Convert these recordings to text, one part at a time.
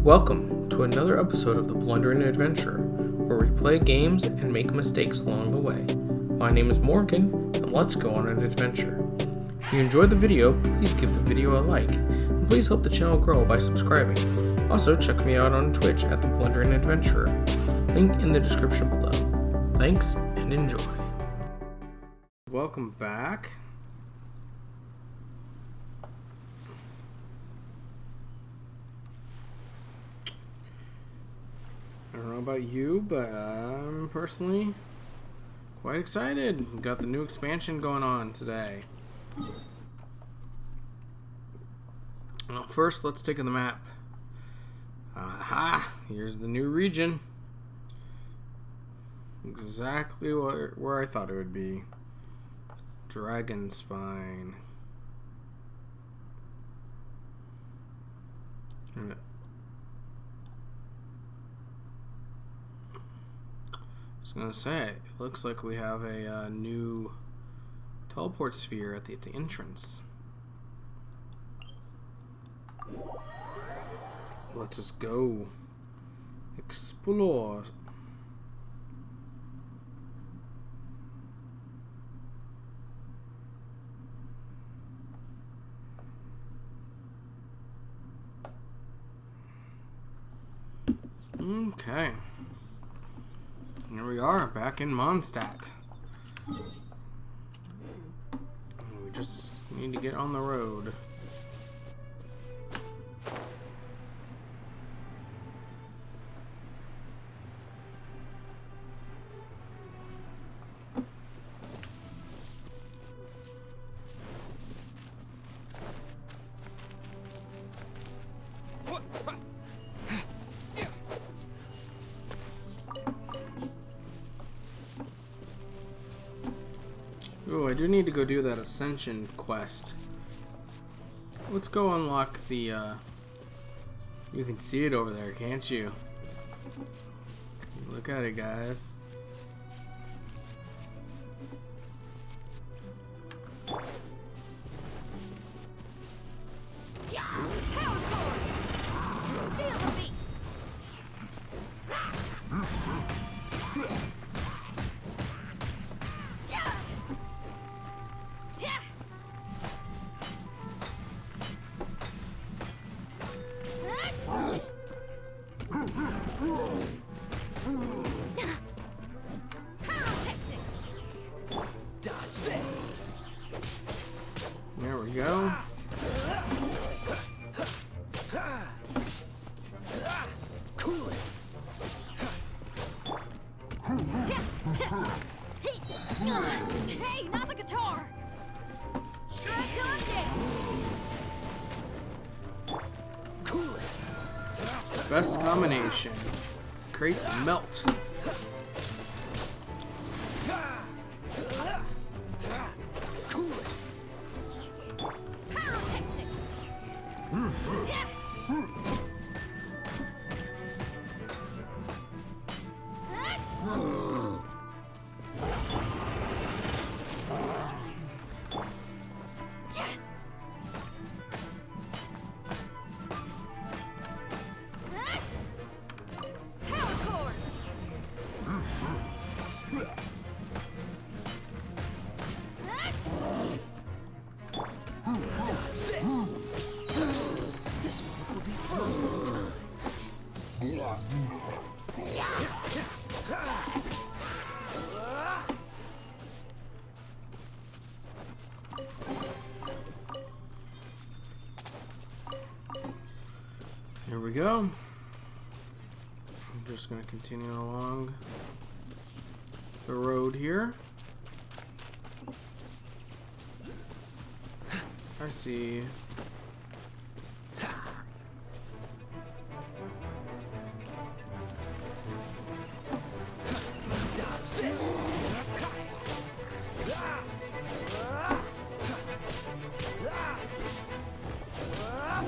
Welcome to another episode of the Blundering adventure, where we play games and make mistakes along the way. My name is Morgan, and let's go on an adventure. If you enjoyed the video, please give the video a like, and please help the channel grow by subscribing. Also, check me out on Twitch at the Blundering Adventurer. Link in the description below. Thanks, and enjoy. Welcome back. I don't know about you, but I'm personally quite excited. We've got the new expansion going on today. Well, first, let's take a the map. Aha! Here's the new region. Exactly where I thought it would be. Dragon Spine. I was gonna say, it looks like we have a new teleport sphere at the entrance. Let us go explore. Okay. Here we are, back in Mondstadt. We just need to get on the road. Oh, I do need to go do that Ascension quest. Let's go unlock the, you can see it over there, can't you? Look at it, guys. There we go. Cool it. Hey, not the guitar. Cool it. Best combination. Creates melt. Here we go. I'm just going to continue along the road here. I see.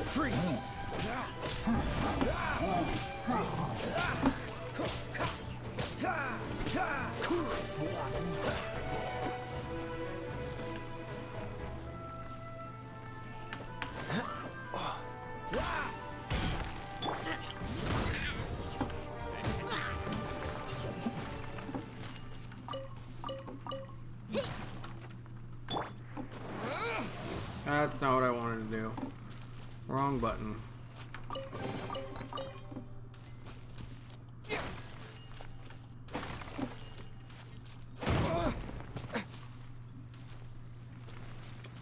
Freeze. That's not what I wanted to do. Wrong button.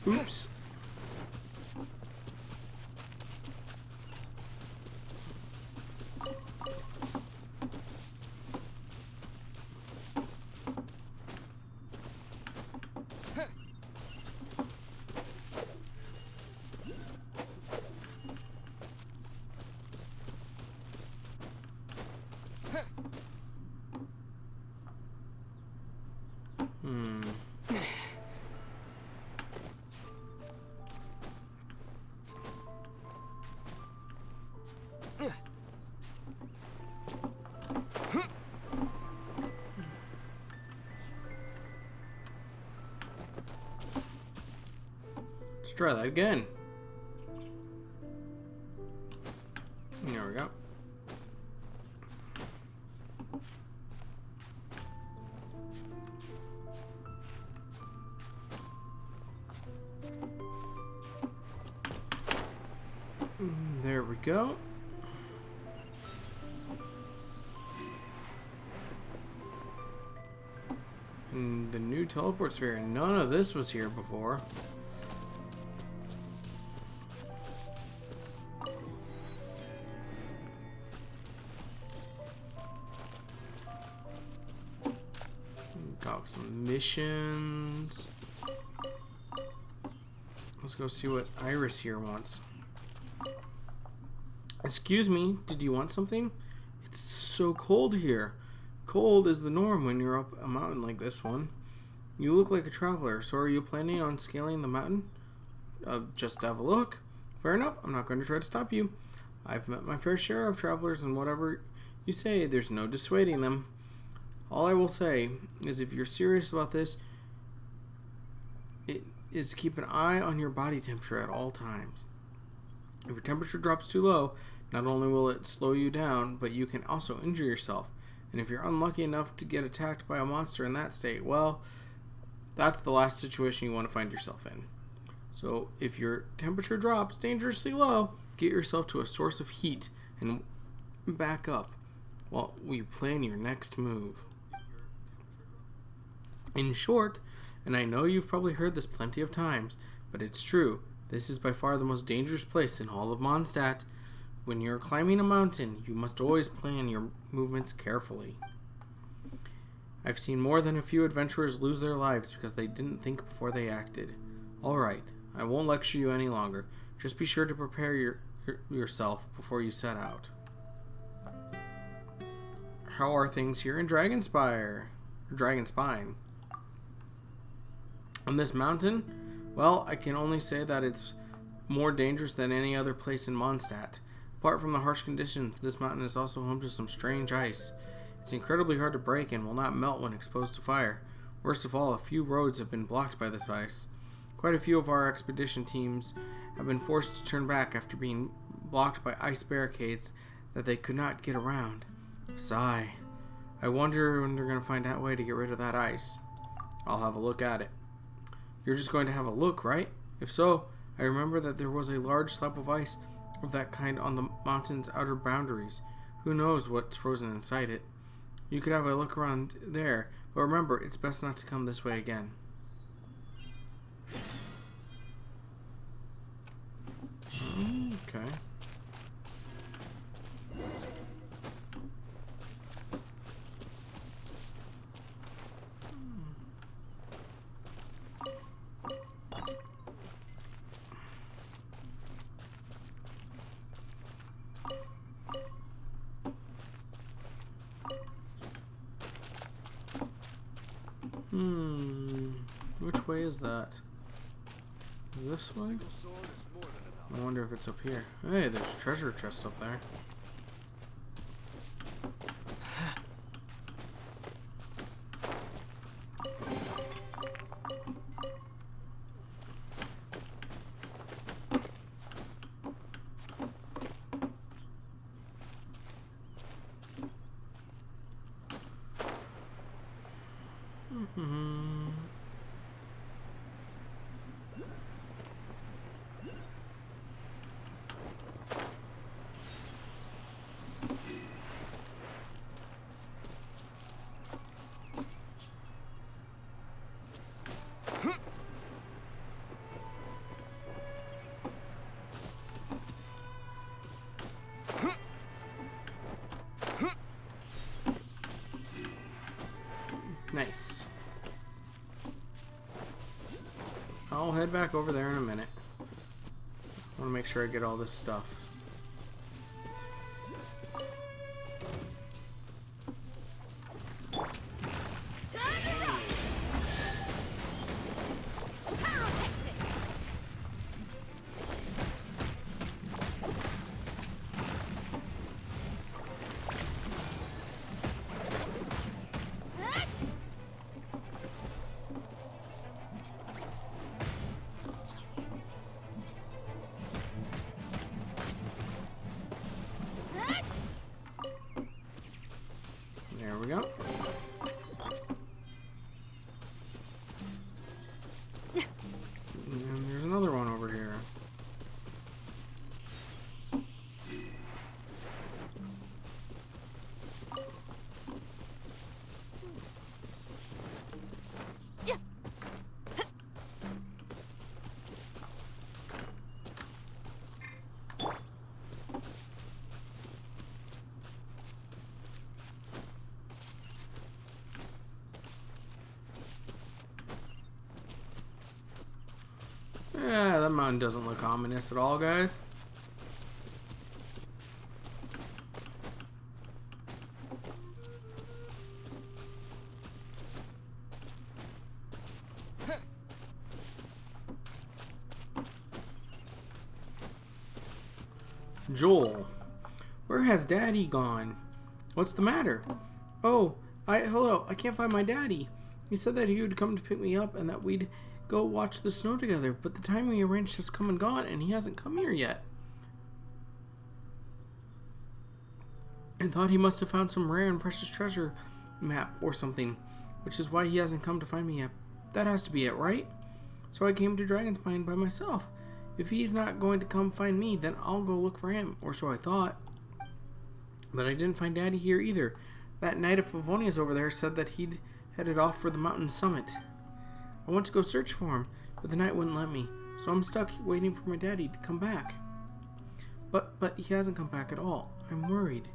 Oops. Let's try that again. There we go. There we go. And the new teleport sphere. None of this was here before. Got some missions. Let's go see what Iris here wants. Excuse me, did you want something? It's so cold here. Cold is the norm when you're up a mountain like this one. You look like a traveler, so are you planning on scaling the mountain? Just to have a look. Fair enough, I'm not going to try to stop you. I've met my fair share of travelers, and whatever you say, there's no dissuading them. All I will say is if you're serious about this, it is keep an eye on your body temperature at all times. If your temperature drops too low, not only will it slow you down, but you can also injure yourself. And if you're unlucky enough to get attacked by a monster in that state, well, that's the last situation you want to find yourself in. So if your temperature drops dangerously low, get yourself to a source of heat and back up while you plan your next move. In short, and I know you've probably heard this plenty of times, but it's true, this is by far the most dangerous place in all of Mondstadt. When you're climbing a mountain, you must always plan your movements carefully. I've seen more than a few adventurers lose their lives because they didn't think before they acted. Alright, I won't lecture you any longer. Just be sure to prepare yourself before you set out. How are things here in Dragonspire? Dragonspine? On this mountain? Well, I can only say that it's more dangerous than any other place in Mondstadt. Apart from the harsh conditions, this mountain is also home to some strange ice. It's incredibly hard to break and will not melt when exposed to fire. Worst of all, a few roads have been blocked by this ice. Quite a few of our expedition teams have been forced to turn back after being blocked by ice barricades that they could not get around. Sigh. I wonder when they're going to find out a way to get rid of that ice. I'll have a look at it. You're just going to have a look, right? If so, I remember that there was a large slab of ice of that kind on the mountain's outer boundaries. Who knows what's frozen inside it? You could have a look around there, but remember, it's best not to come this way again. Okay. Which way is that? This way? I wonder if it's up here. Hey, there's a treasure chest up there. Nice. I'll head back over there in a minute. I want to make sure I get all this stuff. There we go. And there's another one over here. Yeah, that mountain doesn't look ominous at all, guys. Joel, where has Daddy gone? What's the matter? Oh, hello, I can't find my daddy. He said that he would come to pick me up and that we'd go watch the snow together, but the time we arranged has come and gone, and he hasn't come here yet. I thought he must have found some rare and precious treasure map or something, which is why he hasn't come to find me yet. That has to be it, right? So I came to Dragonspine by myself. If he's not going to come find me, then I'll go look for him, or so I thought. But I didn't find Daddy here either. That knight of Favonia's over there said that he'd headed off for the mountain summit. I went to go search for him, but the knight wouldn't let me, so I'm stuck waiting for my daddy to come back. But he hasn't come back at all. I'm worried.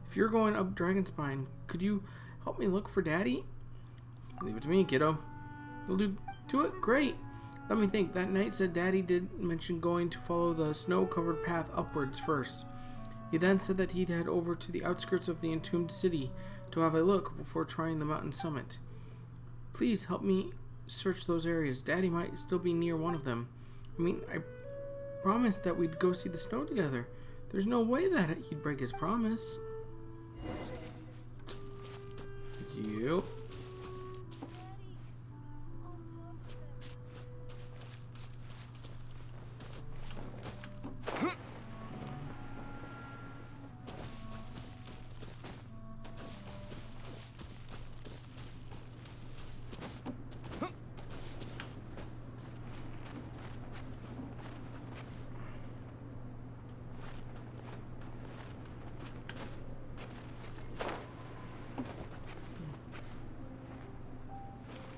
If you're going up Dragonspine, could you help me look for Daddy? Leave it to me, kiddo. You'll do it? Great. Let me think. That knight said Daddy did mention going to follow the snow-covered path upwards first. He then said that he'd head over to the outskirts of the entombed city to have a look before trying the mountain summit. Please help me search those areas. Daddy might still be near one of them. I mean, I promised that we'd go see the snow together. There's no way that he'd break his promise. Yep.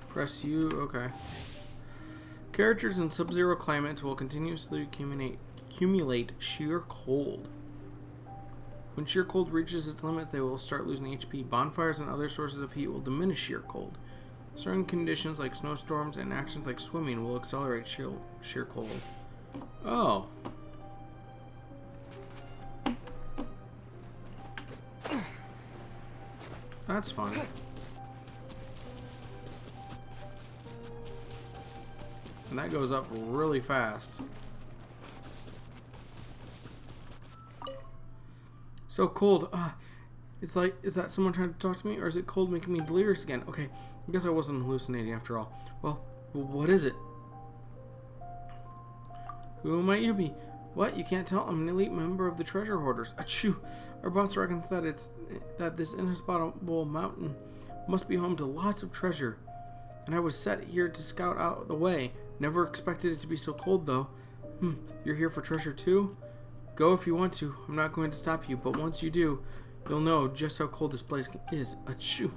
Press U, okay. Characters in sub-zero climate will continuously accumulate sheer cold. When sheer cold reaches its limit, they will start losing HP. Bonfires and other sources of heat will diminish sheer cold. Certain conditions like snowstorms and actions like swimming will accelerate sheer cold. Oh. That's fun. And that goes up really fast. So cold. It's like, is that someone trying to talk to me? Or is it cold making me delirious again? Okay, I guess I wasn't hallucinating after all. Well, what is it? Who might you be? What? You can't tell? I'm an elite member of the treasure hoarders. Achoo! Our boss reckons that this inhospitable mountain must be home to lots of treasure. And I was set here to scout out the way. Never expected it to be so cold, though. You're here for treasure, too? Go if you want to. I'm not going to stop you, but once you do, you'll know just how cold this place is. Achoo.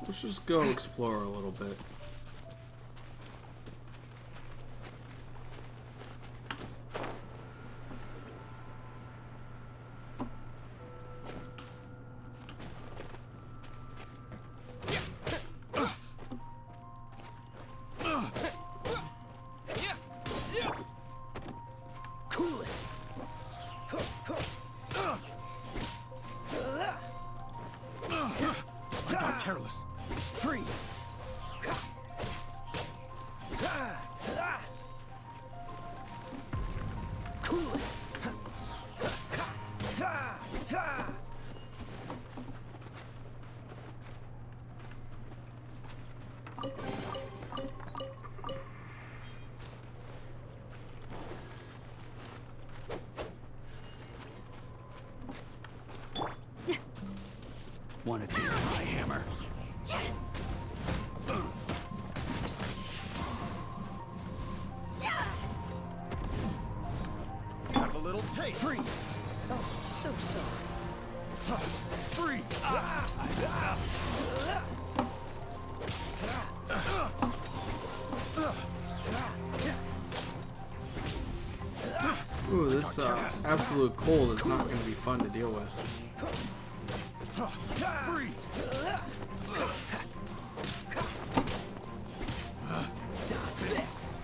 Let's just go explore a little bit. Cool it. I got careless. Freeze. Cool it. Want to take my hammer? Have a little taste. Freeze. Oh, so sorry. Free. Ooh, this absolute cold is not going to be fun to deal with. Free. Dodge this.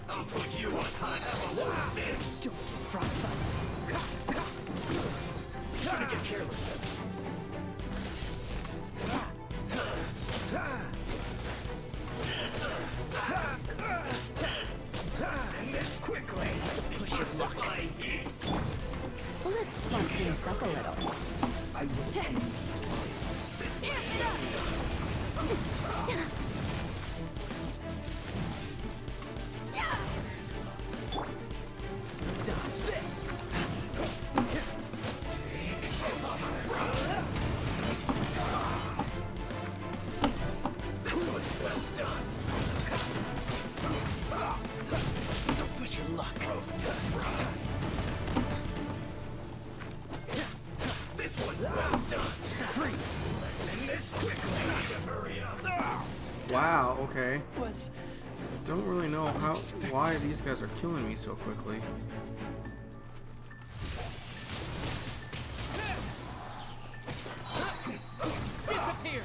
I'll put you on high. Have a load of this. Don't get frostbite. Shouldn't get careless. Send this quickly. Push your luck. Fine heat. Let's spunk things up a little. I will. Dodge this. This one's well done. Don't push your luck. This one's well done. Freeze. Send this quickly. Hurry up. Wow, okay. Was Don't really know why these guys are killing me so quickly. disappear.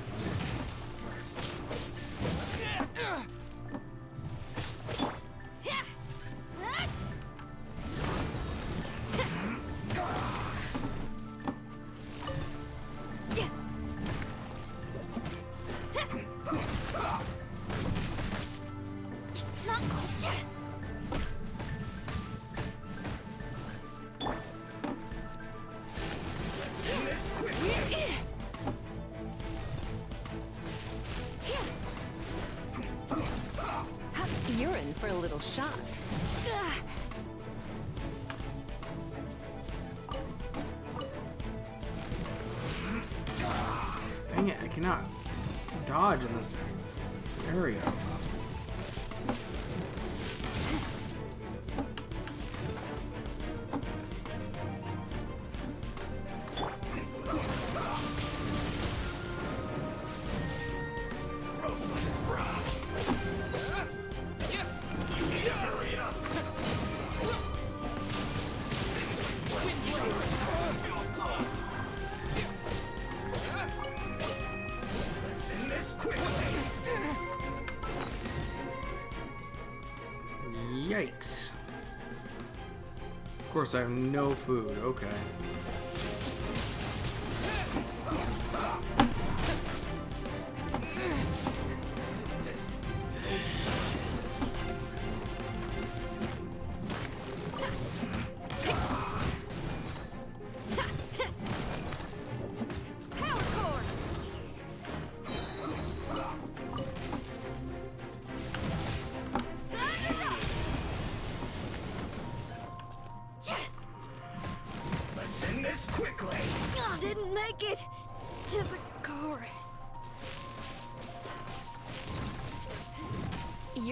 Send this quickly. You're in for a little shock. Dang it, I cannot dodge in this area. You need to hurry up. Send this quickly. Yikes. Of course, I have no food. Okay.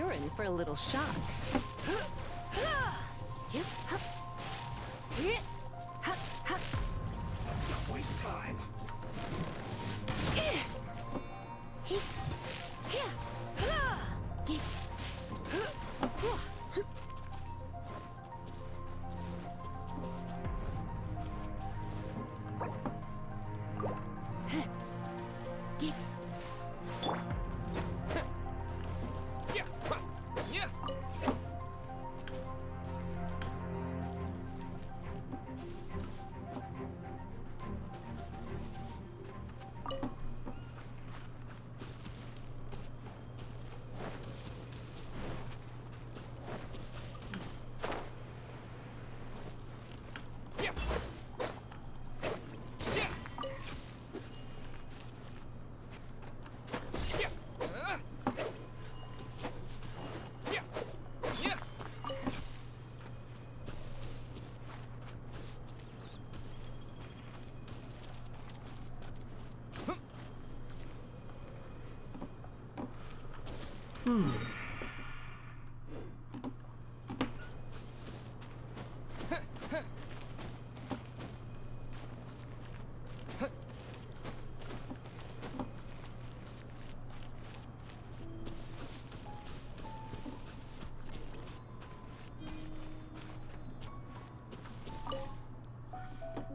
you're in for a little shock. Let's not waste time.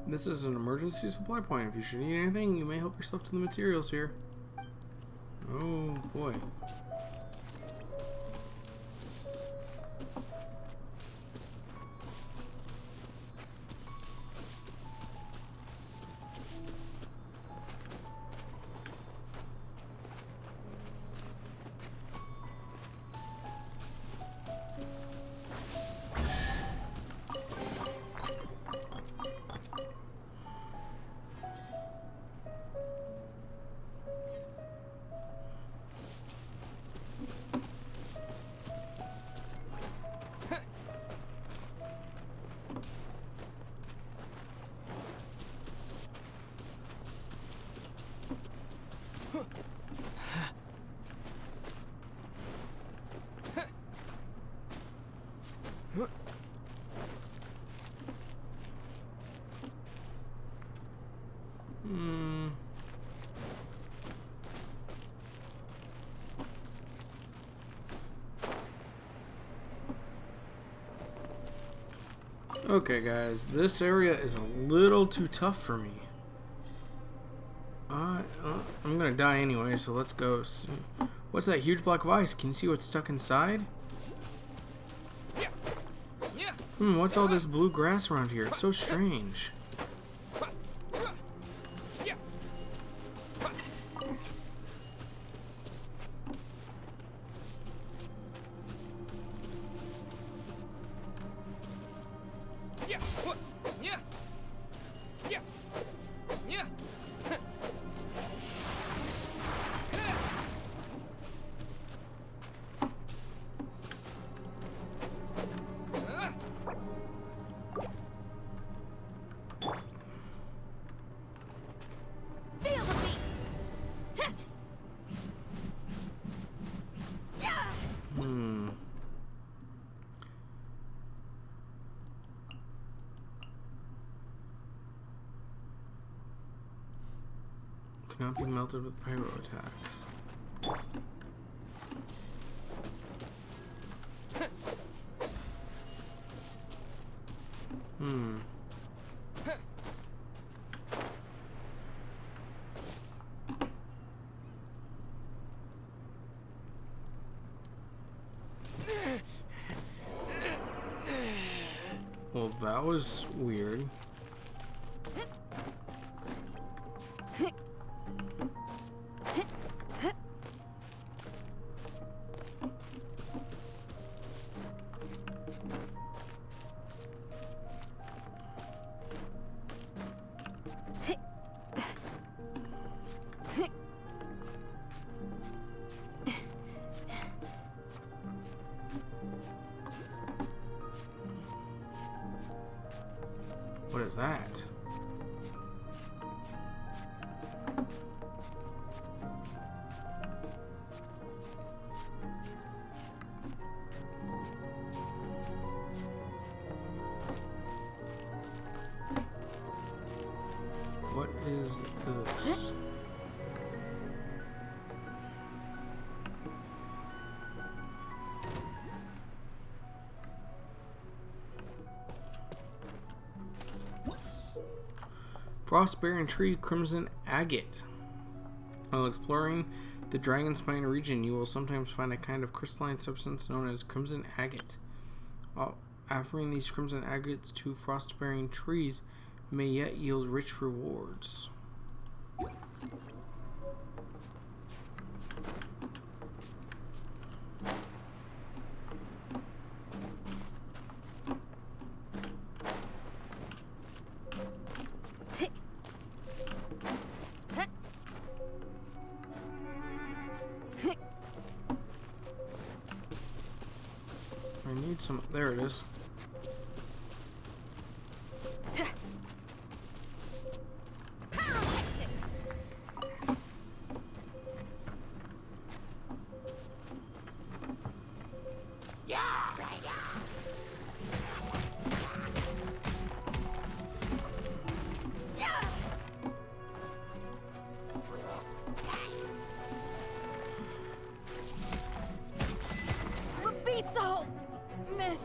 This is an emergency supply point. If you should need anything, you may help yourself to the materials here. Oh boy. Okay guys, this area is a little too tough for me. I'm gonna die anyway, so let's go. What's that huge block of ice? Can you see what's stuck inside? What's all this blue grass around here? It's so strange. Cannot be melted with pyro attacks. Well, that was weird. What is that? Frostbearing Tree Crimson Agate. While exploring the Dragonspine region, you will sometimes find a kind of crystalline substance known as crimson agate. Offering these crimson agates to frostbearing trees may yet yield rich rewards. I need some. There it is. Beats all missed.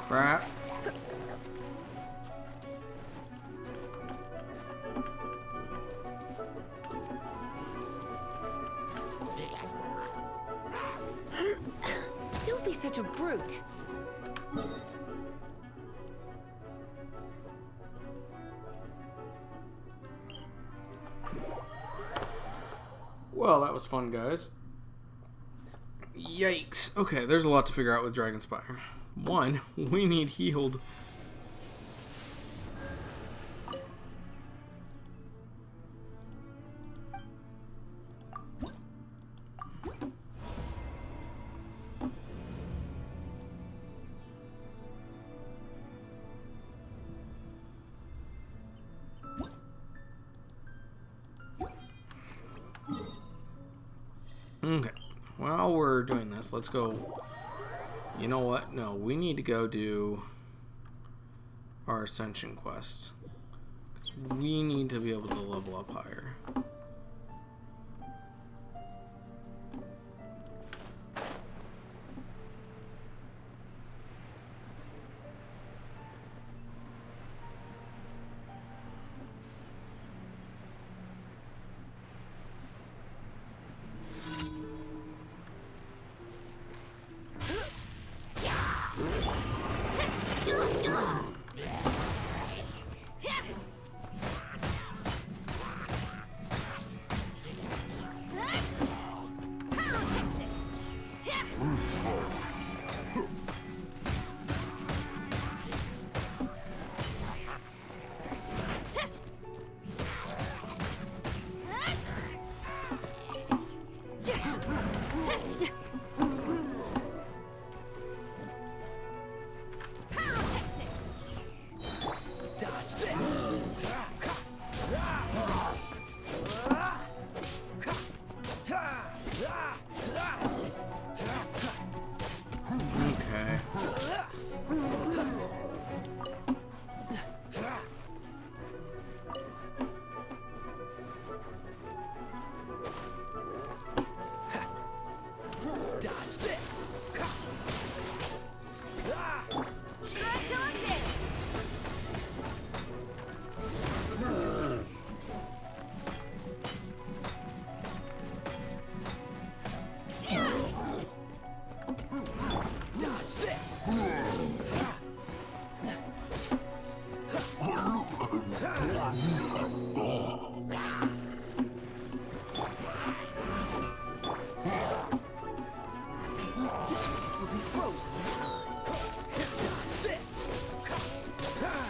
Crap. Don't be such a brute. Well, that was fun, guys. Yikes. Okay, there's a lot to figure out with Dragonspire. One, we need healed. Okay, while we're doing this, let's go. You know what? No, we need to go do our Ascension quest. 'Cause we need to be able to level up higher.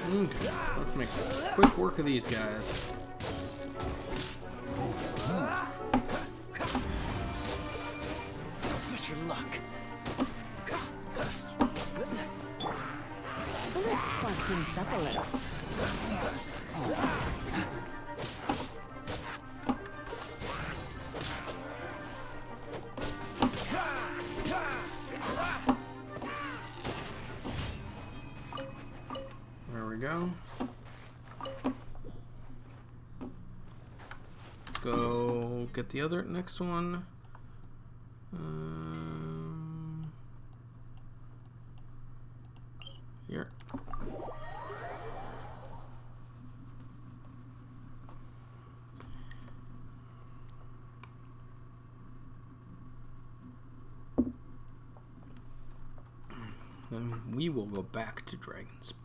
Okay, let's make quick work of these guys. things up a little. There we go. Let's go get the other next one. Here. Then we will go back to Dragon Spine.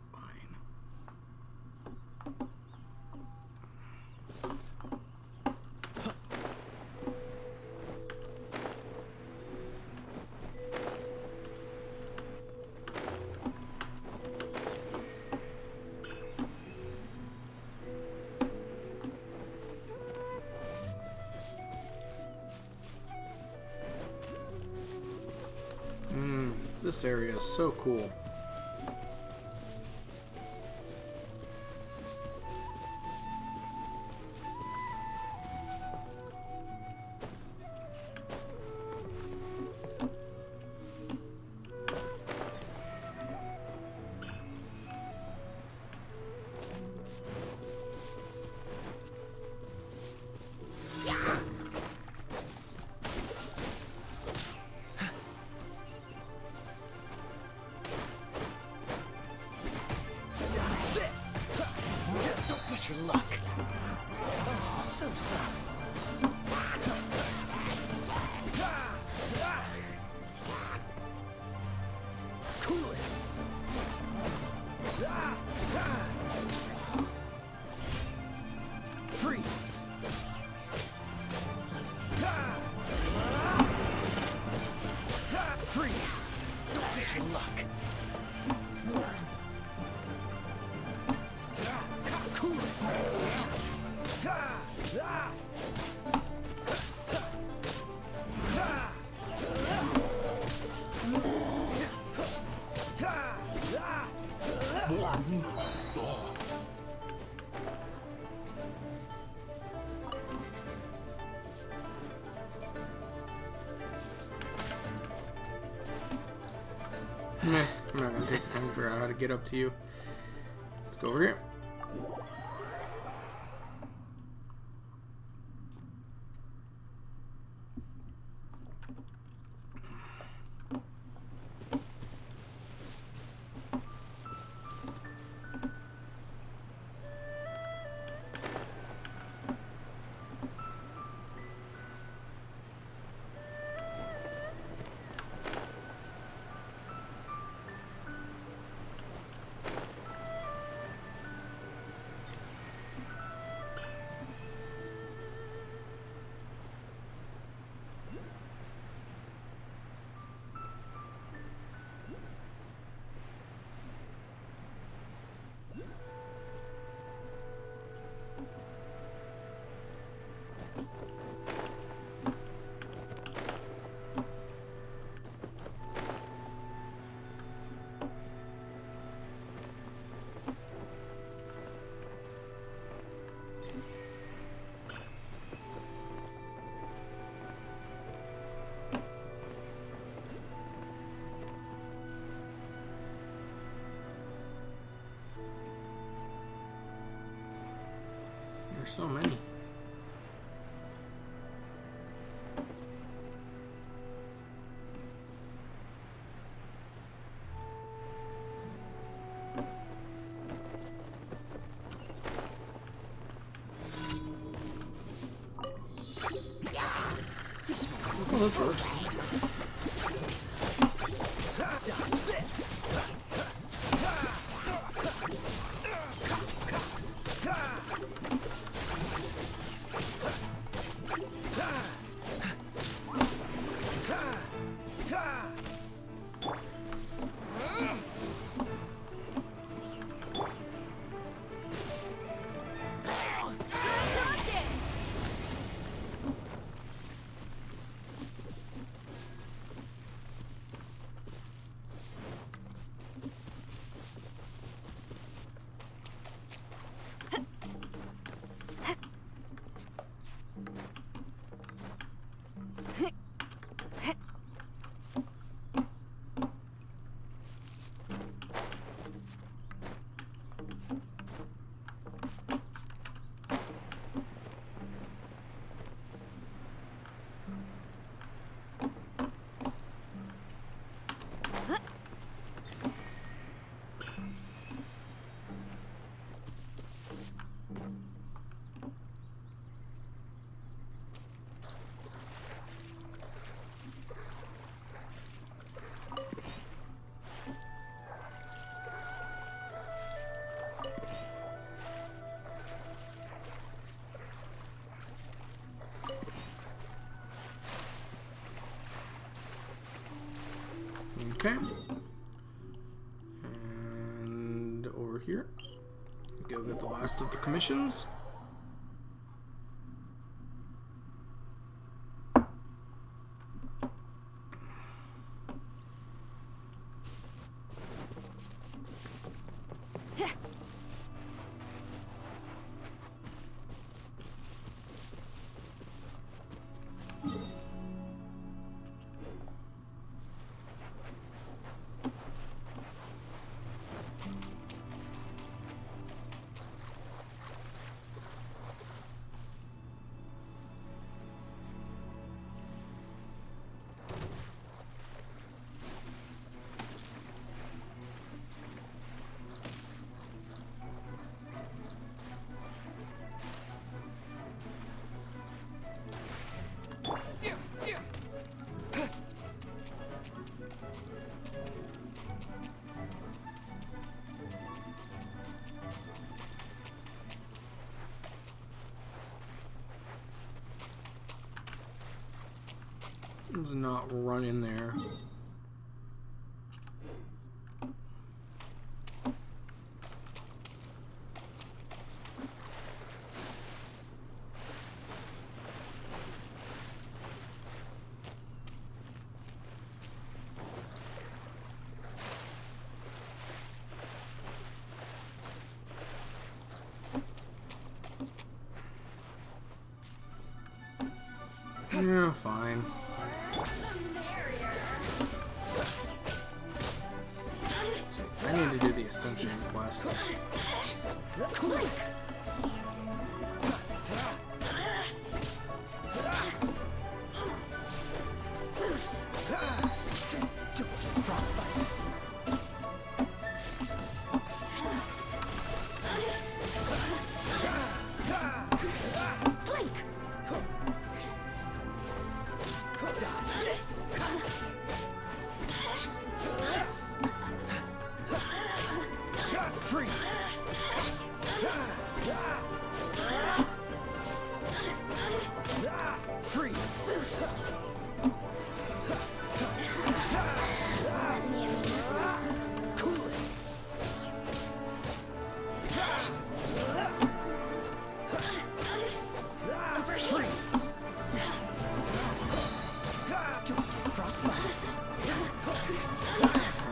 This area is so cool. Your luck. Oh, so sorry. Cool it. Freeze. Freeze. Don't miss your luck. Cool it. Meh, I'm not gonna take time to figure out how to get up to you. Let's go over here. There's so many. Well, this works. Dodge this. Okay. And over here. Go get the last of the commissions. Does not run in there. Yeah, fine. I need to do the Ascension quest.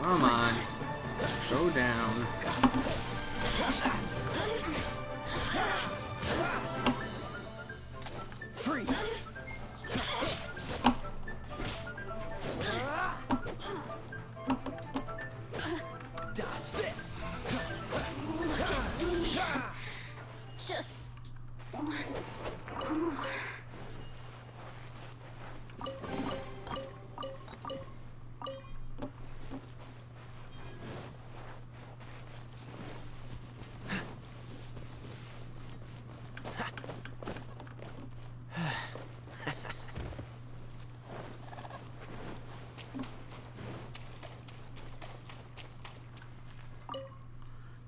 Come on. Go down. Freeze! Dodge this! Just once more.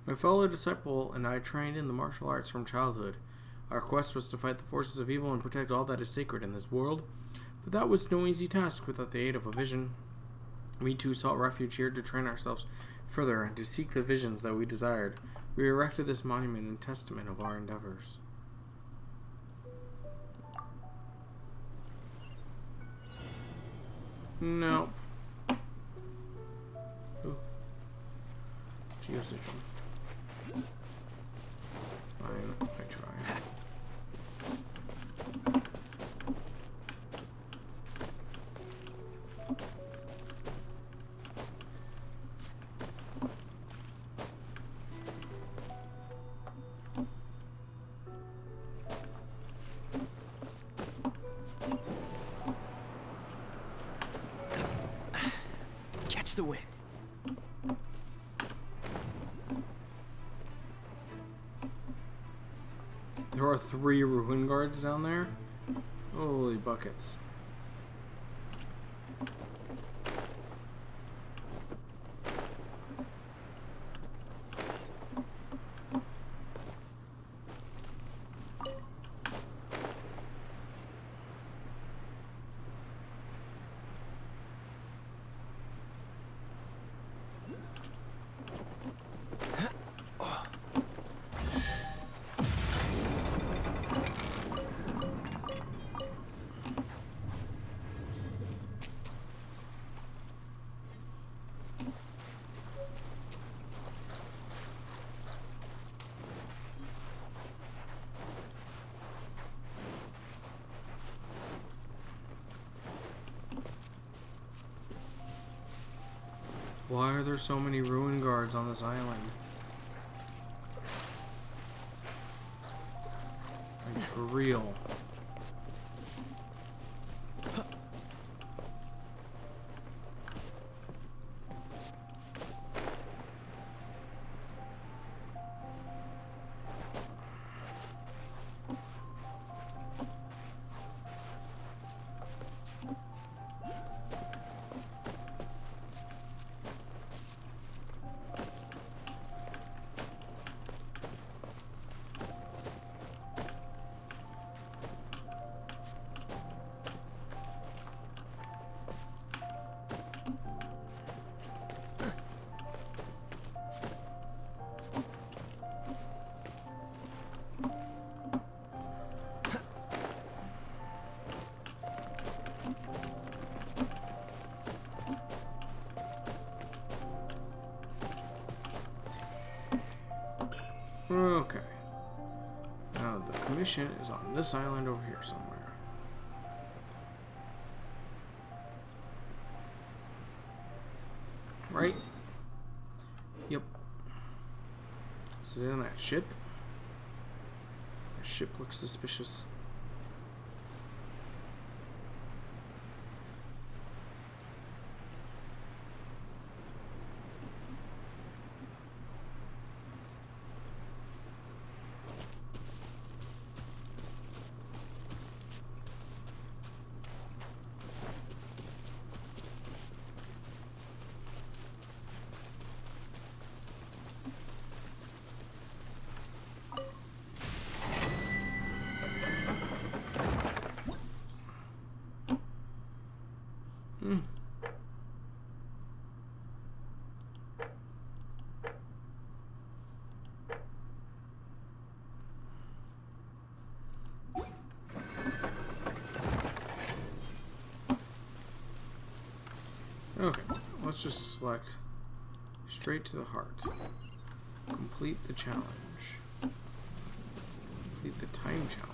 My fellow disciple and I trained in the martial arts from childhood. Our quest was to fight the forces of evil and protect all that is sacred in this world, but that was no easy task without the aid of a vision. We too sought refuge here to train ourselves further and to seek the visions that we desired. We erected this monument in testament of our endeavors. Nope. Ooh. Geostation. Fine, I try. Catch the wind. There are 3 ruin guards down there. Holy buckets. Why are there so many ruin guards on this island? Like, for real. Okay. Now the commission is on this island over here somewhere. Right? Yep. Is it in that ship? That ship looks suspicious. Okay, let's just select straight to the heart. Complete the challenge. Complete the time challenge.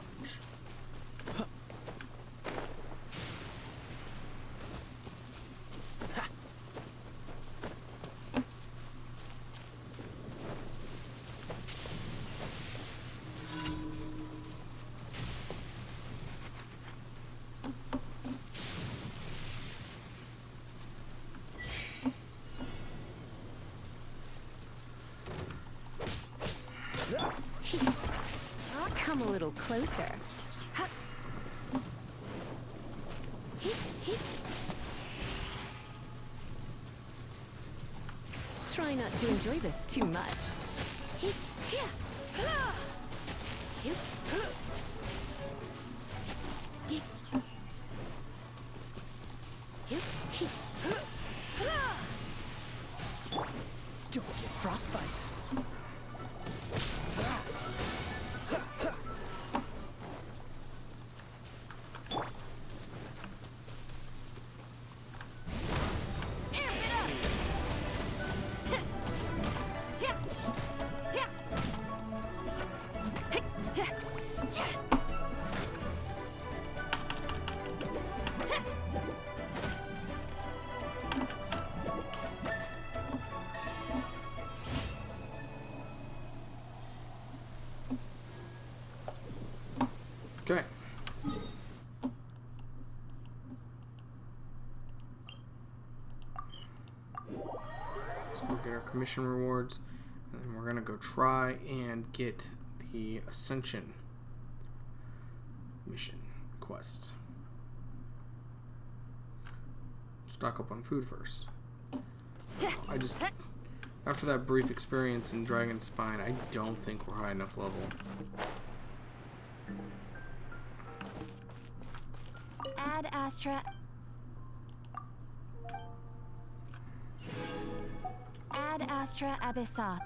I'll come a little closer. Try not to enjoy this too much. Don't get frostbite. Okay. So we'll get our commission rewards, and then we're gonna go try and get the Ascension mission quest. Stock up on food first. After that brief experience in Dragon Spine, I don't think we're high enough level. Ad Astra. Ad Astra Abyssa.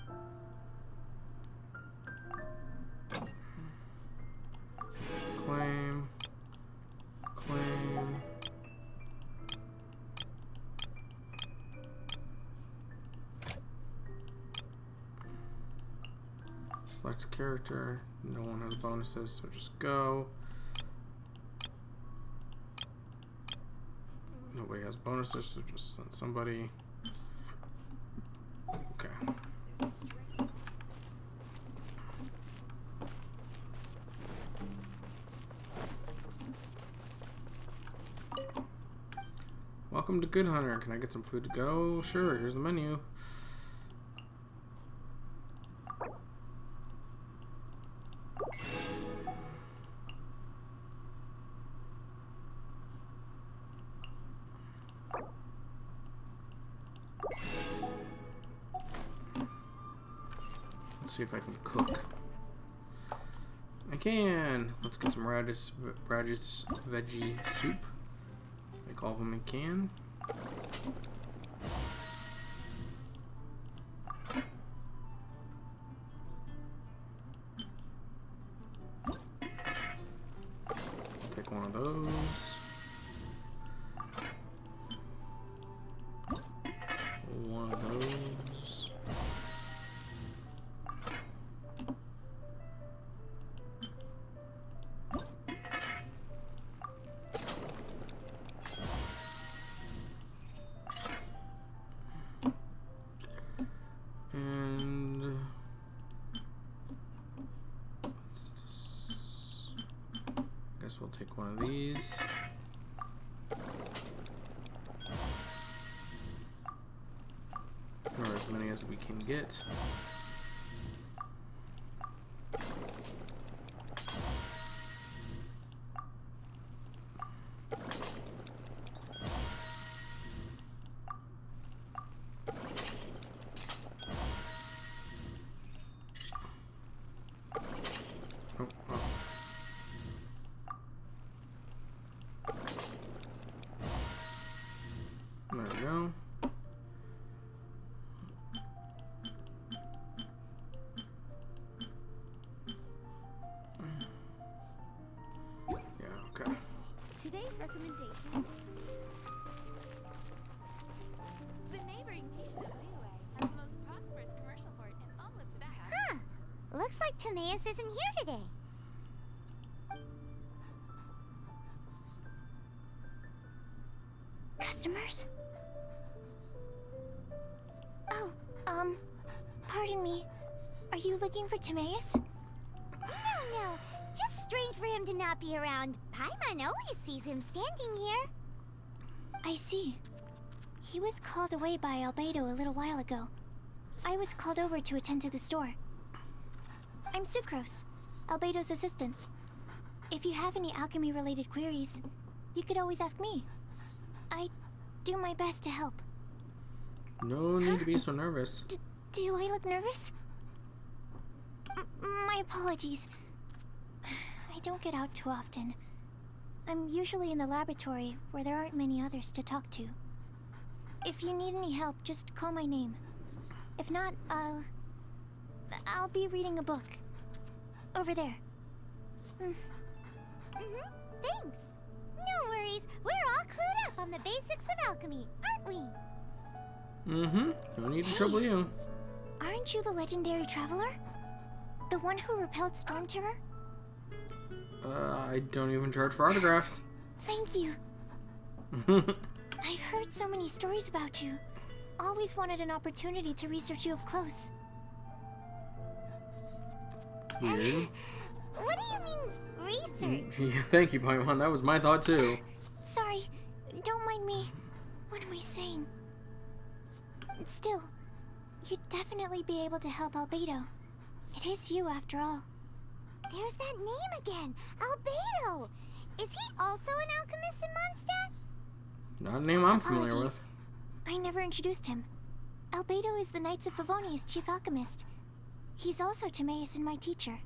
Claim. Claim. Select character. No one has bonuses, so just go. Nobody has bonuses, so just send somebody. Welcome to Good Hunter. Can I get some food to go? Sure, here's the menu. Let's see if I can cook. I can. Let's get some radish veggie soup. Make all of them I can. Take one of those. One of those. And I guess we'll take one of these. Or as many as we can get. Oh, oh. There we go. Yeah, okay. Today's recommendation. The neighboring nation of Liyue has the most prosperous commercial port in all of Tibet. Huh. Looks like Timaeus isn't here today. Customers? Oh, pardon me. Are you looking for Timaeus? No. Just strange for him to not be around. Paimon always sees him standing here. I see. He was called away by Albedo a little while ago. I was called over to attend to the store. I'm Sucrose, Albedo's assistant. If you have any alchemy-related queries, you could always ask me. I do my best to help. No need to be so nervous. Do I look nervous? My apologies. I don't get out too often. I'm usually in the laboratory where there aren't many others to talk to. If you need any help, just call my name. If not, I'll be reading a book. Over there. Thanks. No worries. We're all clued up on the basics of alchemy, aren't we? No need to trouble you. Aren't you the legendary traveler? The one who repelled Storm Terror? I don't even charge for autographs. Thank you. I've heard so many stories about you. Always wanted an opportunity to research you up close. Weird. What do you mean, research? Yeah, thank you, Paimon. That was my thought too. Sorry, don't mind me. What am I saying? Still, you'd definitely be able to help Albedo. It is you, after all. There's that name again, Albedo. Is he also an alchemist in Mondstadt? Not a name I'm familiar Apologies. with. I never introduced him. Albedo is the Knights of Favonia's chief alchemist. He's also Timaeus and my teacher.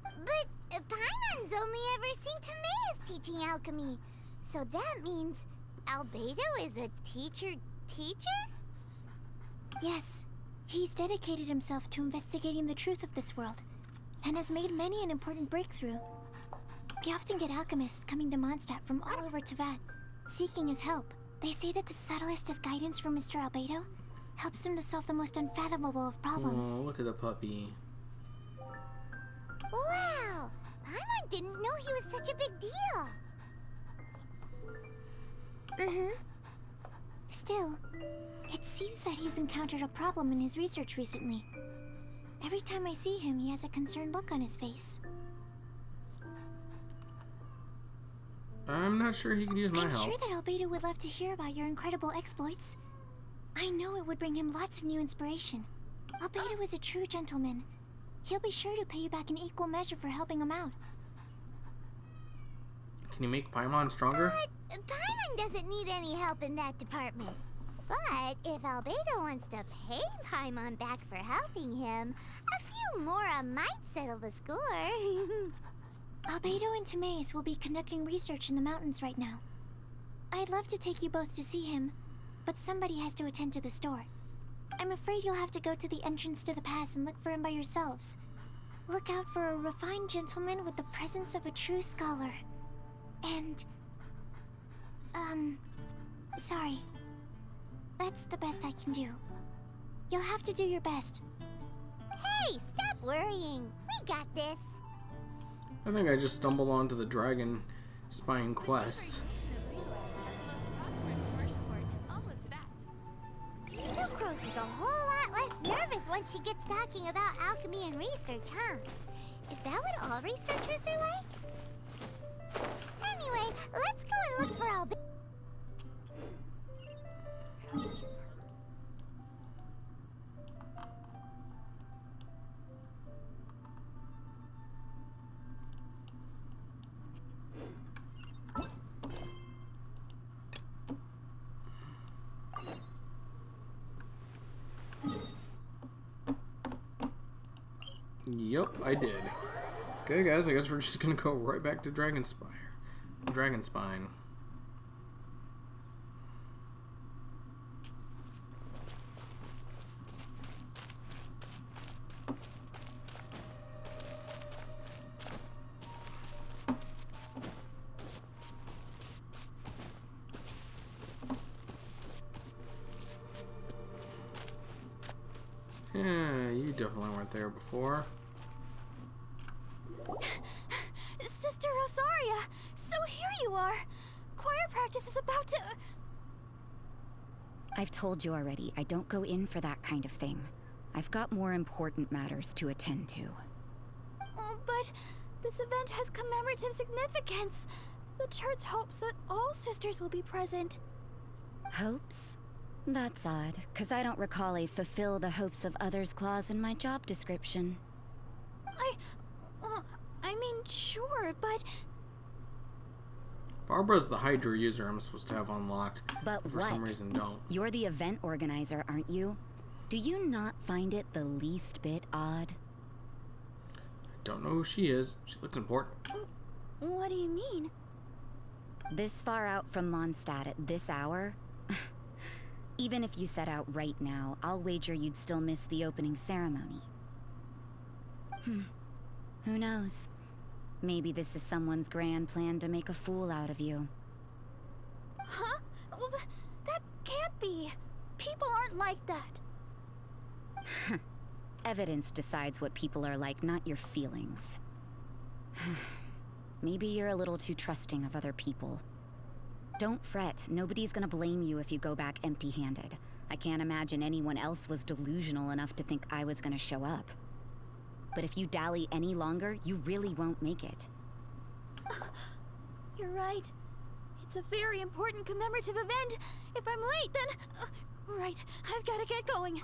But Paimon's only ever seen Timaeus teaching alchemy. So that means Albedo is a teacher? Yes. He's dedicated himself to investigating the truth of this world, and has made many an important breakthrough. We often get alchemists coming to Mondstadt from all over Tibet, seeking his help. They say that the subtlest of guidance from Mr. Albedo helps him to solve the most unfathomable of problems. Oh, look at the puppy. Wow! Paimon didn't know he was such a big deal. Still, it seems that he's encountered a problem in his research recently. Every time I see him, he has a concerned look on his face. I'm not sure he could use my I'm help. sure that Albedo would love to hear about your incredible exploits. I know it would bring him lots of new inspiration. Albedo is a true gentleman. He'll be sure to pay you back in equal measure for helping him out. Can you make Paimon stronger? But Paimon doesn't need any help in that department. But if Albedo wants to pay Paimon back for helping him, a few more might settle the score. Albedo and Timaeus will be conducting research in the mountains right now. I'd love to take you both to see him, but somebody has to attend to the store. I'm afraid you'll have to go to the entrance to the pass and look for him by yourselves. Look out for a refined gentleman with the presence of a true scholar. And... sorry. That's the best I can do. You'll have to do your best. Hey, stop worrying. We got this. I think I just stumbled onto the dragon spying quest. Sucrose is a whole lot less nervous once she gets talking about alchemy and research, huh? Is that what all researchers are like? Anyway, let's go and look for Albedo. Yep, I did. Okay, guys, I guess we're just gonna go right back to Dragonspire. Dragonspine. Yeah, you definitely weren't there before. Sister Rosaria! So here you are! Choir practice is about to... I've told you already, I don't go in for that kind of thing. I've got more important matters to attend to. Oh, but this event has commemorative significance. The church hopes that all sisters will be present. Hopes? That's odd, because I don't recall a fulfill the hopes of others clause in my job description. I mean, sure, but... Barbara's the Hydra user I'm supposed to have unlocked, But for some reason don't. You're the event organizer, aren't you? Do you not find it the least bit odd? Don't know who she is. She looks important. What do you mean? This far out from Mondstadt at this hour? Even if you set out right now, I'll wager you'd still miss the opening ceremony. Who knows? Maybe this is someone's grand plan to make a fool out of you. Huh? Well, that can't be. People aren't like that. Evidence decides what people are like, not your feelings. Maybe you're a little too trusting of other people. Don't fret, nobody's gonna blame you if you go back empty-handed. I can't imagine anyone else was delusional enough to think I was gonna show up. But if you dally any longer, you really won't make it. You're right. It's a very important commemorative event. If I'm late, then... right, I've gotta get going.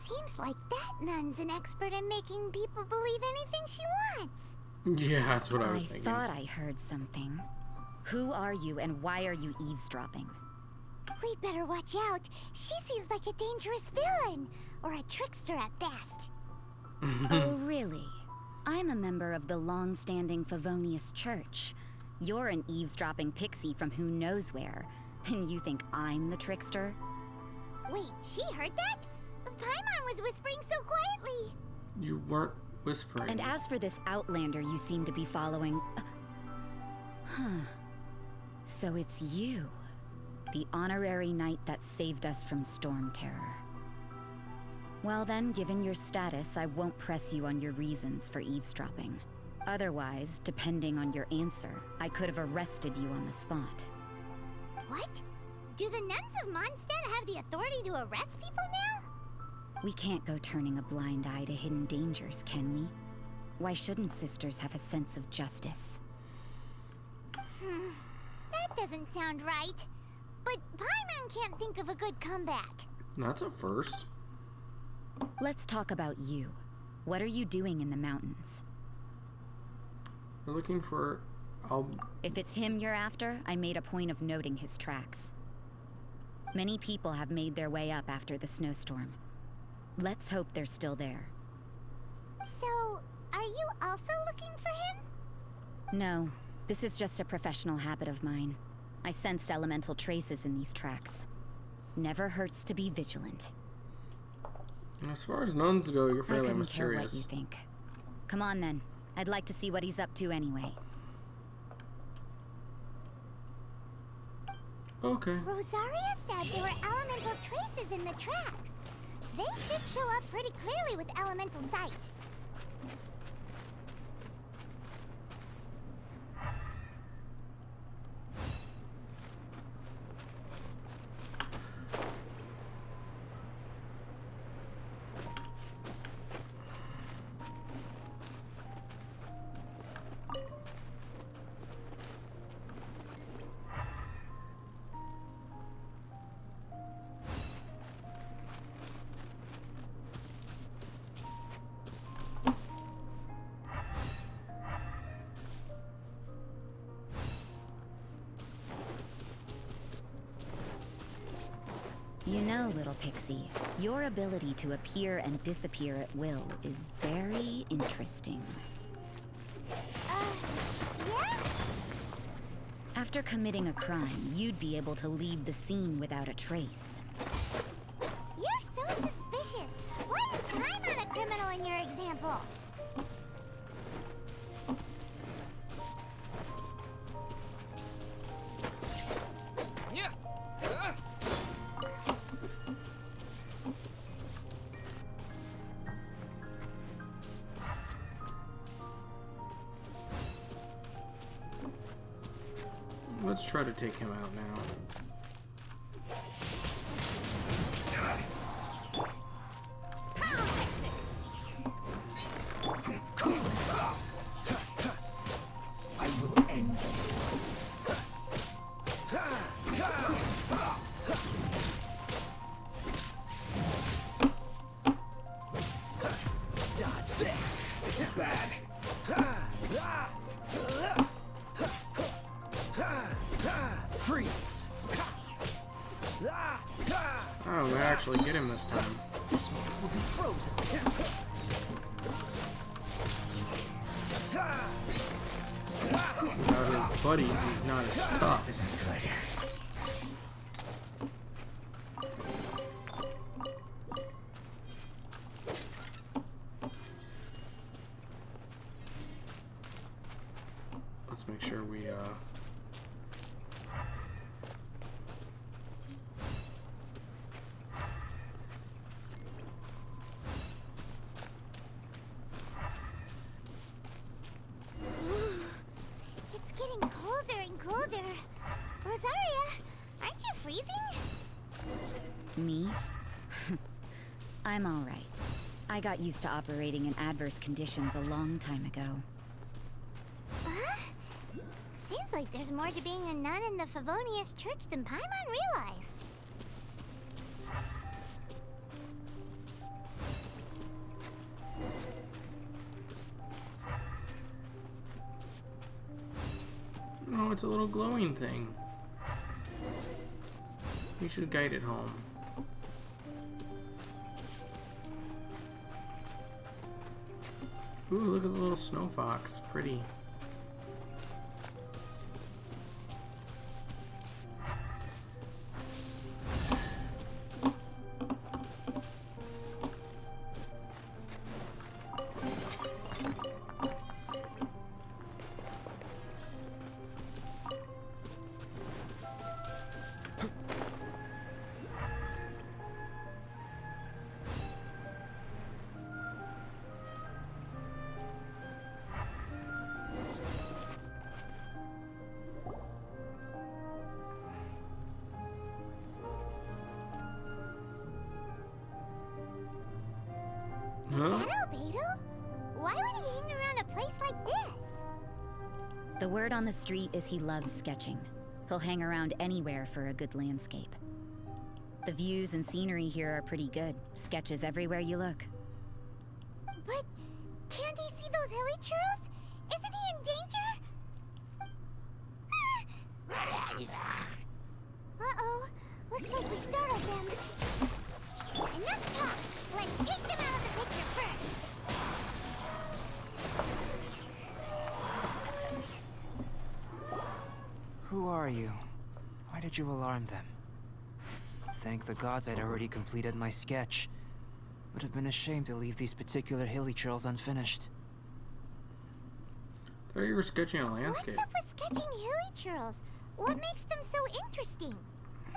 Seems like that nun's an expert in making people believe anything she wants. Yeah, that's what I was thinking. I thought I heard something. Who are you and why are you eavesdropping? We'd better watch out. She seems like a dangerous villain, or a trickster at best. Oh, really? I'm a member of the long-standing Favonius Church. You're an eavesdropping pixie from who knows where, and you think I'm the trickster? Wait, she heard that? Paimon was whispering so quietly. You weren't whispering. And as for this outlander you seem to be following... So it's you, the honorary knight that saved us from Storm Terror. Well then, given your status, I won't press you on your reasons for eavesdropping. Otherwise, depending on your answer, I could have arrested you on the spot. What? Do the nuns of Mondstadt have the authority to arrest people now? We can't go turning a blind eye to hidden dangers, can we? Why shouldn't sisters have a sense of justice? That doesn't sound right. But Paimon can't think of a good comeback. That's a first. Let's talk about you. What are you doing in the mountains? We're looking for... If it's him you're after, I made a point of noting his tracks. Many people have made their way up after the snowstorm. Let's hope they're still there. So, are you also looking for him? No, this is just a professional habit of mine. I sensed elemental traces in these tracks. Never hurts to be vigilant. As far as nuns go, you're I fairly couldn't mysterious. care what you think. Come on then. I'd like to see what he's up to anyway. Okay. Rosaria said there were elemental traces in the tracks. They should show up pretty clearly with elemental sight. You know, little pixie, your ability to appear and disappear at will is very interesting. Yeah? After committing a crime, you'd be able to leave the scene without a trace. You're so suspicious. Why is Paimon a criminal in your example? Yeah. Let's try to take him out now. I will end you. Dodge this. This is bad. Freeze. Oh, we actually get him this time. This man will be frozen. Without his buddies, he's not as This tough. isn't good. Let's make sure we, It's getting colder and colder. Rosaria, aren't you freezing? Me? I'm all right. I got used to operating in adverse conditions a long time ago. Seems like there's more to being a nun in the Favonius Church than Paimon realized. oh, it's a little glowing thing. We should guide it home. Ooh, look at the little snow fox. Pretty. hang around a place like this? The word on the street is he loves sketching. He'll hang around anywhere for a good landscape. The views and scenery here are pretty good. Sketches everywhere you look. But can't he see those hilly churls? Isn't he in danger? Uh-oh. Looks like we startled them. Enough talk. Let's take them out of the picture first. Who are you? Why did you alarm them? Thank the gods I'd already completed my sketch. Would have been a shame to leave these particular hilly trails unfinished. Thought you were sketching a landscape. What's up with sketching hilly churls? What makes them so interesting?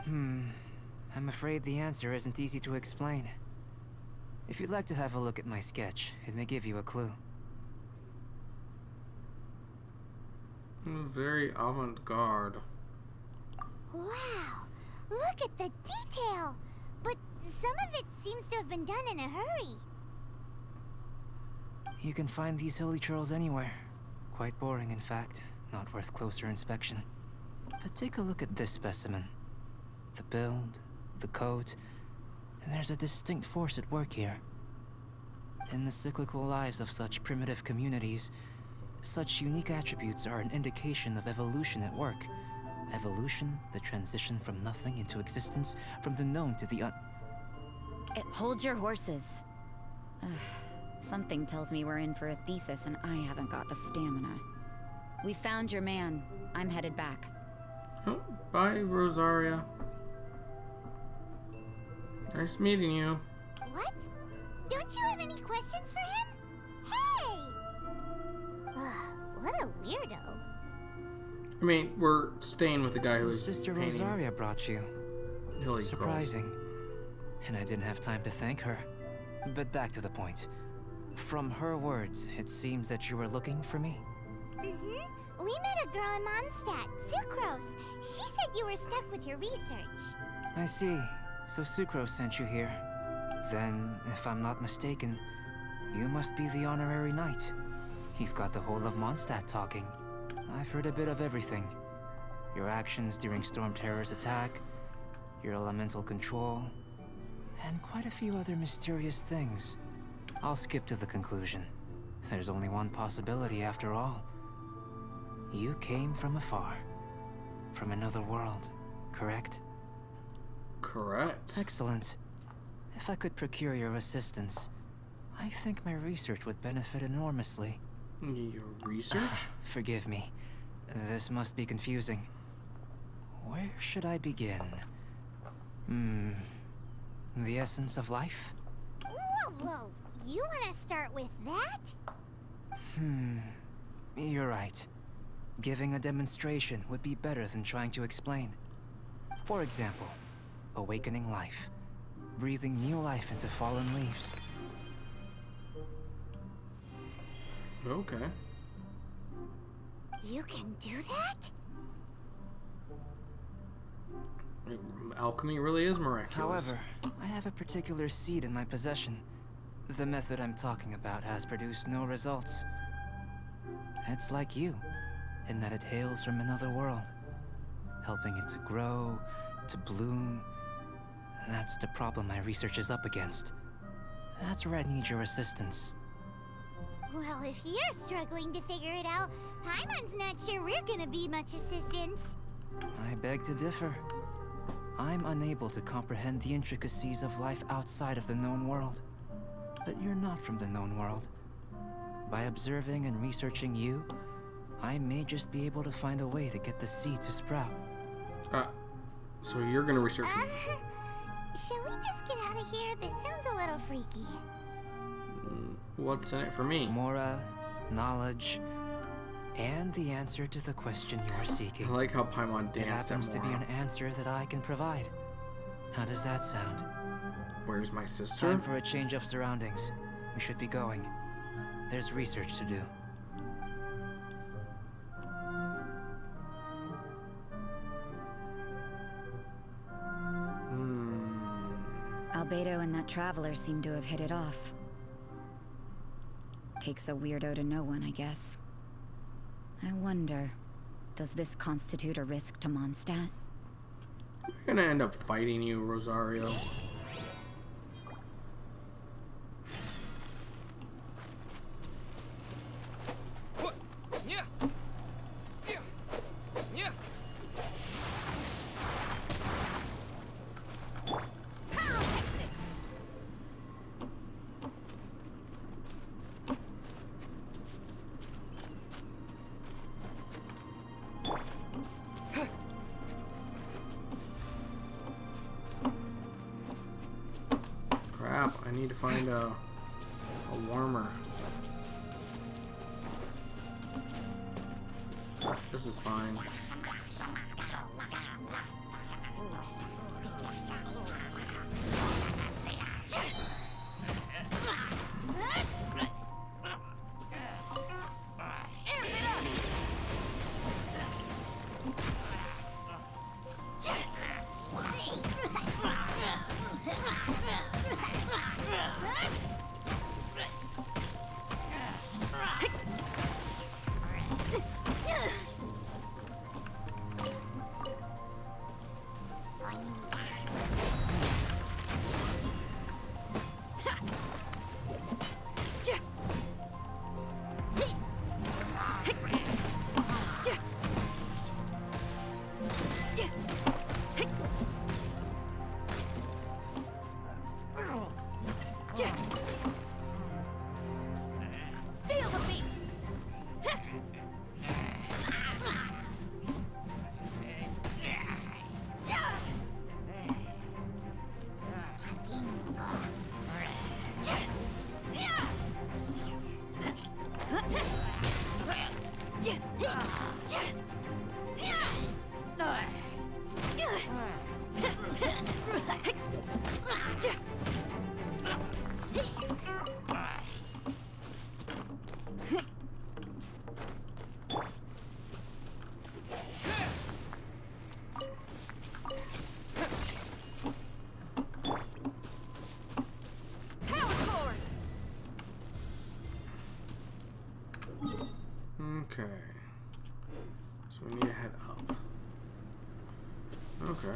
I'm afraid the answer isn't easy to explain. If you'd like to have a look at my sketch, it may give you a clue. Very avant-garde. Wow, look at the detail! But some of it seems to have been done in a hurry. You can find these hilly trails anywhere. Quite boring, in fact. Not worth closer inspection. But take a look at this specimen. The build, the coat, and there's a distinct force at work here. In the cyclical lives of such primitive communities, such unique attributes are an indication of evolution at work. Evolution, the transition from nothing into existence, from the known to the Hold your horses. Ugh, something tells me we're in for a thesis and I haven't got the stamina. We found your man. I'm headed back. Oh, bye, Rosaria. Nice meeting you. What? Don't you have any questions for him? Hey! What a weirdo. I mean, we're staying with the guy So who's Sister painting Rosaria brought you. hilly girls. Surprising. And I didn't have time to thank her. But back to the point. From her words, it seems that you were looking for me. Mm-hmm. We met a girl in Mondstadt, Sucrose. She said you were stuck with your research. I see. So Sucrose sent you here. Then, if I'm not mistaken, you must be the honorary knight. You've got the whole of Mondstadt talking. I've heard a bit of everything. Your actions during Storm Terror's attack, your elemental control, and quite a few other mysterious things. I'll skip to the conclusion. There's only one possibility after all. You came from afar. From another world, correct? Correct. Excellent. If I could procure your assistance, I think my research would benefit enormously. Your research? Forgive me. This must be confusing. Where should I begin? The essence of life? Whoa. You want to start with that? You're right. Giving a demonstration would be better than trying to explain. For example, awakening life. Breathing new life into fallen leaves. Okay. You can do that? Alchemy really is miraculous. However, I have a particular seed in my possession. The method I'm talking about has produced no results. It's like you, in that it hails from another world, helping it to grow, to bloom. That's the problem my research is up against. That's where I need your assistance. Well, if you're struggling to figure it out, Paimon's not sure we're gonna be much assistance. I beg to differ. I'm unable to comprehend the intricacies of life outside of the known world. But you're not from the known world. By observing and researching you, I may just be able to find a way to get the seed to sprout. So you're gonna research me? Shall we just get out of here? This sounds a little freaky. What's in it for me? Mora, knowledge, and the answer to the question you are seeking. I like how Paimon It danced at happens to be Mora. an answer that I can provide. How does that sound? Where's my sister? Time for a change of surroundings. We should be going. There's research to do. Albedo and that traveler seem to have hit it off. Takes a weirdo to know one, I guess. I wonder, does this constitute a risk to Mondstadt? I'm gonna end up fighting you, Rosario. Crap, I need to find a warmer. This is fine. Okay. So we need to head up. Okay.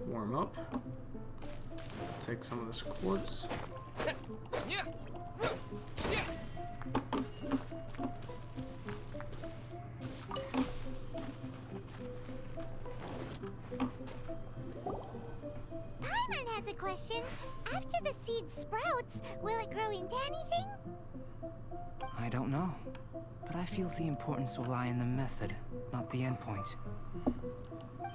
Warm up. Take some of this quartz. Paimon has a question. After the seed sprouts, will it grow into anything? I don't know, but I feel the importance will lie in the method, not the endpoint.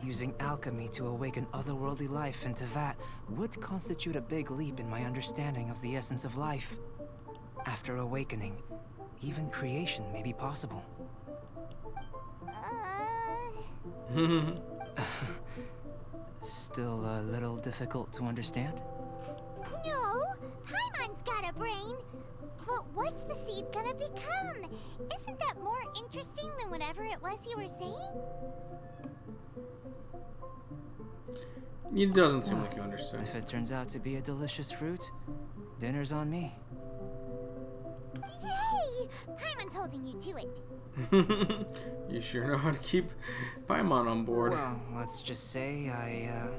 Using alchemy to awaken otherworldly life into that would constitute a big leap in my understanding of the essence of life. After awakening, even creation may be possible. Still a little difficult to understand? No, Paimon's got a brain. But what's the seed gonna become? Isn't that more interesting than whatever it was you were saying? It doesn't seem like you understood. If it turns out to be a delicious fruit, dinner's on me. Yay! Paimon's holding you to it. You sure know how to keep Paimon on board. Well, let's just say I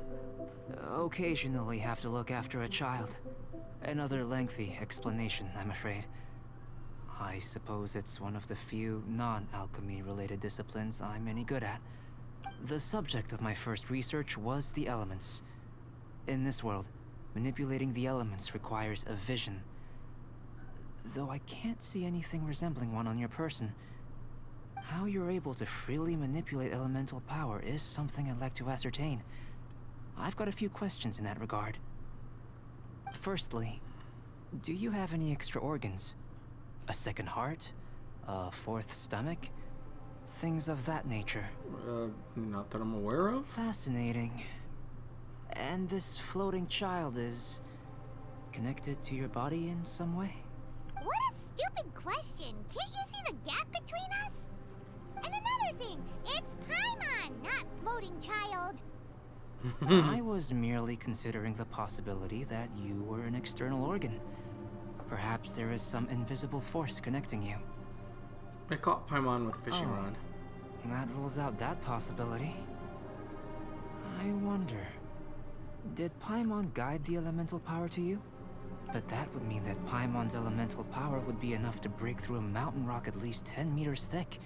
occasionally have to look after a child. Another lengthy explanation, I'm afraid. I suppose it's one of the few non-alchemy related disciplines I'm any good at. The subject of my first research was the elements. In this world, manipulating the elements requires a vision. Though I can't see anything resembling one on your person. How you're able to freely manipulate elemental power is something I'd like to ascertain. I've got a few questions in that regard. Firstly, do you have any extra organs? A second heart? A fourth stomach? Things of that nature. Not that I'm aware of. Fascinating. And this floating child is connected to your body in some way? What a stupid question. Can't you see the gap between us? And another thing, it's Paimon, not floating child. I was merely considering the possibility that you were an external organ. Perhaps there is some invisible force connecting you. I caught Paimon with a fishing rod. That rules out that possibility. I wonder, did Paimon guide the elemental power to you? But that would mean that Paimon's elemental power would be enough to break through a mountain rock at least 10 meters thick,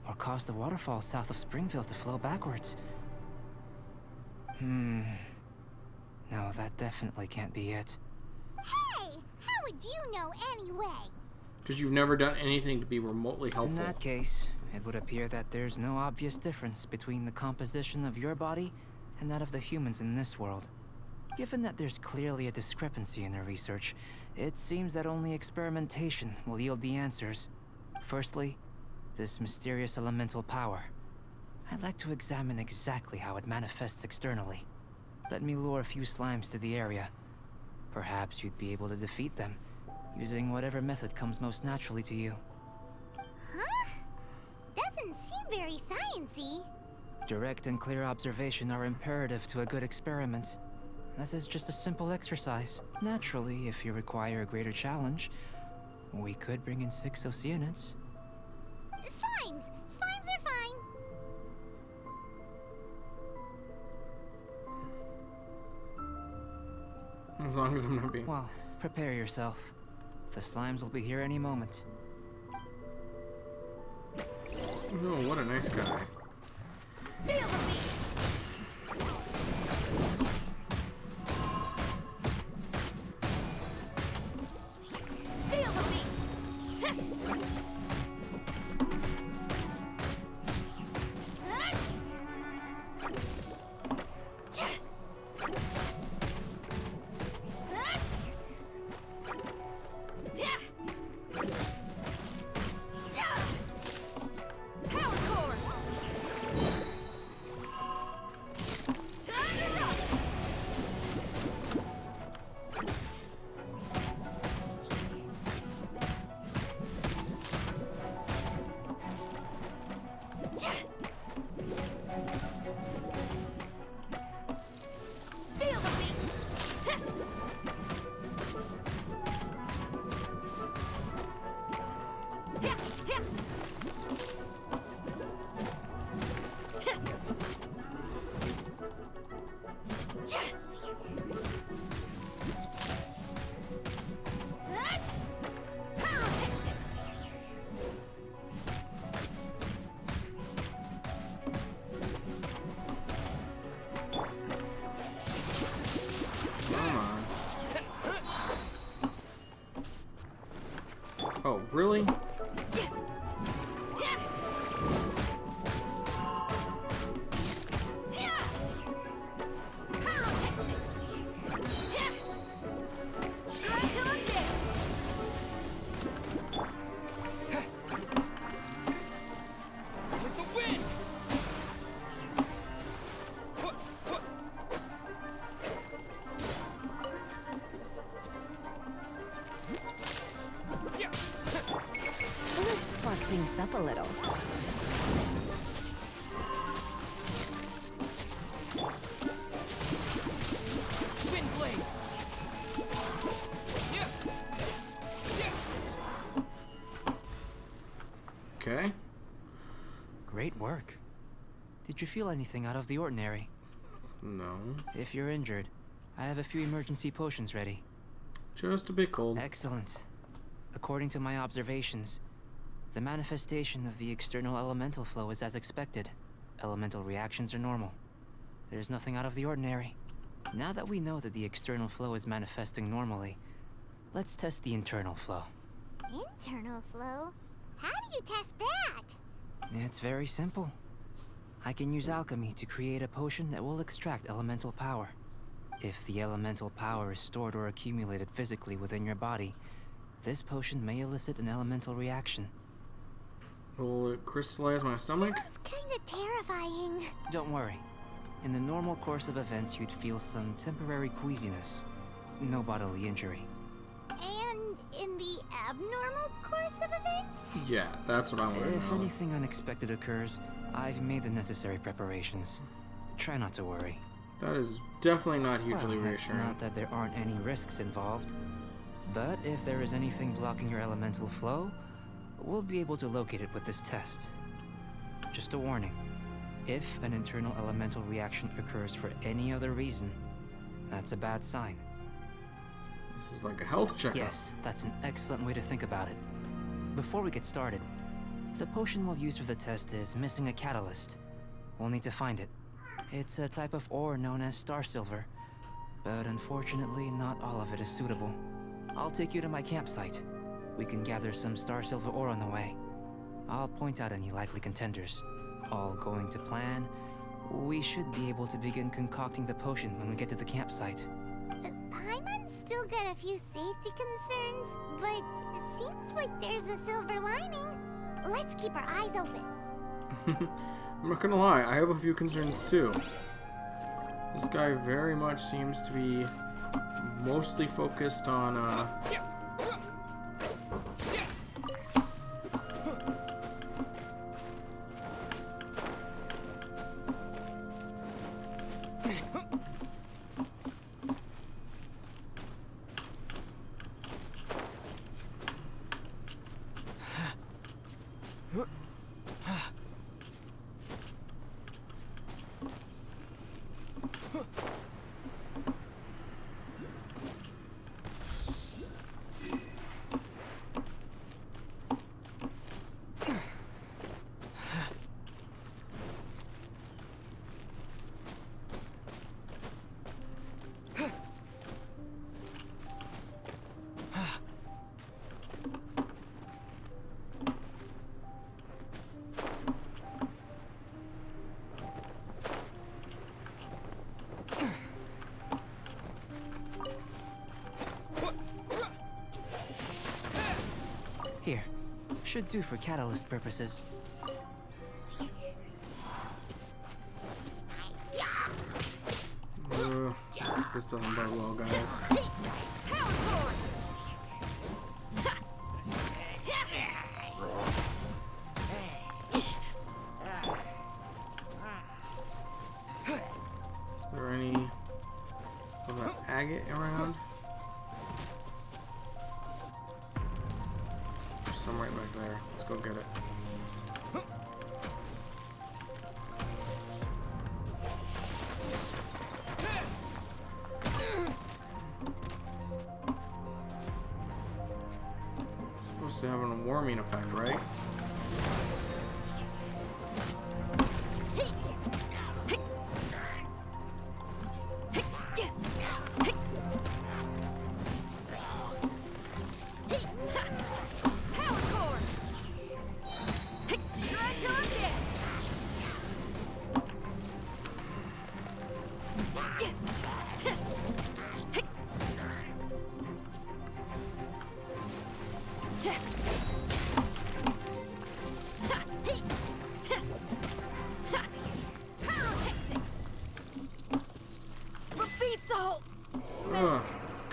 or cause the waterfall south of Springfield to flow backwards. No, that definitely can't be it. Hey, how would you know anyway? Because you've never done anything to be remotely helpful. In that case, it would appear that there's no obvious difference between the composition of your body and that of the humans in this world. Given that there's clearly a discrepancy in their research, it seems that only experimentation will yield the answers. Firstly, this mysterious elemental power. I'd like to examine exactly how it manifests externally. Let me lure a few slimes to the area. Perhaps you'd be able to defeat them, using whatever method comes most naturally to you. Huh? Doesn't seem very sciencey. Direct and clear observation are imperative to a good experiment. This is just a simple exercise. Naturally, if you require a greater challenge, we could bring in 6 Oceanids. Slimes! Slimes are fine. As long as I'm not being... Well, prepare yourself. The slimes will be here any moment. Oh, what a nice guy. Feel the beat! Feel the beat! Power core! Feel the beat! Come on. Oh, really? With the wind! Let's spark things up a little. Wind blade! Yeah! Okay. Great work. Did you feel anything out of the ordinary? No. If you're injured, I have a few emergency potions ready. Just a bit cold. Excellent. According to my observations, the manifestation of the external elemental flow is as expected. Elemental reactions are normal. There's nothing out of the ordinary. Now that we know that the external flow is manifesting normally, let's test the internal flow. Internal flow? How do you test that? It's very simple. I can use alchemy to create a potion that will extract elemental power. If the elemental power is stored or accumulated physically within your body, this potion may elicit an elemental reaction. Will it crystallize my stomach? Sounds kinda terrifying. Don't worry. In the normal course of events, you'd feel some temporary queasiness. No bodily injury. And in the abnormal course of events? Yeah, that's what I want to If know. anything unexpected occurs, I've made the necessary preparations. Try not to worry. That is definitely not hugely Well, it's reassuring. not that there aren't any risks involved. But if there is anything blocking your elemental flow, we'll be able to locate it with this test. Just a warning. If an internal elemental reaction occurs for any other reason, that's a bad sign. This is like a health checkup. Yes, that's an excellent way to think about it. Before we get started, the potion we'll use for the test is missing a catalyst. We'll need to find it. It's a type of ore known as star silver, but unfortunately not all of it is suitable. I'll take you to my campsite. We can gather some star silver ore on the way. I'll point out any likely contenders. All going to plan, we should be able to begin concocting the potion when we get to the campsite. Paimon's still got a few safety concerns, but it seems like there's a silver lining. Let's keep our eyes open. I'm not gonna lie, I have a few concerns too. This guy very much seems to be mostly focused on, Here, should do for catalyst purposes. this doesn't bode well, guys. Is there any of that agate around? There's some right back there. Let's go get it. Supposed to have an warming effect, right?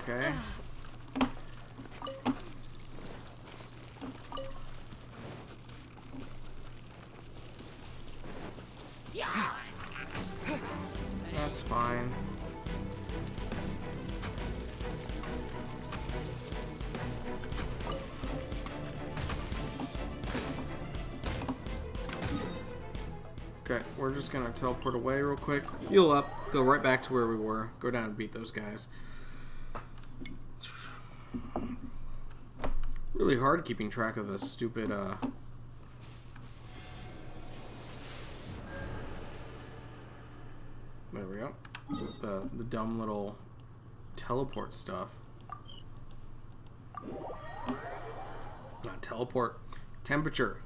Okay. That's fine. Okay, we're just gonna teleport away real quick, heal up, go right back to where we were, go down and beat those guys. Really hard keeping track of a stupid, there we go. The dumb little teleport stuff. Not teleport. Temperature.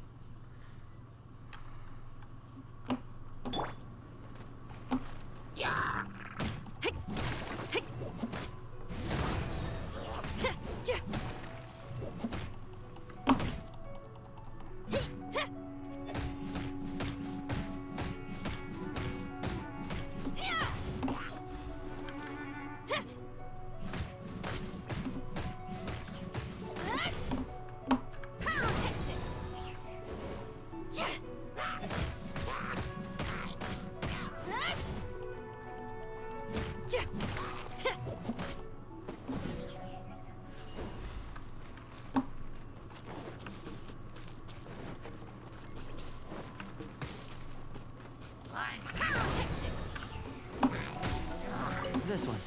This one.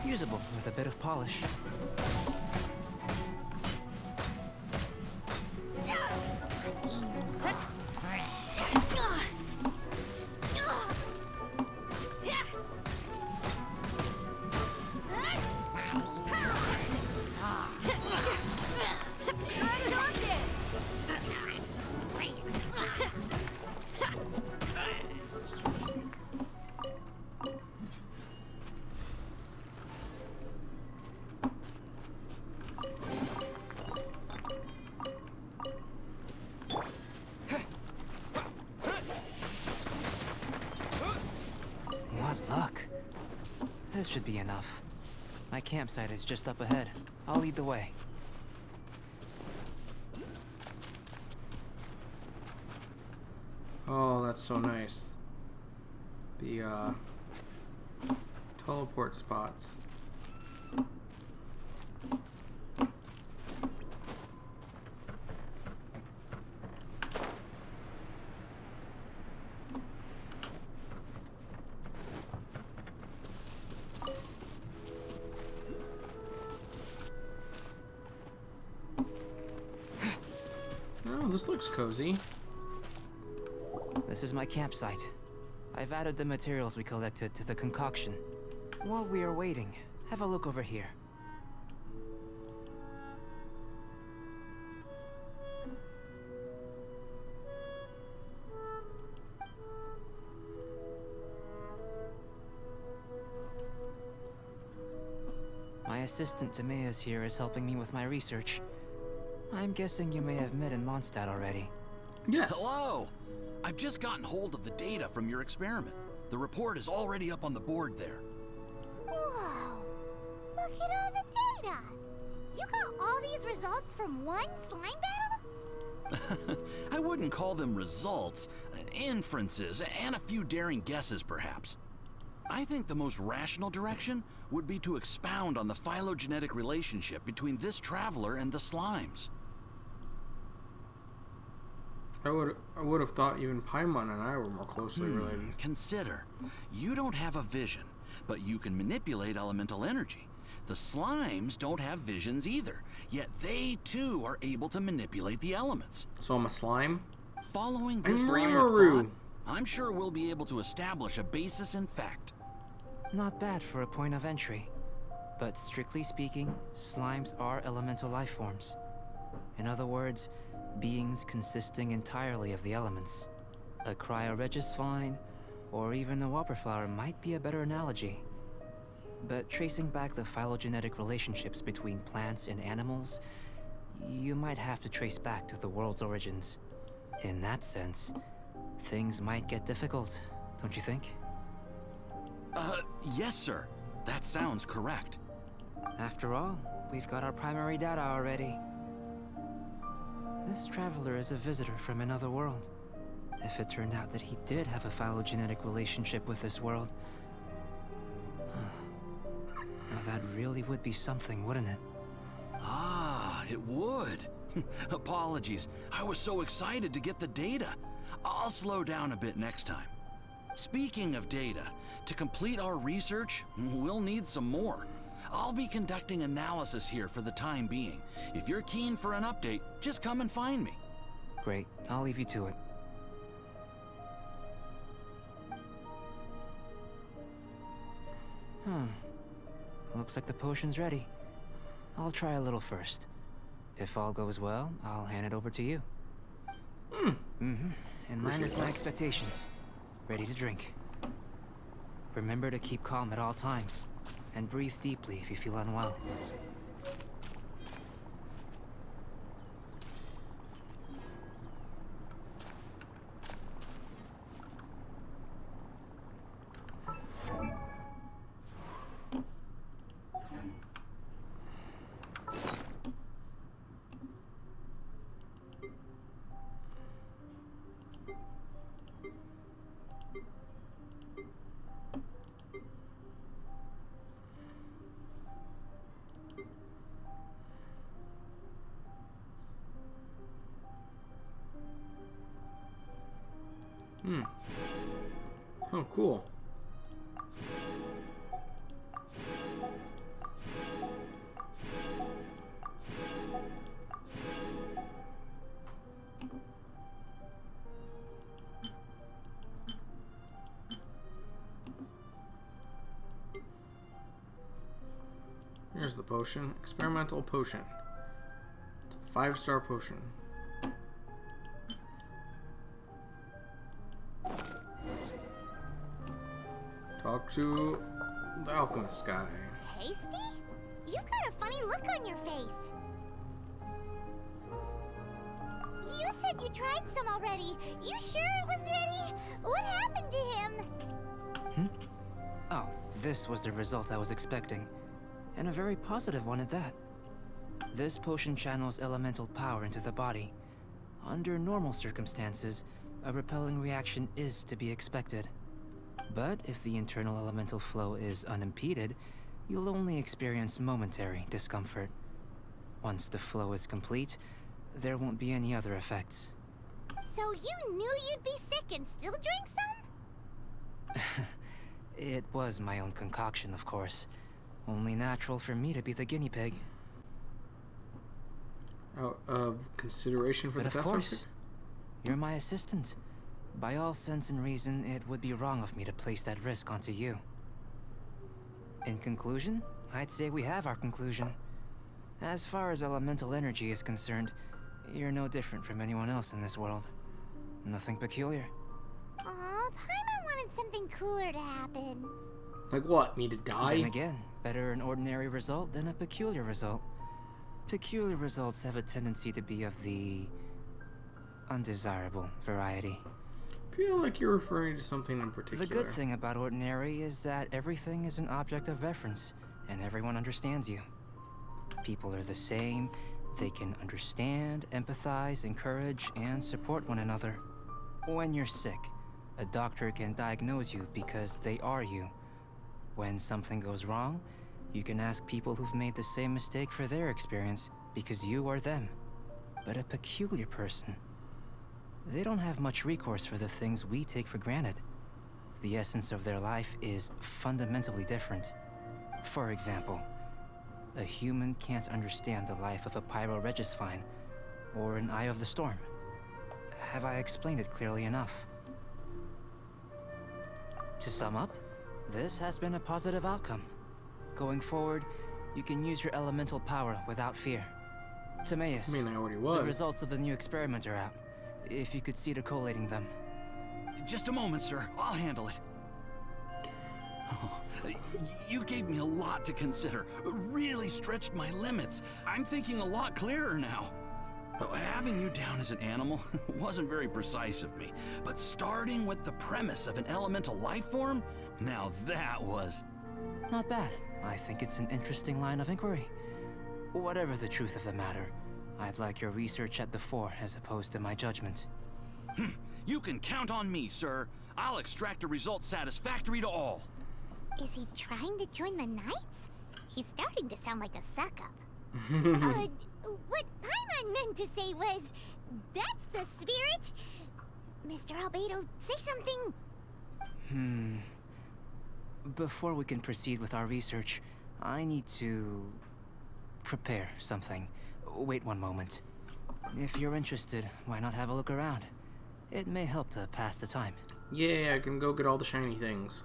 Usable with a bit of polish. This should be enough. My campsite is just up ahead. I'll lead the way. Oh, that's so nice. The teleport spots. Oh, this looks cozy. This is my campsite. I've added the materials we collected to the concoction. While we are waiting, have a look over here. My assistant Timaeus here is helping me with my research. I'm guessing you may have met in Mondstadt already. Yes. Hello! I've just gotten hold of the data from your experiment. The report is already up on the board there. Whoa! Look at all the data! You got all these results from one slime battle? I wouldn't call them results, inferences, and a few daring guesses perhaps. I think the most rational direction would be to expound on the phylogenetic relationship between this traveler and the slimes. I would have thought even Paimon and I were more closely related. Consider, you don't have a vision, but you can manipulate elemental energy. The slimes don't have visions either, yet they too are able to manipulate the elements. So I'm a slime? Following this I'm line of Rimuru. thought, I'm sure we'll be able to establish a basis in fact. Not bad for a point of entry. But strictly speaking, slimes are elemental life forms. In other words, beings consisting entirely of the elements. A cryoregis vine, or even a whopperflower might be a better analogy. But tracing back the phylogenetic relationships between plants and animals, you might have to trace back to the world's origins. In that sense, things might get difficult, don't you think? Yes, sir. That sounds correct. After all, we've got our primary data already. This traveler is a visitor from another world. If it turned out that he did have a phylogenetic relationship with this world, now that really would be something, wouldn't it? Ah, it would. Apologies. I was so excited to get the data. I'll slow down a bit next time. Speaking of data, to complete our research, we'll need some more. I'll be conducting analysis here for the time being. If you're keen for an update, just come and find me. Great, I'll leave you to it. Looks like the potion's ready. I'll try a little first. If all goes well, I'll hand it over to you. In line with my expectations. Ready to drink. Remember to keep calm at all times, and breathe deeply if you feel unwell. Oh, cool. Here's the potion. Experimental potion. It's a 5-star potion. Talk to the alchemist guy. Tasty? You've got a funny look on your face. You said you tried some already. You sure it was ready? What happened to him? Oh, this was the result I was expecting. And a very positive one at that. This potion channels elemental power into the body. Under normal circumstances, a repelling reaction is to be expected. But if the internal elemental flow is unimpeded, you'll only experience momentary discomfort. Once the flow is complete, there won't be any other effects. So you knew you'd be sick and still drank some? It was my own concoction, of course. Only natural for me to be the guinea pig. Out of consideration for But the of test course, subject? you're my assistant. By all sense and reason, it would be wrong of me to place that risk onto you. In conclusion, I'd say we have our conclusion. As far as elemental energy is concerned, you're no different from anyone else in this world. Nothing peculiar. Aw, Paimon wanted something cooler to happen. Like what? Me to die? Then again, better an ordinary result than a peculiar result. Peculiar results have a tendency to be of the undesirable variety. I feel like you're referring to something in particular. The good thing about ordinary is that everything is an object of reference, and everyone understands you. People are the same. They can understand, empathize, encourage, and support one another. When you're sick, a doctor can diagnose you because they are you. When something goes wrong, you can ask people who've made the same mistake for their experience because you are them. But a peculiar person, they don't have much recourse for the things we take for granted. The essence of their life is fundamentally different. For example, a human can't understand the life of a pyroregisvine or an Eye of the Storm. Have I explained it clearly enough? To sum up, this has been a positive outcome. Going forward, you can use your elemental power without fear. Timaeus, I mean, I already was. the results of the new experiment are out. If you could see to collating them. Just a moment, sir. I'll handle it. Oh, you gave me a lot to consider. Really stretched my limits. I'm thinking a lot clearer now. Having you down as an animal wasn't very precise of me, but starting with the premise of an elemental life form, now that was... Not bad. I think it's an interesting line of inquiry. Whatever the truth of the matter, I'd like your research at the fore as opposed to my judgment. You can count on me, sir. I'll extract a result satisfactory to all. Is he trying to join the Knights? He's starting to sound like a suck-up. What Paimon meant to say was, that's the spirit. Mr. Albedo, say something. Before we can proceed with our research, I need to prepare something. Wait one moment. If you're interested, why not have a look around? It may help to pass the time. Yeah, I can go get all the shiny things.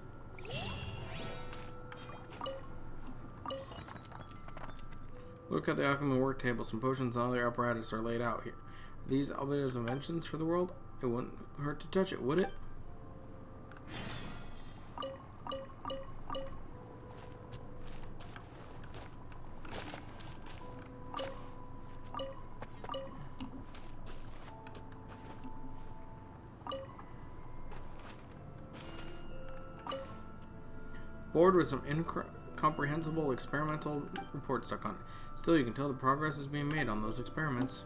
Look at the alchemy work table. Some potions and other apparatus are laid out here. Are these Albedo's inventions for the world? It wouldn't hurt to touch it, would it? Board with some incomprehensible experimental report stuck on it. Still, you can tell the progress is being made on those experiments.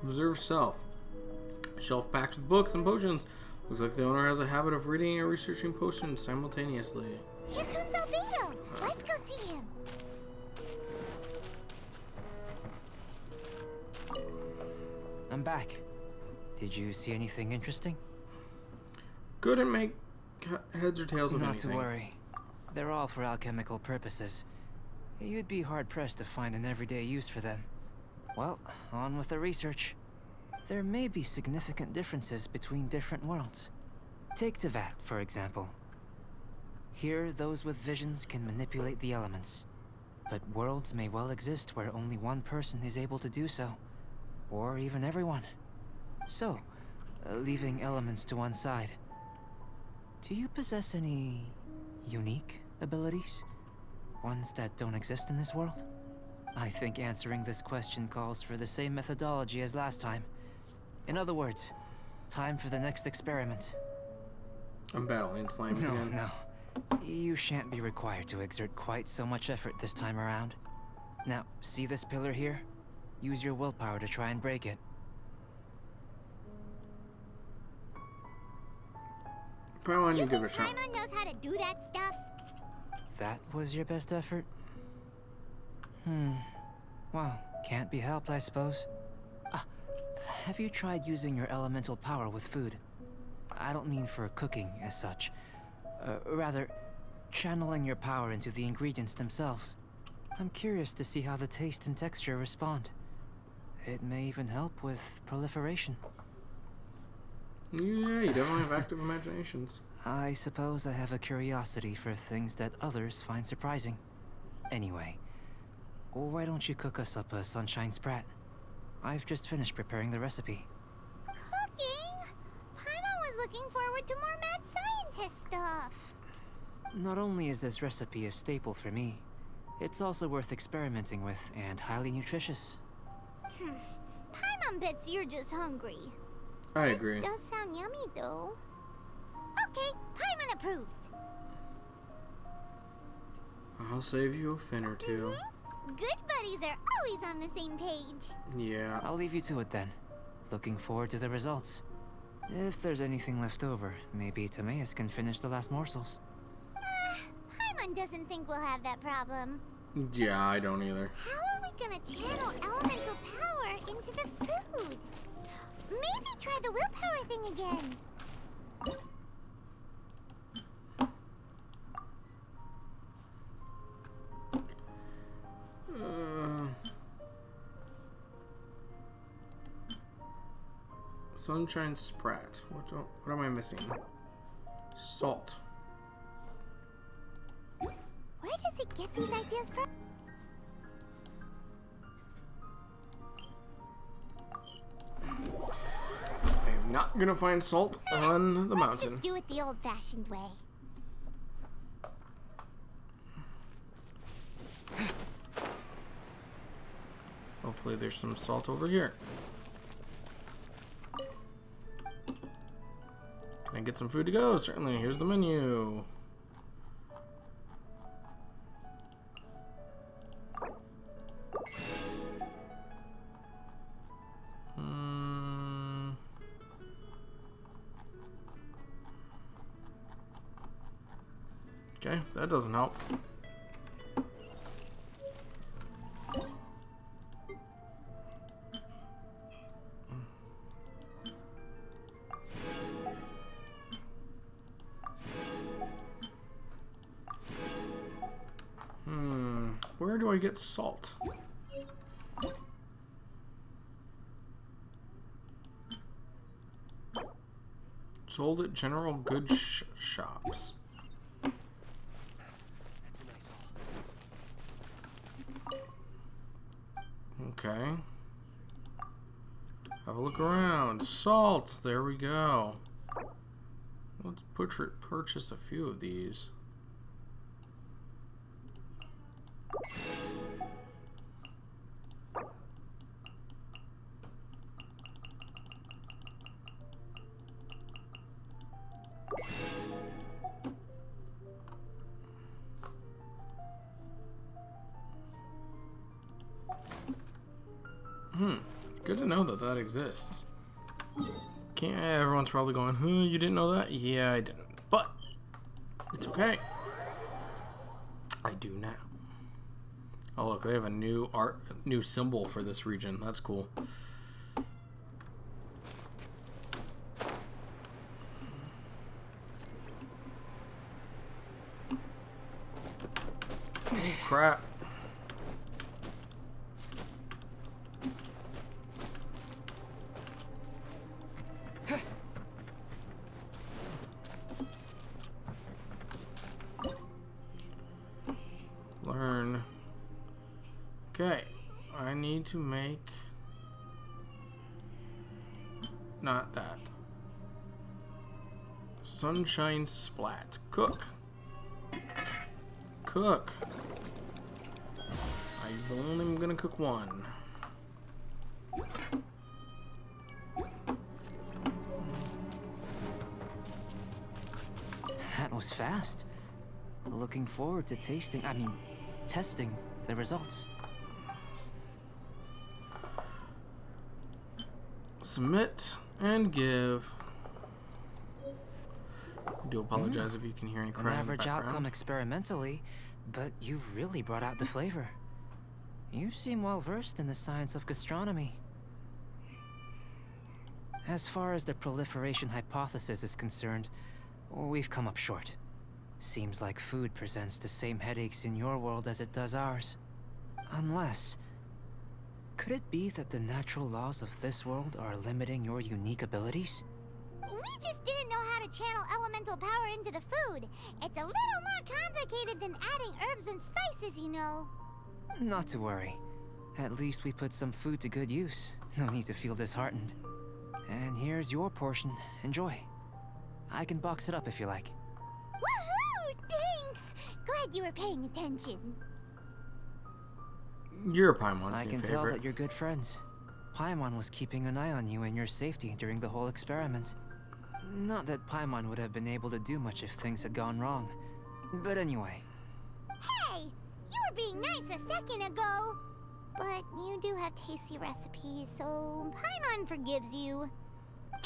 Observe self. Shelf packed with books and potions. Looks like the owner has a habit of reading and researching potions simultaneously. Here comes Albedo. Let's go see him. I'm back. Did you see anything interesting? Couldn't make heads or tails of Not anything. to worry. They're all for alchemical purposes. You'd be hard-pressed to find an everyday use for them. Well, on with the research. There may be significant differences between different worlds. Take Tevat, for example. Here, those with visions can manipulate the elements. But worlds may well exist where only one person is able to do so. Or even everyone. So, leaving elements to one side. Do you possess any unique abilities? Ones that don't exist in this world? I think answering this question calls for the same methodology as last time. In other words, time for the next experiment. I'm battling slimes again. No. You shan't be required to exert quite so much effort this time around. Now, see this pillar here? Use your willpower to try and break it. Probably want You you to give it think a shot. Paimon knows how to do that stuff? That was your best effort? Well, can't be helped, I suppose. Have you tried using your elemental power with food? I don't mean for cooking as such. Rather, channeling your power into the ingredients themselves. I'm curious to see how the taste and texture respond. It may even help with proliferation. Yeah, you definitely have active imaginations. I suppose I have a curiosity for things that others find surprising. Anyway, why don't you cook us up a sunshine sprat? I've just finished preparing the recipe. Cooking? Paimon was looking forward to more mad scientist stuff. Not only is this recipe a staple for me, it's also worth experimenting with and highly nutritious. Paimon bets you're just hungry. I agree. It does sound yummy, though. Okay, Paimon approves. I'll save you a fin or two. Good buddies are always on the same page. Yeah. I'll leave you to it then. Looking forward to the results. If there's anything left over, maybe Timaeus can finish the last morsels. Paimon doesn't think we'll have that problem. Yeah, I don't either. How are we gonna channel elemental power into the food? Maybe try the willpower thing again. Sunshine sprat. What am I missing? Salt. Where does it get these ideas from? I'm not gonna find salt on the Let's mountain. just do it the old-fashioned way. Hopefully there's some salt over here. Can I get some food to go? Certainly. Here's the menu. Okay, that doesn't help. Where do I get salt? Sold at general goods shops. Okay. Have a look around. Salt! There we go. Let's purchase a few of these. Good to know that that exists. Can't everyone's probably going, huh, you didn't know that? Yeah, I didn't. But it's okay. I do now. Oh look, they have a new new symbol for this region. That's cool. Crap. Learn. Okay, I need to make not that. Sunshine splat. Cook. Cook. I'm only gonna cook one. That was fast. Looking forward to testing the results. Submit and give. I do apologize if you can hear any An crying in the average background. outcome experimentally, but you've really brought out the flavor. You seem well versed in the science of gastronomy. As far as the proliferation hypothesis is concerned, we've come up short. Seems like food presents the same headaches in your world as it does ours. Unless... could it be that the natural laws of this world are limiting your unique abilities? We just didn't know how to channel elemental power into the food. It's a little more complicated than adding herbs and spices, you know. Not to worry. At least we put some food to good use. No need to feel disheartened. And here's your portion. Enjoy. I can box it up if you like. Woohoo! Thanks! Glad you were paying attention. You're a Paimon. I can tell that you're good friends. Paimon was keeping an eye on you and your safety during the whole experiment. Not that Paimon would have been able to do much if things had gone wrong. But anyway. Hey! You were being nice a second ago. But you do have tasty recipes, so Paimon forgives you.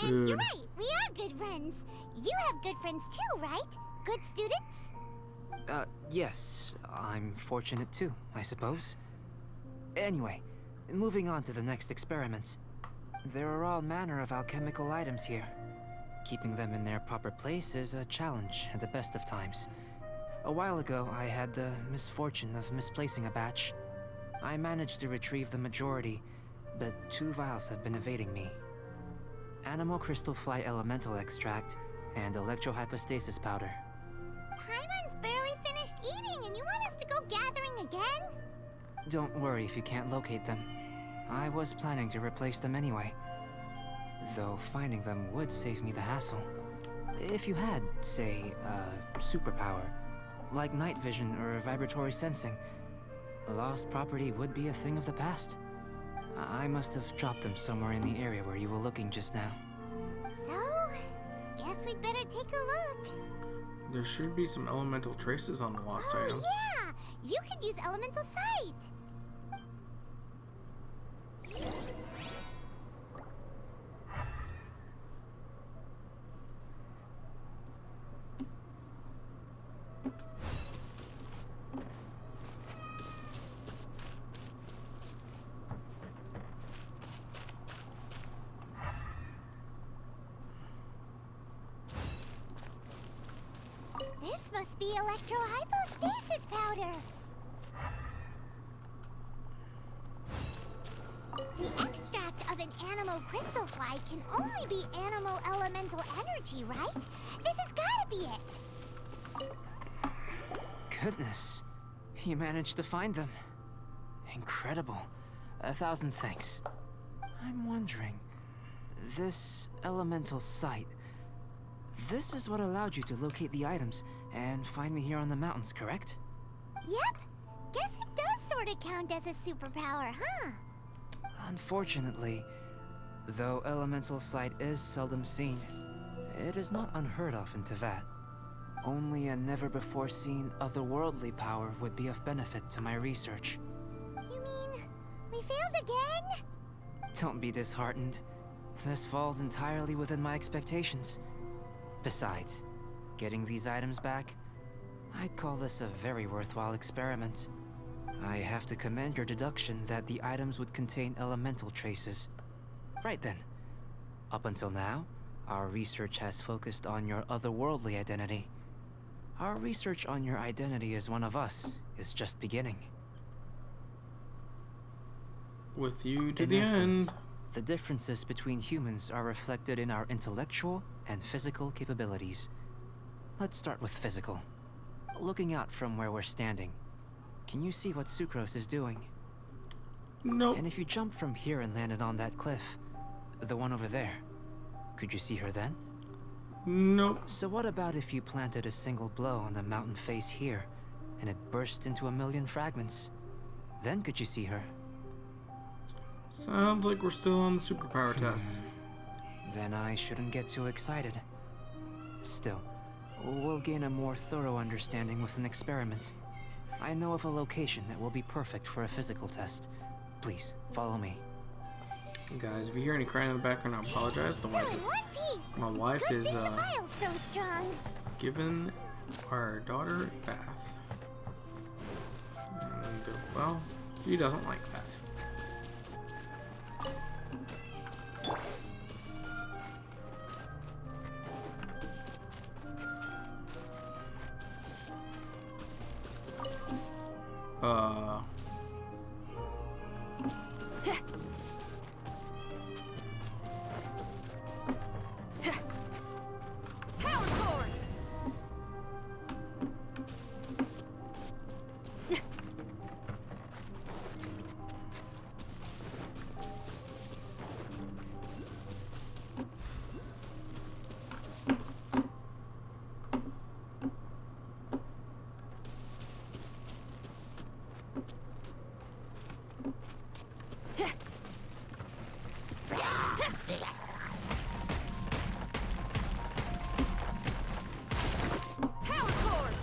And you're right, we are good friends. You have good friends too, right? Good students? Yes. I'm fortunate too, I suppose. Anyway, moving on to the next experiment. There are all manner of alchemical items here. Keeping them in their proper place is a challenge at the best of times. A while ago, I had the misfortune of misplacing a batch. I managed to retrieve the majority, but 2 vials have been evading me. Animal crystal fly elemental extract and electrohypostasis powder. Paimon's barely finished eating and you want us to go gathering again? Don't worry if you can't locate them. I was planning to replace them anyway. Though finding them would save me the hassle. If you had, say, a superpower, like night vision or vibratory sensing, lost property would be a thing of the past. I must have dropped them somewhere in the area where you were looking just now. So, guess we'd better take a look. There should be some elemental traces on the lost items. Yeah! You could use elemental sight! This must be electrohypostasis powder. The extract of an animal crystal fly can only be animal elemental energy, right? This has gotta be it. Goodness, you managed to find them. Incredible. 1,000 thanks. I'm wondering, this elemental sight, this is what allowed you to locate the items and find me here on the mountains, correct? Yep. Guess it does sort of count as a superpower, huh? Unfortunately, though elemental sight is seldom seen, it is not unheard of in Teyvat. Only a never-before-seen otherworldly power would be of benefit to my research. You mean, we failed again? Don't be disheartened. This falls entirely within my expectations. Besides, getting these items back, I'd call this a very worthwhile experiment. I have to commend your deduction that the items would contain elemental traces. Right then. Up until now, our research has focused on your otherworldly identity. Our research on your identity as one of us is just beginning. With you to In the essence, end. the differences between humans are reflected in our intellectual and physical capabilities. Let's start with physical. Looking out from where we're standing, can you see what Sucrose is doing? Nope. And if you jumped from here and landed on that cliff, the one over there, could you see her then? Nope. So what about if you planted a single blow on the mountain face here, and it burst into 1,000,000 fragments? Then could you see her? Sounds like we're still on the superpower test. Then I shouldn't get too excited. Still, we'll gain a more thorough understanding with an experiment. I know of a location that will be perfect for a physical test. Please, follow me. Guys, if you hear any crying in the background, I apologize. Still in one piece. My wife Good is thing the file's so strong. giving our daughter a bath. And, well, she doesn't like that. Power cord! Power cord!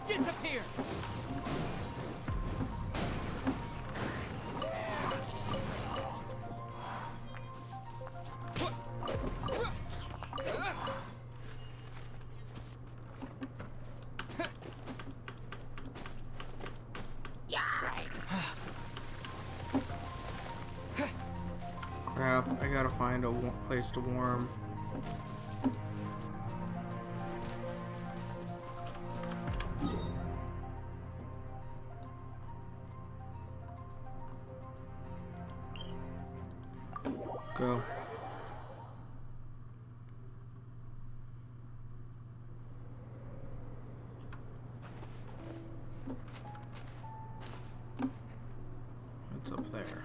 Disappear! Crap, I gotta find a place to warm. Go. It's up there.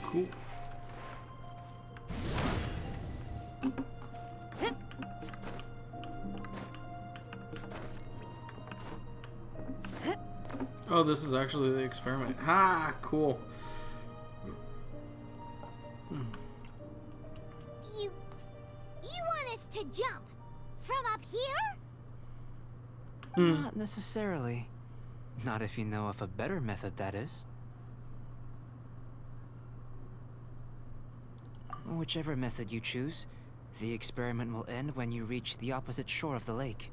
Cool. Oh, this is actually the experiment. Ha! Cool. You want us to jump from up here? Not necessarily. Not if you know of a better method, that is. Whichever method you choose, the experiment will end when you reach the opposite shore of the lake.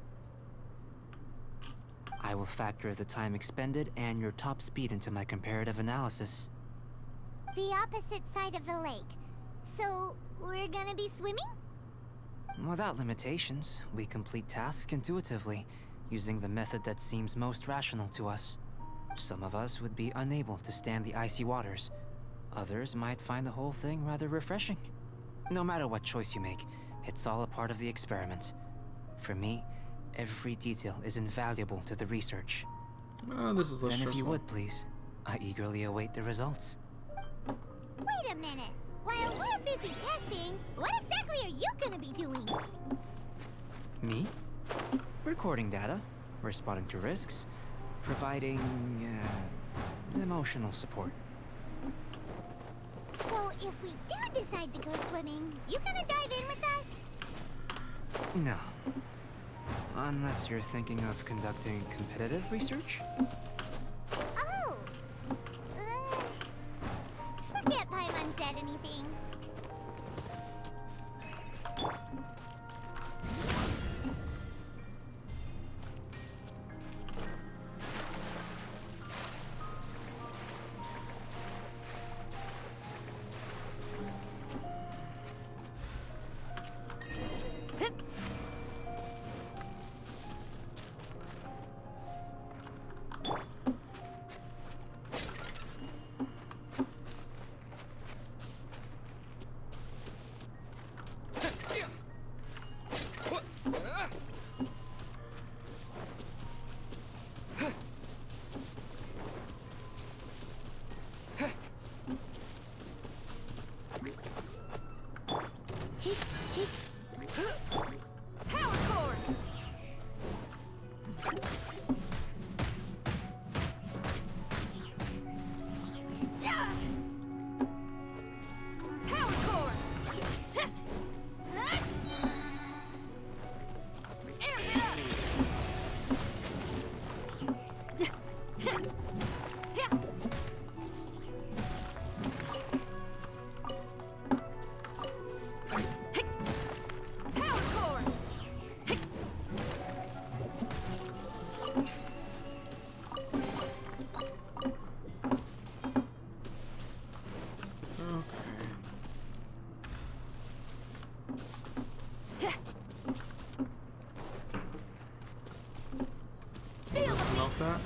I will factor the time expended and your top speed into my comparative analysis. The opposite side of the lake. So, we're gonna be swimming? Without limitations, we complete tasks intuitively, using the method that seems most rational to us. Some of us would be unable to stand the icy waters. Others might find the whole thing rather refreshing. No matter what choice you make, it's all a part of the experiment. For me, every detail is invaluable to the research. This is less Then if you stressful. would, please, I eagerly await the results. Wait a minute. While we're busy testing, what exactly are you gonna be doing? Me? Recording data, responding to risks, providing, emotional support. So, if we do decide to go swimming, you gonna dive in with us? No. Unless you're thinking of conducting competitive research? Oh! Forget Paimon said anything. Melt that?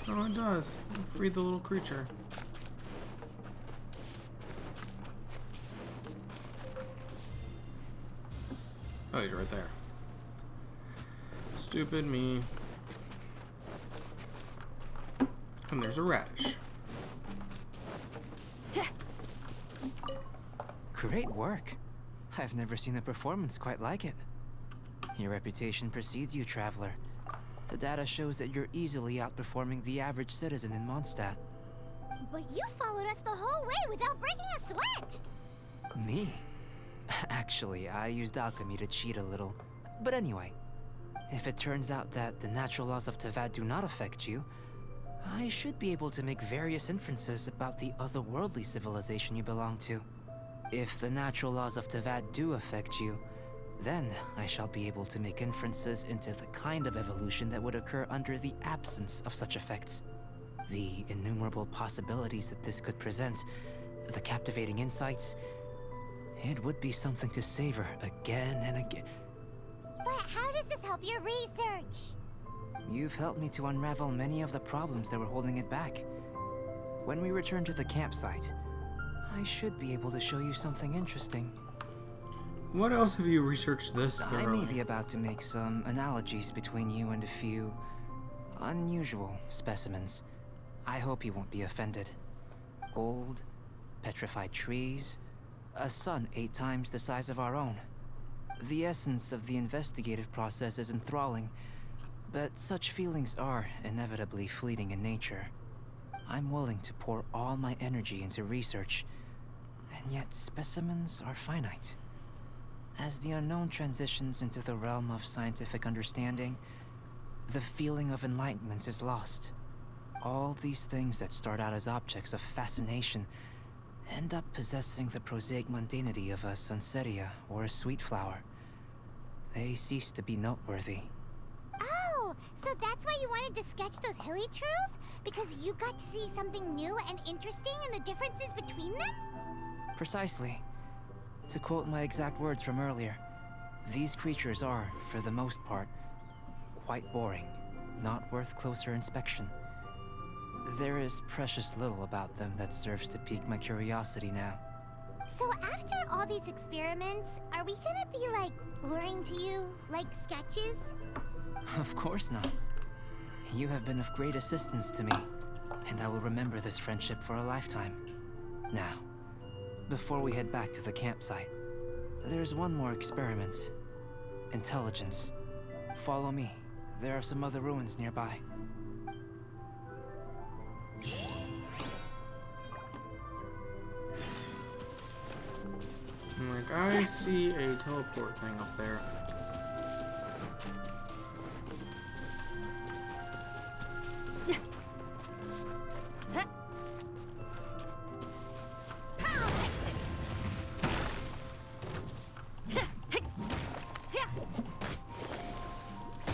Oh, it does. Free the little creature. Oh, he's right there. Stupid me. And there's a radish. Great work. I've never seen a performance quite like it. Your reputation precedes you, Traveler. The data shows that you're easily outperforming the average citizen in Mondstadt. But you followed us the whole way without breaking a sweat! Me? Actually, I used alchemy to cheat a little. But anyway, if it turns out that the natural laws of Tavad do not affect you, I should be able to make various inferences about the otherworldly civilization you belong to. If the natural laws of Tavad do affect you, then I shall be able to make inferences into the kind of evolution that would occur under the absence of such effects. The innumerable possibilities that this could present, the captivating insights, it would be something to savor again and again. But how does this help your research? You've helped me to unravel many of the problems that were holding it back. When we return to the campsite, I should be able to show you something interesting. What else have you researched this I thoroughly? may be about to make some analogies between you and a few unusual specimens. I hope he won't be offended. Gold, petrified trees, a sun 8 times the size of our own. The essence of the investigative process is enthralling, but such feelings are inevitably fleeting in nature. I'm willing to pour all my energy into research, and yet specimens are finite. As the unknown transitions into the realm of scientific understanding, the feeling of enlightenment is lost. All these things that start out as objects of fascination end up possessing the prosaic mundanity of a sunsetia or a sweet flower. They cease to be noteworthy. Oh, so that's why you wanted to sketch those hilly churls? Because you got to see something new and interesting and the differences between them? Precisely. To quote my exact words from earlier, these creatures are, for the most part, quite boring, not worth closer inspection. There is precious little about them that serves to pique my curiosity now. So after all these experiments, are we gonna be, like, boring to you? Like sketches? Of course not. You have been of great assistance to me, and I will remember this friendship for a lifetime. Now, before we head back to the campsite, there's one more experiment. Intelligence. Follow me. There are some other ruins nearby. Like, I see a teleport thing up there.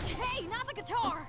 Hey, not the guitar!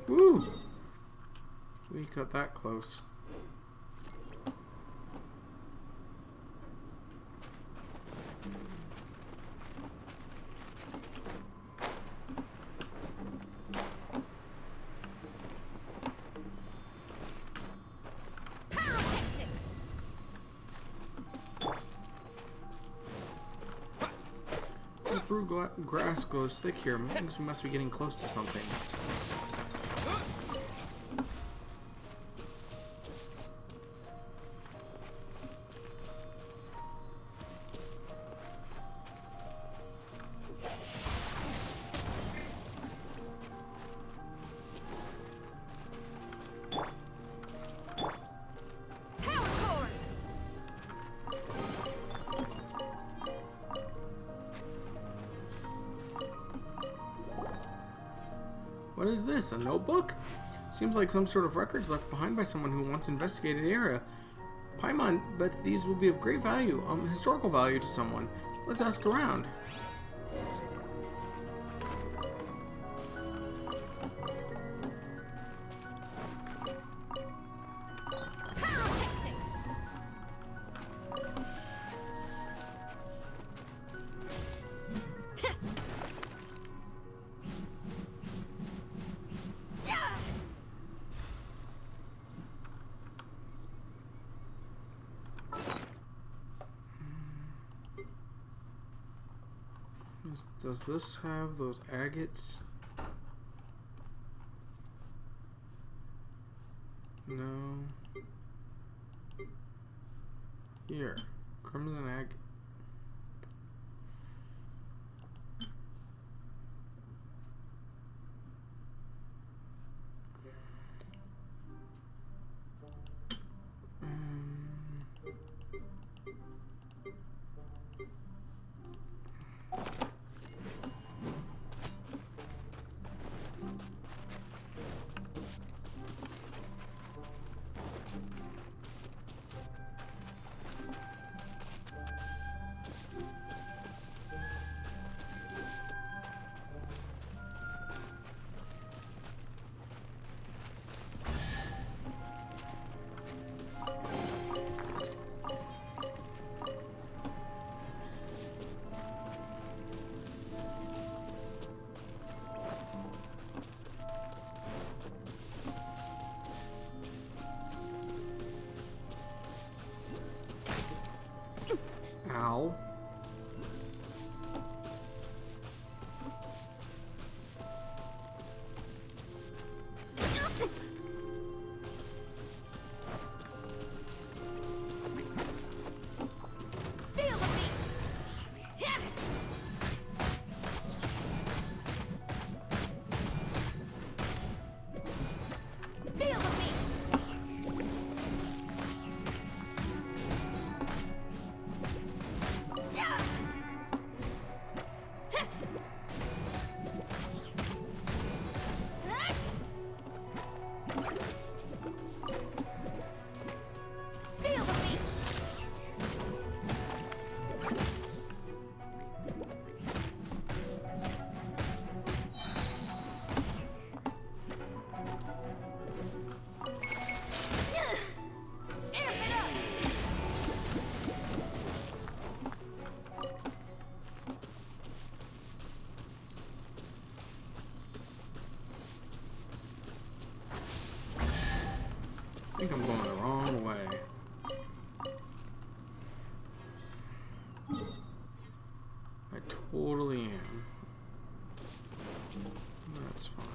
Woo! We cut that close. The blue grass glows thick here. Means we must be getting close to something. What is this? A notebook? Seems like some sort of records left behind by someone who once investigated the area. Paimon bets these will be of great value, historical value to someone. Let's ask around. Does this have those agates? No. Here. Crimson agate. Ow. I think I'm going the wrong way. I totally am. That's fun.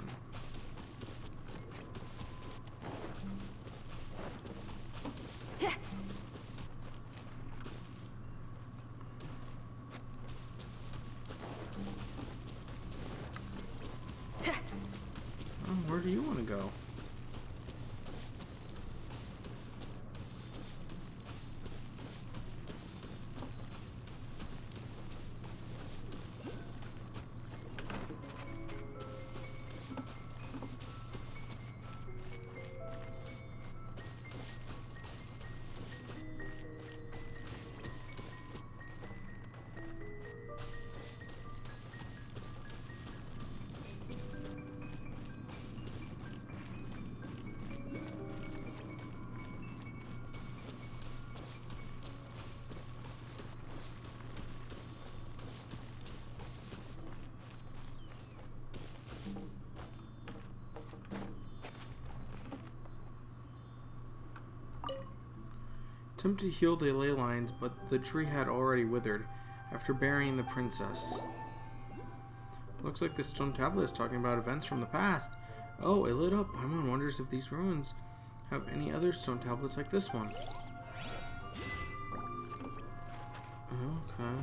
Where do you want to go? Attempt to heal the ley lines, but the tree had already withered after burying the princess. Looks like this stone tablet is talking about events from the past. Oh, it lit up. Paimon wonders if these ruins have any other stone tablets like this one. Okay.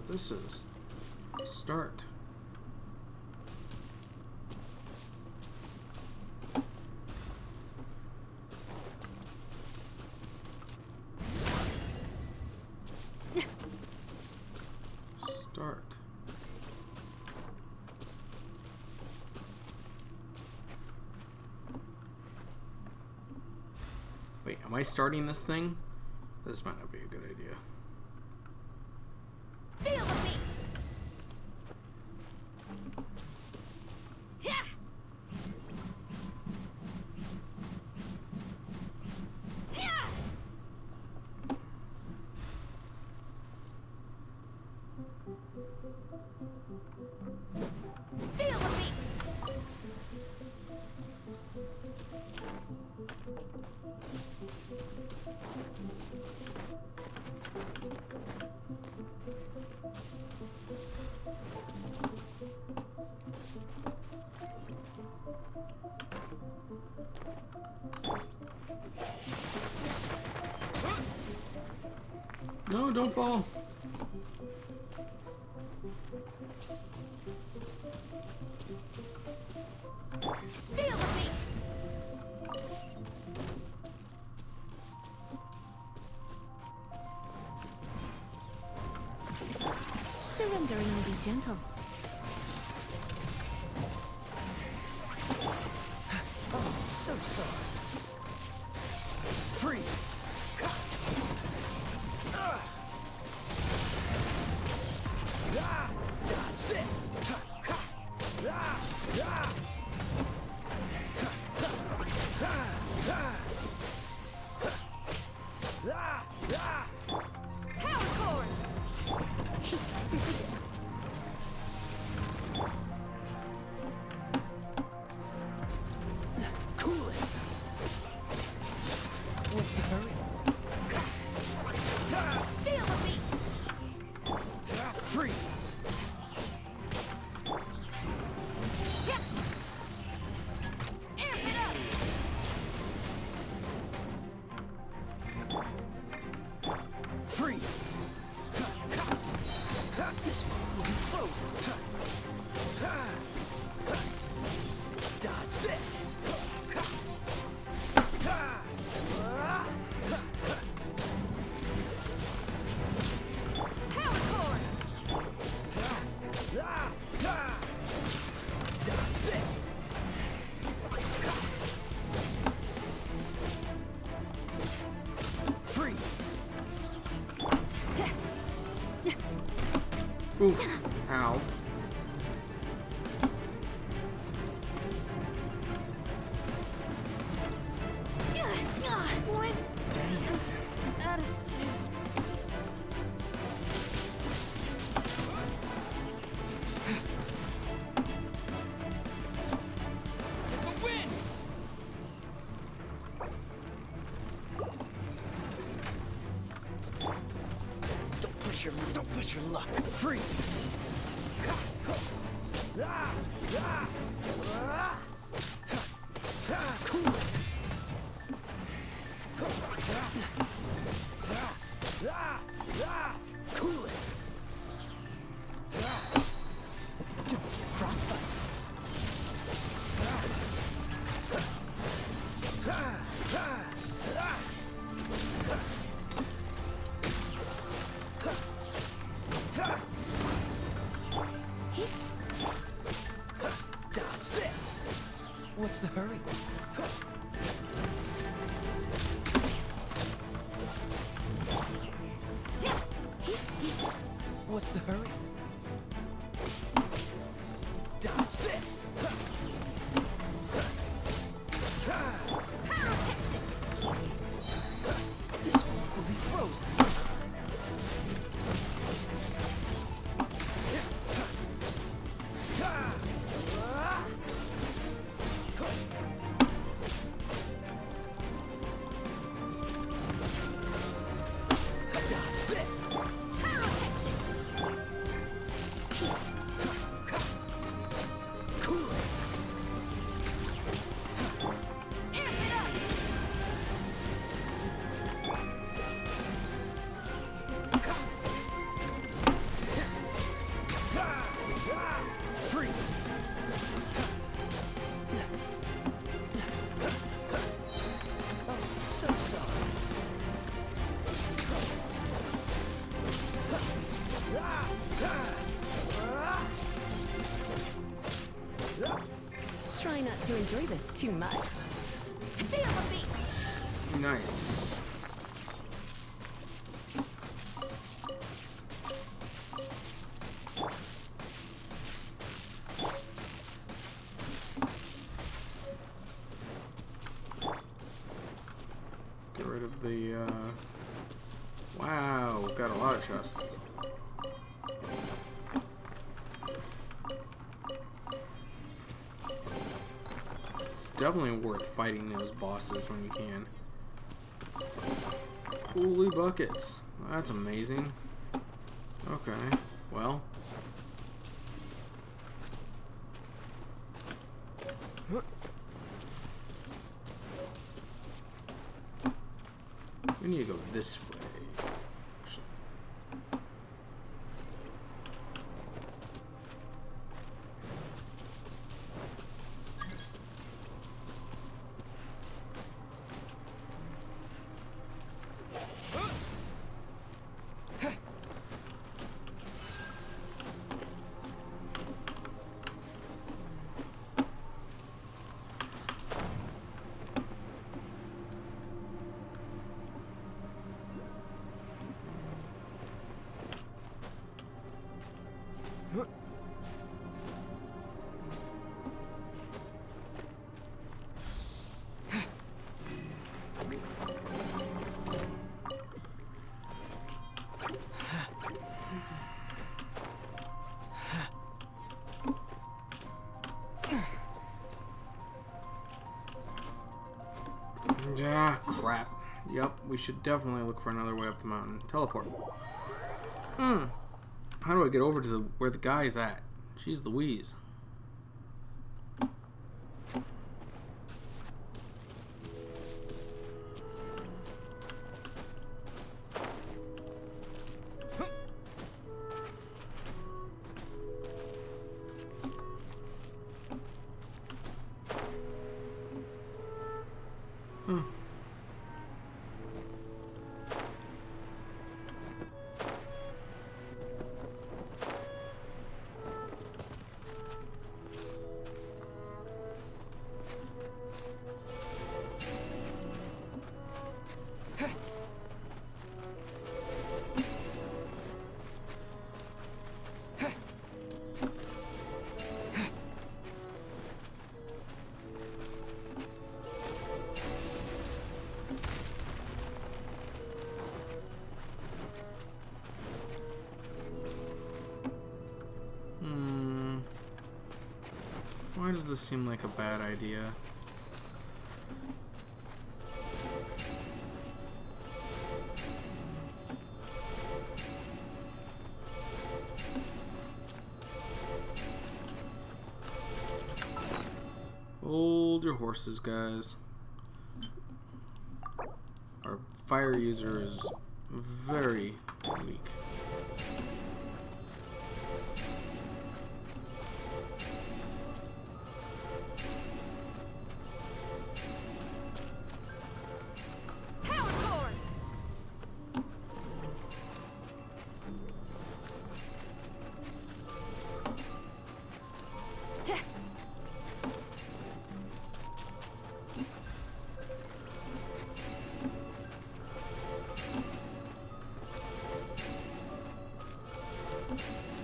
This is start. Start. Wait, am I starting this thing? This might not be a good idea. Feel the beat! Feel the beat! No, don't fall. Feel the beat! Surrendering will be gentle. Oh, so sorry. Freeze. Dodge this. Power cord! Cool it. What's the hurry? Feel the beat! Freeze. Amp it up! Freeze. This one will be frozen. Dodge this. Power cord! Dodge this. Freeze. Oof. Ow. What? Dang it. Attitude. your luck. Freeze! Cool it! Cool it! Frostbite! Dodge this! What's the hurry? What's the hurry? Dodge this! This one will be frozen. Dodge this! Cool it! Freeze! Oh, so sorry. Try not to enjoy this too much. Feel the beat. Nice. Get rid of the, wow, got a lot of chests. It's definitely worth fighting those bosses when you can. Holy buckets. That's amazing. Okay, well. We need to go this way. Ah, crap. Yep, we should definitely look for another way up the mountain. Teleport. How do I get over to where the guy's at? Jeez Louise. Why does this seem like a bad idea? your horses, guys. Our fire user is very weak.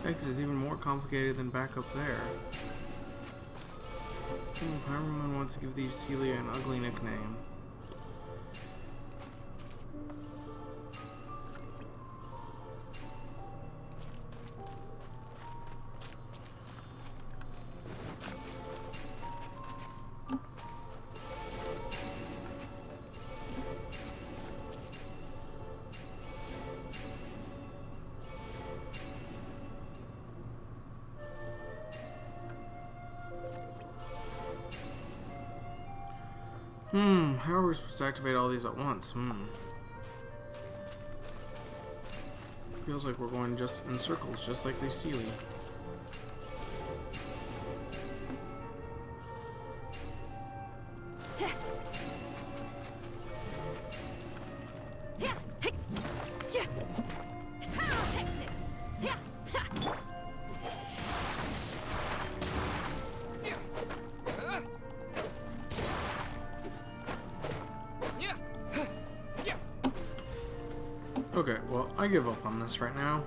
X is even more complicated than back up there. Everyone wants to give these Celia an ugly nickname. How are we supposed to activate all these at once? Feels like we're going just in circles, just like they Sealy. Okay, well, I give up on this right now.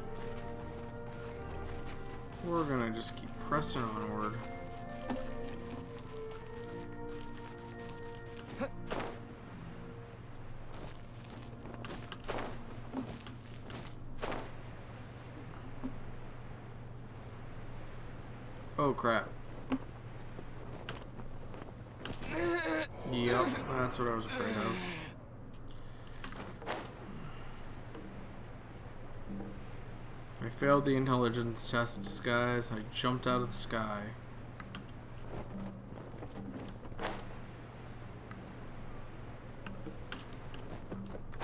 We're gonna just keep pressing onward. Oh crap. Yep, that's what I was afraid of. I failed the intelligence tests, guys. I jumped out of the sky.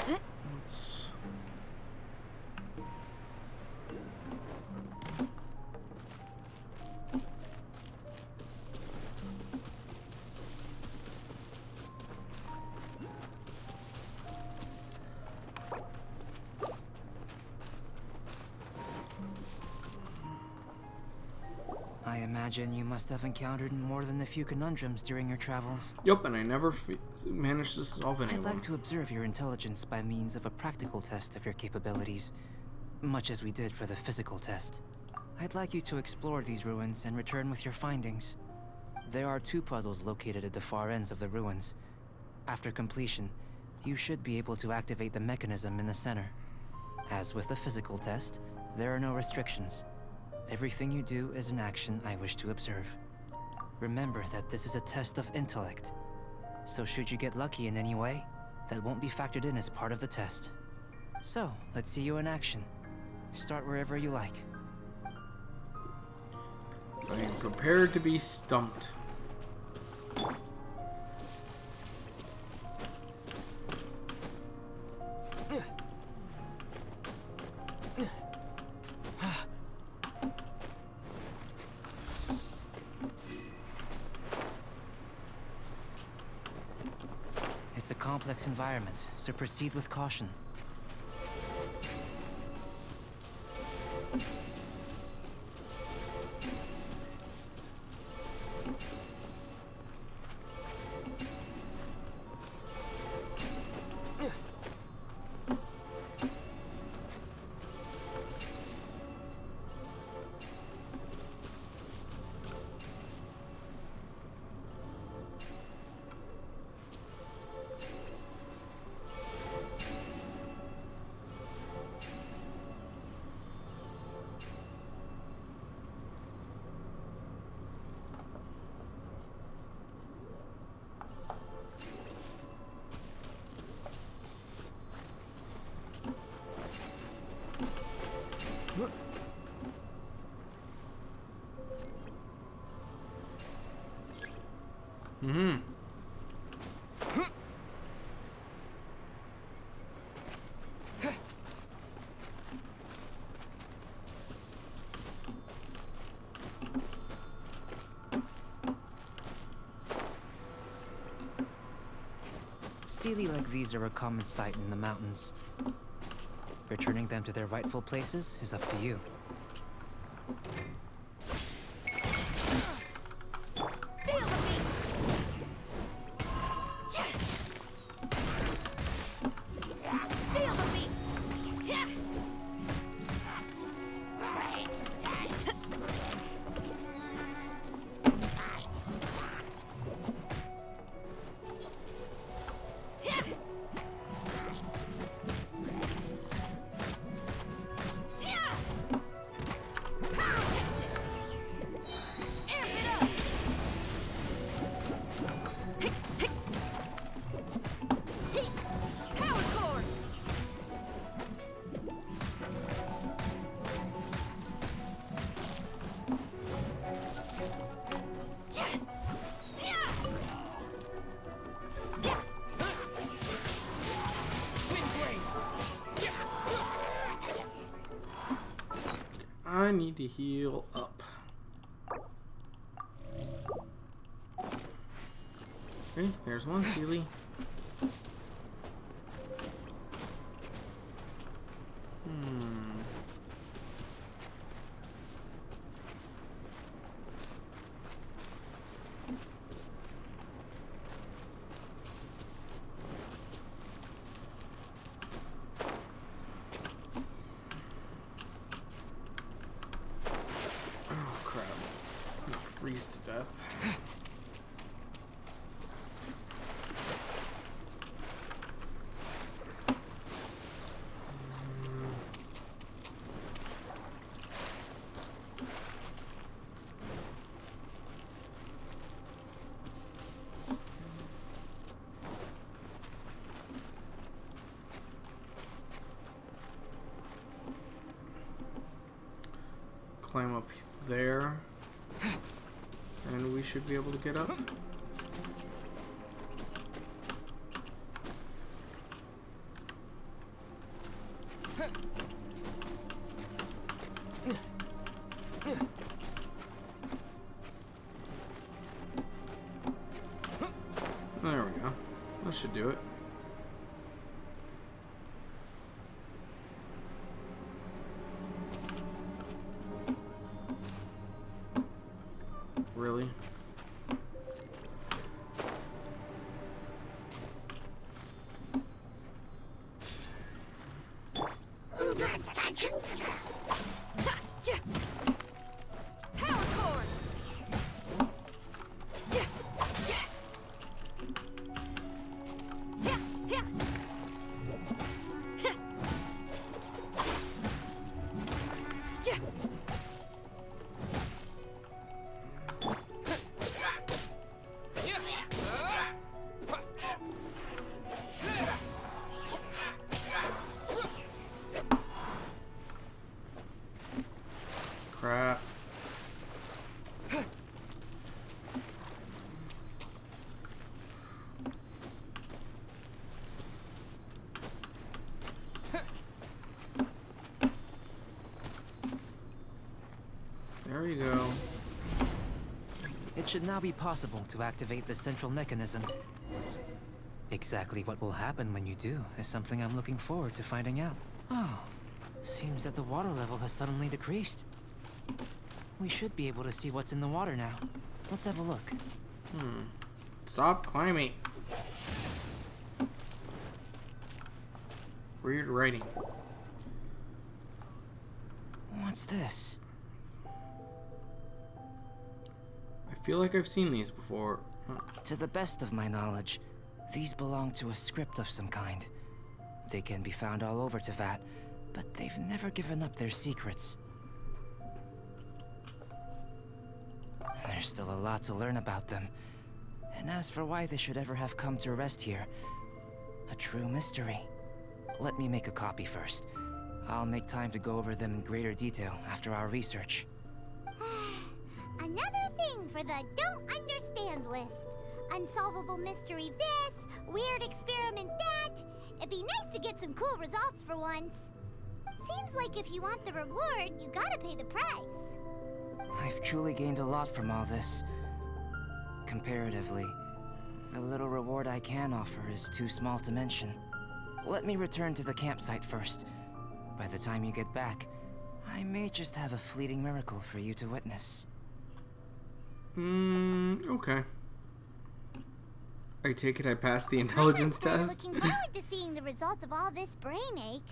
Let's... I imagine you must have encountered more than a few conundrums during your travels. Yep, and I never managed to solve any I'd of them. like to observe your intelligence by means of a practical test of your capabilities, much as we did for the physical test. I'd like you to explore these ruins and return with your findings. There are 2 puzzles located at the far ends of the ruins. After completion, you should be able to activate the mechanism in the center. As with the physical test, there are no restrictions. Everything you do is an action I wish to observe. Remember that this is a test of intellect, so should you get lucky in any way, that won't be factored in as part of the test. So, let's see you in action. Start wherever you like. I am prepared to be stumped. It's a complex environment, so proceed with caution. Sealy like these are a common sight in the mountains. Returning them to their rightful places is up to you. I need to heal up. Okay, there's one Sealy. Oh crap. I'm gonna freeze to death. Climb up there, and we should be able to get up. There we go. That should do it. Really? Crap. There you go. It should now be possible to activate the central mechanism. Exactly what will happen when you do is something I'm looking forward to finding out. Oh, seems that the water level has suddenly decreased. We should be able to see what's in the water now. Let's have a look. Stop climbing. Weird writing. What's this? I feel like I've seen these before. To the best of my knowledge, these belong to a script of some kind. They can be found all over Teyvat, but they've never given up their secrets. There's still a lot to learn about them. And as for why they should ever have come to rest here, a true mystery. Let me make a copy first. I'll make time to go over them in greater detail after our research. Another thing for the don't understand list. Unsolvable mystery this, weird experiment that. It'd be nice to get some cool results for once. Seems like if you want the reward, you gotta pay the price. I've truly gained a lot from all this. Comparatively, The little reward I can offer is too small to mention. Let me return to the campsite first. By the time you get back, I may just have a fleeting miracle for you to witness. Okay. I take it I passed the intelligence I'm test? looking forward to seeing the results of all this brain ache.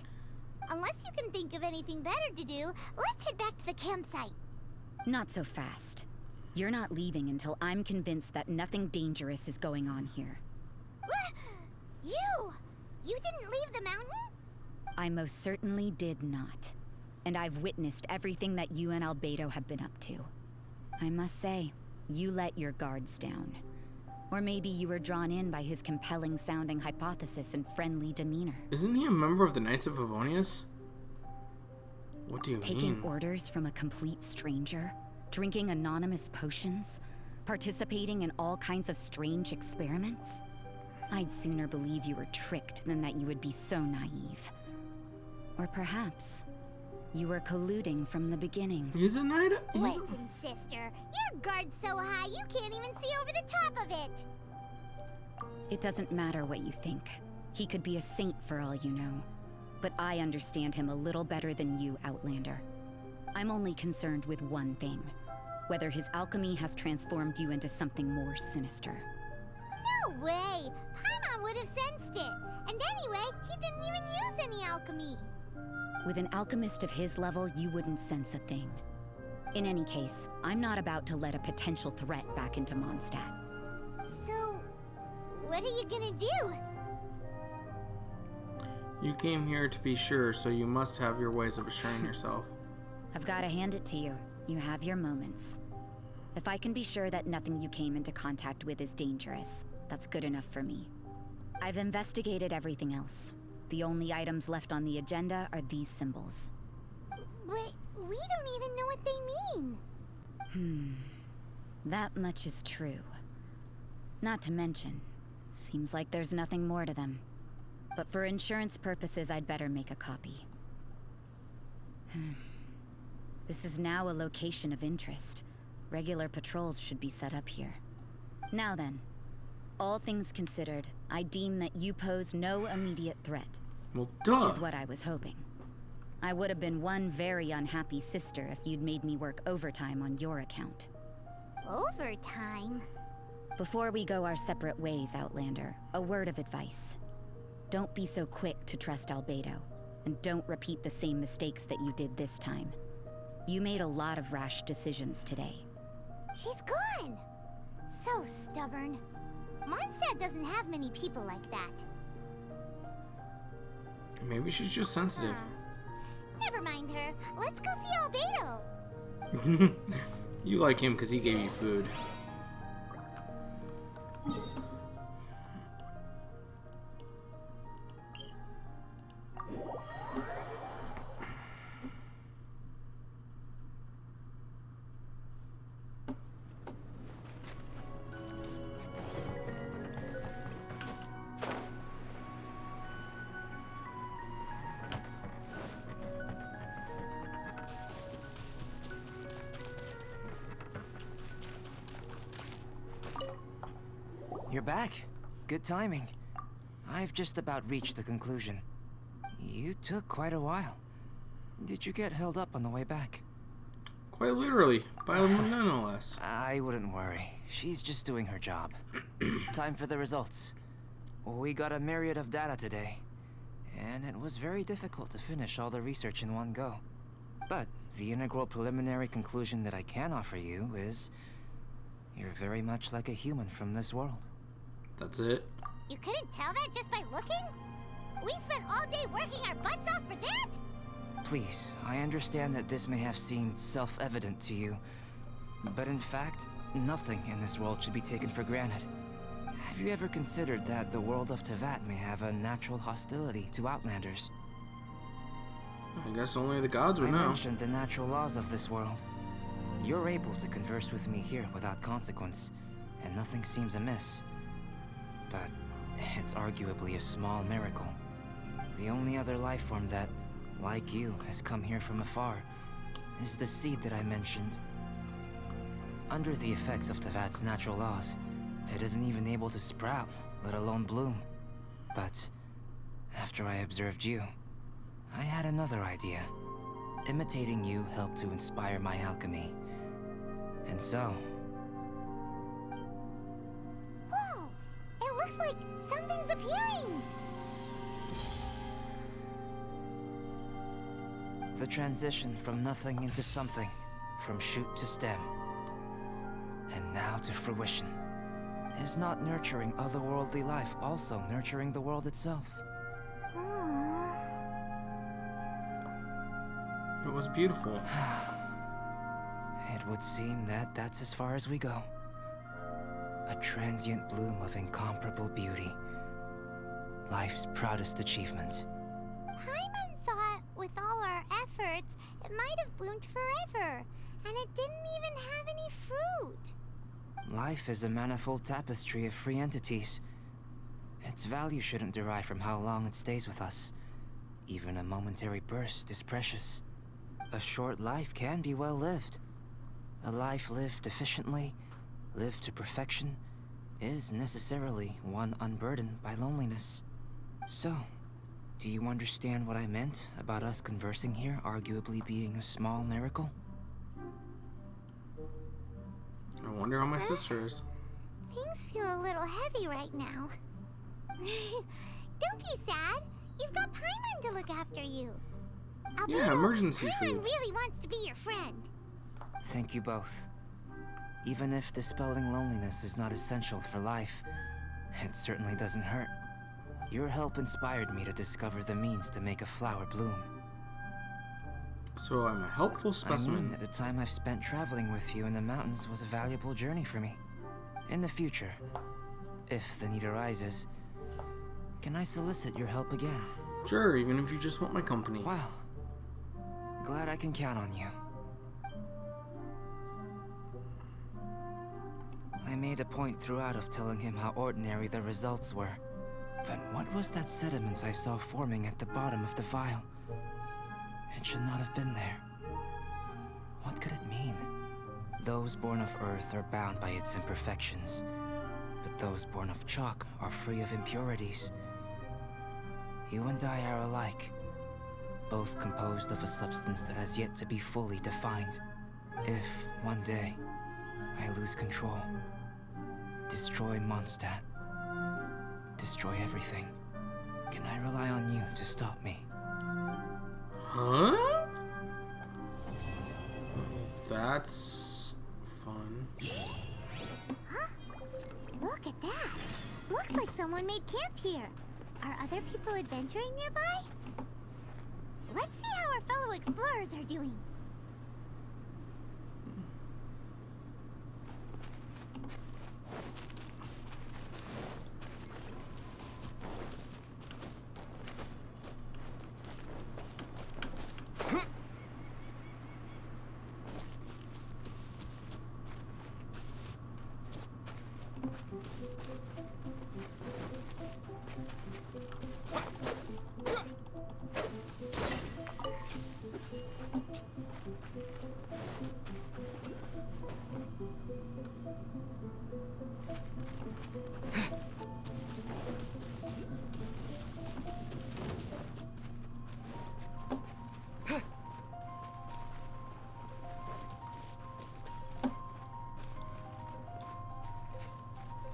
Unless you can think of anything better to do, let's head back to the campsite. Not so fast. You're not leaving until I'm convinced that nothing dangerous is going on here. You! You didn't leave the mountain? I most certainly did not. And I've witnessed everything that you and Albedo have been up to. I must say, you let your guards down. Or maybe you were drawn in by his compelling-sounding hypothesis and friendly demeanor. Isn't he a member of the Knights of Favonius? What do you Taking mean? orders from a complete stranger? Drinking anonymous potions? Participating in all kinds of strange experiments? I'd sooner believe you were tricked than that you would be so naive. Or perhaps you were colluding from the beginning. He's a knight? Listen, sister. Your guard's so high you can't even see over the top of it. It doesn't matter what you think. He could be a saint for all you know. But I understand him a little better than you, Outlander. I'm only concerned with one thing. Whether his alchemy has transformed you into something more sinister. No way! Paimon would have sensed it. And anyway, he didn't even use any alchemy. With an alchemist of his level, you wouldn't sense a thing. In any case, I'm not about to let a potential threat back into Mondstadt. So, what are you gonna do? You came here to be sure, so you must have your ways of assuring yourself. I've got to hand it to you. You have your moments. If I can be sure that nothing you came into contact with is dangerous, that's good enough for me. I've investigated everything else. The only items left on the agenda are these symbols. But we don't even know what they mean. That much is true. Not to mention, seems like there's nothing more to them. But for insurance purposes, I'd better make a copy. This is now a location of interest. Regular patrols should be set up here. Now then, all things considered, I deem that you pose no immediate threat. Well, Which duh. is what I was hoping. I would have been one very unhappy sister if you'd made me work overtime on your account. Overtime? Before we go our separate ways, Outlander, a word of advice. Don't be so quick to trust Albedo, and don't repeat the same mistakes that you did this time. You made a lot of rash decisions today. She's gone! So stubborn. Mondstadt doesn't have many people like that. Maybe she's just sensitive. Never mind her. Let's go see Albedo. You like him because he gave you food. You're back. Good timing. I've just about reached the conclusion. You took quite a while. Did you get held up on the way back? Quite literally, by Luna no less. I wouldn't worry. She's just doing her job. Time for the results. We got a myriad of data today, and it was very difficult to finish all the research in one go. But the integral preliminary conclusion that I can offer you is you're very much like a human from this world. That's it. You couldn't tell that just by looking? We spent all day working our butts off for that? Please, I understand that this may have seemed self-evident to you, but in fact, nothing in this world should be taken for granted. Have you ever considered that the world of Tevat may have a natural hostility to Outlanders? I guess only the gods would I know. mentioned the natural laws of this world. You're able to converse with me here without consequence, and nothing seems amiss. But it's arguably a small miracle. The only other life form that, like you, has come here from afar is the seed that I mentioned. Under the effects of Tevat's natural laws, It isn't even able to sprout, let alone bloom. But after I observed you, I had another idea. Imitating you helped to inspire my alchemy. And so... Whoa! It looks like something's appearing! The transition from nothing into something, from shoot to stem, and now to fruition, is not nurturing otherworldly life also nurturing the world itself? It was beautiful. It would seem that that's as far as we go. A transient bloom of incomparable beauty. Life's proudest achievement. Paimon thought with all our efforts, it might have bloomed forever, and it didn't even have any fruit. Life is a manifold tapestry of free entities. Its value shouldn't derive from how long it stays with us. Even a momentary burst is precious. A short life can be well lived. A life lived efficiently, lived to perfection, is necessarily one unburdened by loneliness. So, do you understand what I meant about us conversing here arguably being a small miracle? I wonder how my sister is. Things feel a little heavy right now. Don't be sad. You've got Paimon to look after you. Yeah, emergency Paimon food. really wants to be your friend. Thank you both. Even if dispelling loneliness is not essential for life, it certainly doesn't hurt. Your help inspired me to discover the means to make a flower bloom. So I'm a helpful I specimen. mean that the time I've spent traveling with you in the mountains was a valuable journey for me. In the future, if the need arises, can I solicit your help again? Sure, even if you just want my company. Well, glad I can count on you. I made a point throughout of telling him how ordinary the results were. But what was that sediment I saw forming at the bottom of the vial? It should not have been there. What could it mean? Those born of earth are bound by its imperfections, but those born of chalk are free of impurities. You and I are alike, both composed of a substance that has yet to be fully defined. If, one day, I lose control, destroy Mondstadt, destroy everything, can I rely on you to stop me? Huh? That's fun. Huh? Look at that. Looks like someone made camp here. Are other people adventuring nearby? Let's see how our fellow explorers are doing.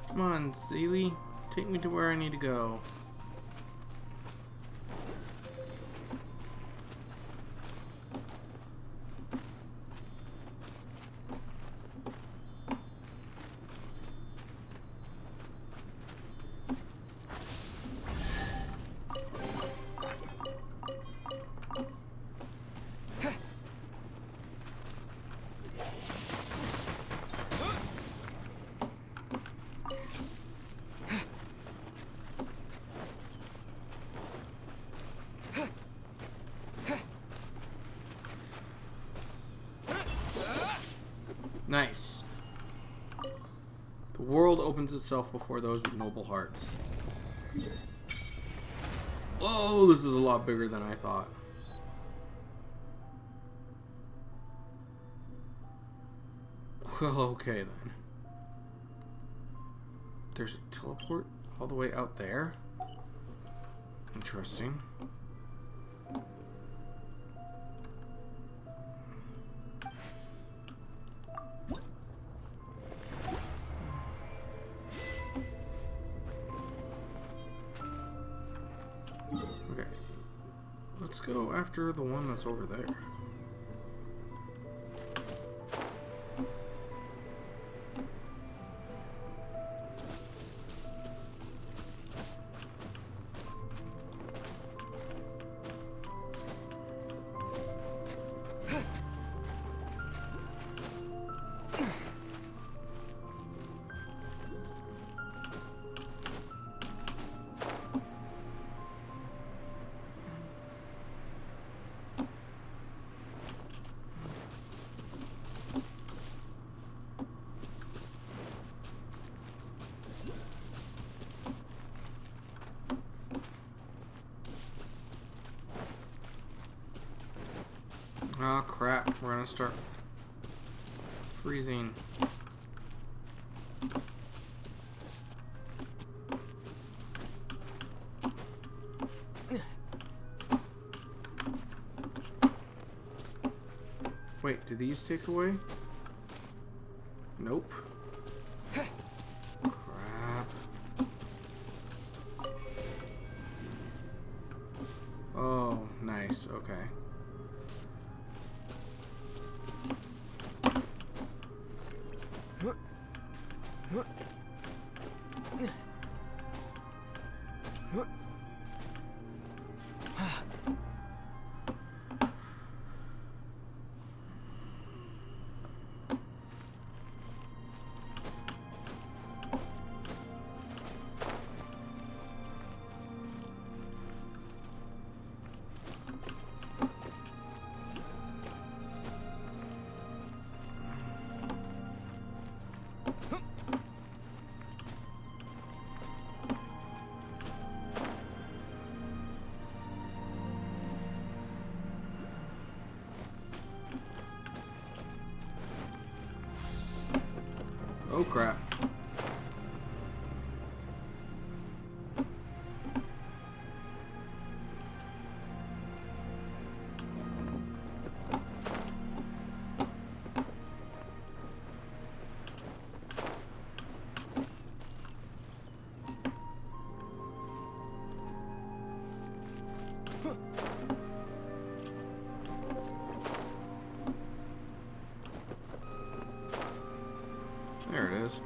Come on, Seely. Take me to where I need to go. Nice. The world opens itself before those with noble hearts. Whoa, this is a lot bigger than I thought. Well, okay then. There's a teleport all the way out there. Interesting. Okay. Let's go after the one that's over there. Oh crap, we're gonna start freezing. Wait, did these take away? Nope. Crap. Oh, nice, okay. Oh crap. There it is.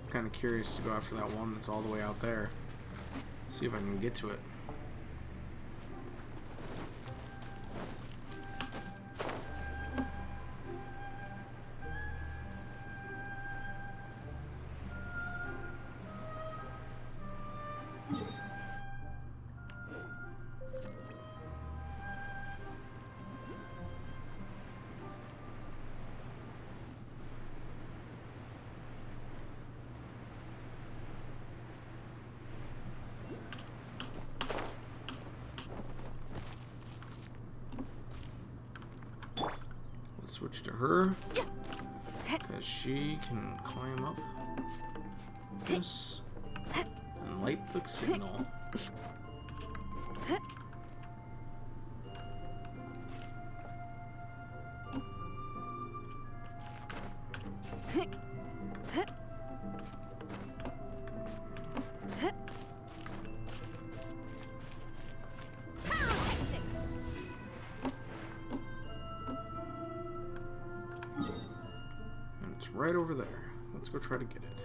Kind of curious to go after that one that's all the way out there. See if I can get to it. Switch to her because she can climb up this and light the signal. Right over there. Let's go try to get it.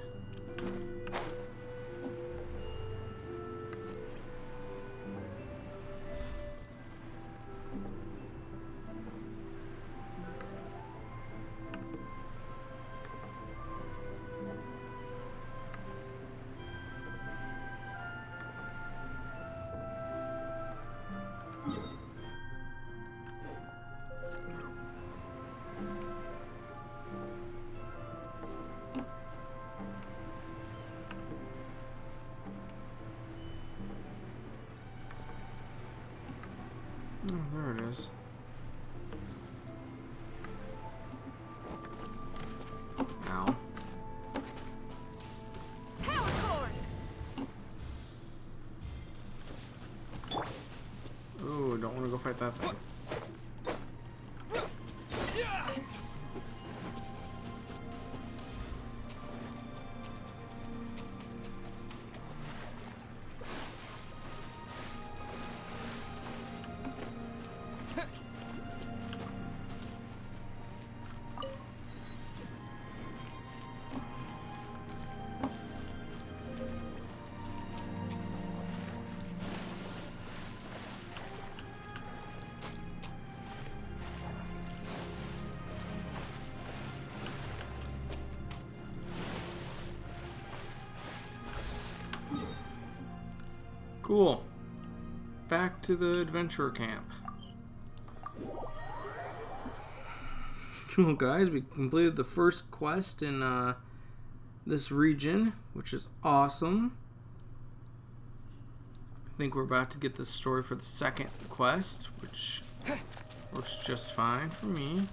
Oh, there it is. Ow. Power cord. Ooh, don't want to go fight that thing. Cool. Back to the adventure camp. Cool, guys. We completed the first quest in this region, which is awesome. I think we're about to get the story for the second quest, which works just fine for me.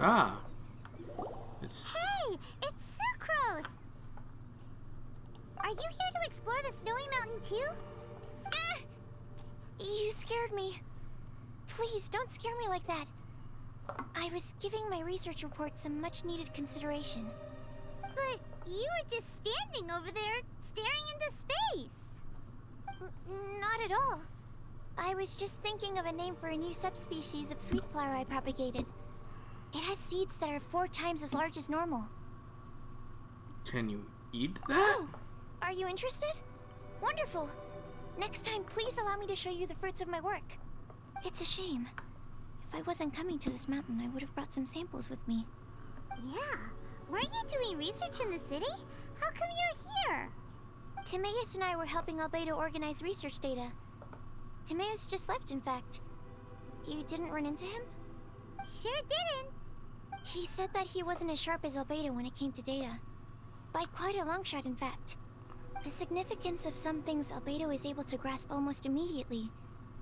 Ah. It's... Hey, it's Sucrose! Are you here to explore the snowy mountain too? You scared me. Please, don't scare me like that. I was giving my research report some much-needed consideration. But you were just standing over there, staring into space. Not at all. I was just thinking of a name for a new subspecies of sweet flower I propagated. It has seeds that are 4 times as large as normal. Can you eat that? Oh, are you interested? Wonderful. Next time, please allow me to show you the fruits of my work. It's a shame. If I wasn't coming to this mountain, I would have brought some samples with me. Yeah. Weren't you doing research in the city? How come you're here? Timaeus and I were helping Albedo organize research data. Timaeus just left, in fact. You didn't run into him? Sure didn't. He said that he wasn't as sharp as Albedo when it came to data. By quite a long shot, in fact. The significance of some things Albedo is able to grasp almost immediately,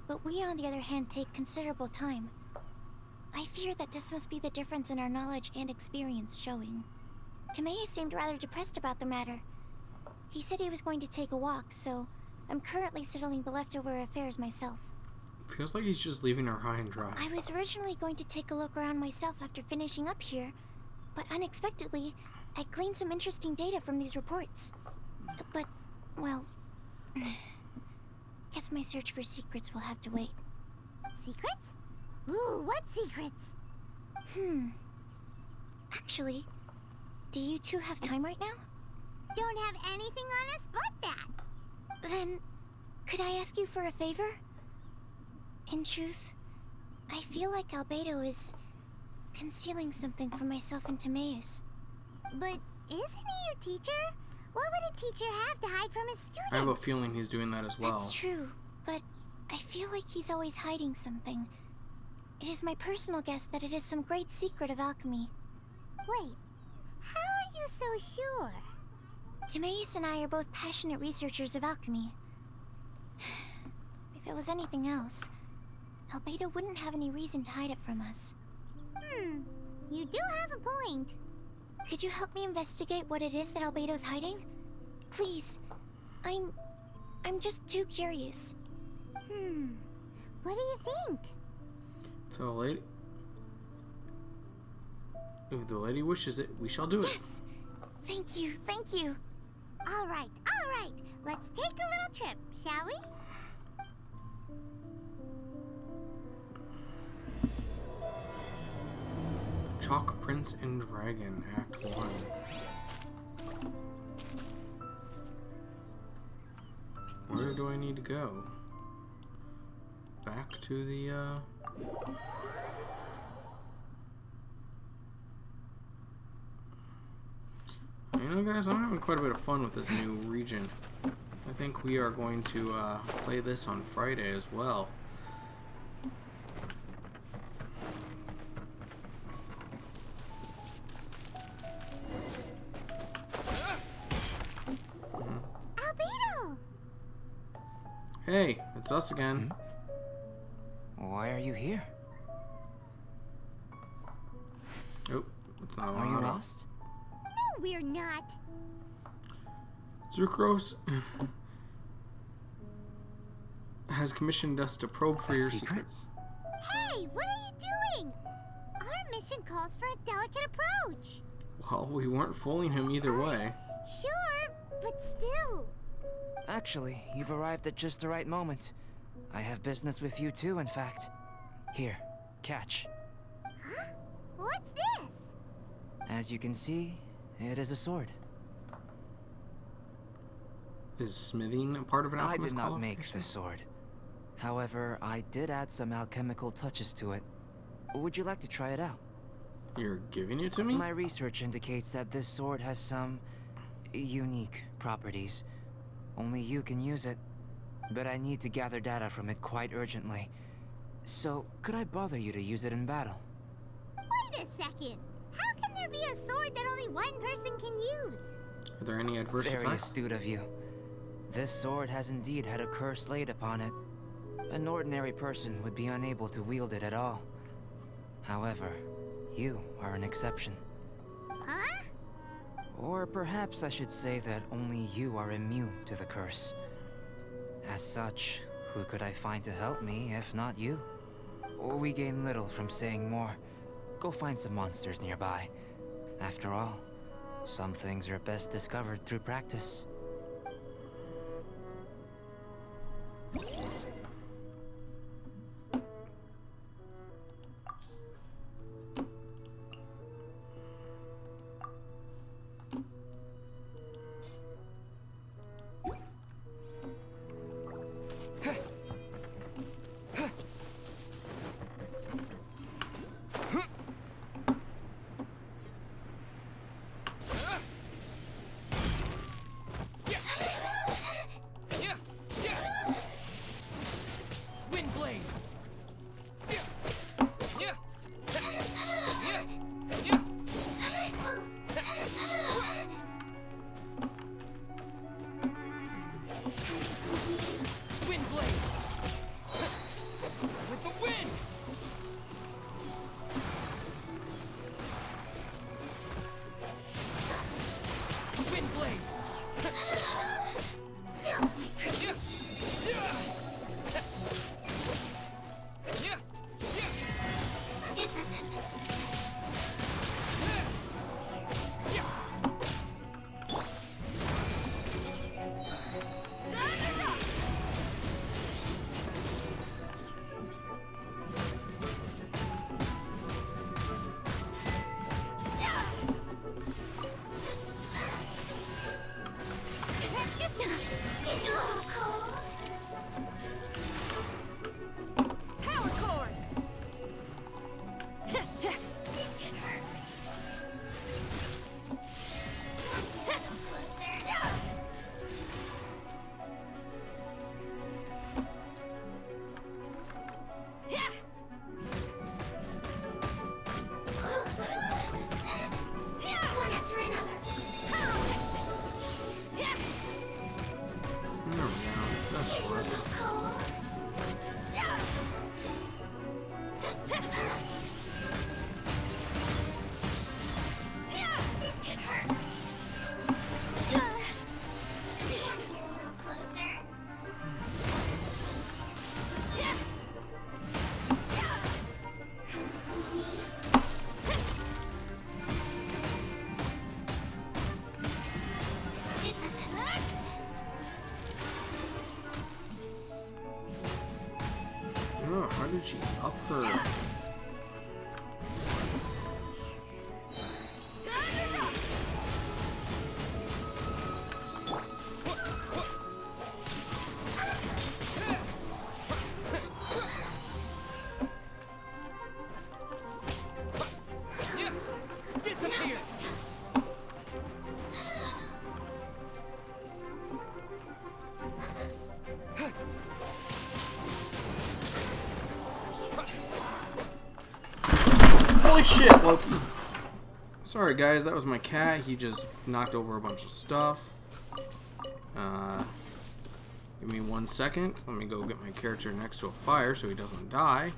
but we, on the other hand, take considerable time. I fear that this must be the difference in our knowledge and experience showing. Timaeus seemed rather depressed about the matter. He said he was going to take a walk, so I'm currently settling the leftover affairs myself. Feels like he's just leaving her high and dry. I was originally going to take a look around myself after finishing up here, but unexpectedly, I gleaned some interesting data from these reports. But, well, guess my search for secrets will have to wait. Secrets? Ooh, what secrets? Actually, do you two have time right now? Don't have anything on us but that. Then, could I ask you for a favor? In truth, I feel like Albedo is concealing something from myself and Timaeus. But isn't he your teacher? What would a teacher have to hide from his students? I have a feeling he's doing that as well. That's true, but I feel like he's always hiding something. It is my personal guess that it is some great secret of alchemy. Wait, how are you so sure? Timaeus and I are both passionate researchers of alchemy. If it was anything else, Albedo wouldn't have any reason to hide it from us. You do have a point. Could you help me investigate what it is that Albedo's hiding? Please. I'm just too curious. What do you think? If the lady wishes it, we shall do it. Yes! Thank you, thank you. All right. Let's take a little trip, shall we? Chalk Prince and Dragon, Act 1. Where do I need to go? Back to the, You know, guys, I'm having quite a bit of fun with this new region. I think we are going to, play this on Friday as well. Albedo! Hey, it's us again. Why are you here? Oh, it's not Are on. you lost? No, we're not. Sucrose has commissioned us to probe for A your secret? secrets. Hey, what are you doing? Our mission calls for a delicate approach. Well, we weren't fooling him either way. Sure, but still. Actually, you've arrived at just the right moment. I have business with you too, in fact. Here, catch. Huh? What's this? As you can see, it is a sword. Is smithing a part of an I alchemist did not make qualification? the sword. However, I did add some alchemical touches to it. Would you like to try it out? You're giving it to me? My research indicates that this sword has some unique properties. Only you can use it, but I need to gather data from it quite urgently. So, could I bother you to use it in battle? Wait a second. How can there be a sword that only one person can use? Are there any adverse Very effects? astute of you. This sword has indeed had a curse laid upon it. An ordinary person would be unable to wield it at all. However, you are an exception. Huh? Or perhaps I should say that only you are immune to the curse. As such, who could I find to help me if not you? We gain little from saying more. Go find some monsters nearby. After all, some things are best discovered through practice. Windblade. Windblade. With the wind. Windblade. Power cord. There we go. That's worth it. Oh, how did she up her? Disappear. Holy shit, Loki! Sorry guys, that was my cat. He just knocked over a bunch of stuff. He Give me 1 second. Let me go get my character next to a fire so he doesn't die.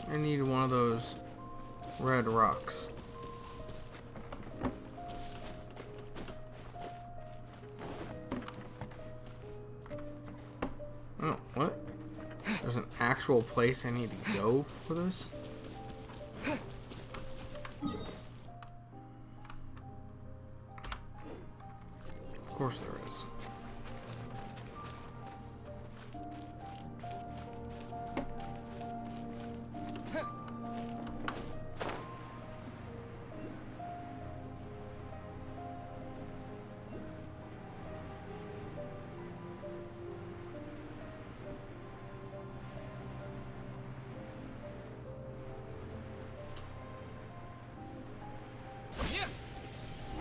I need one of those red rocks. Oh, what? There's an actual place I need to go for this? Of course there is.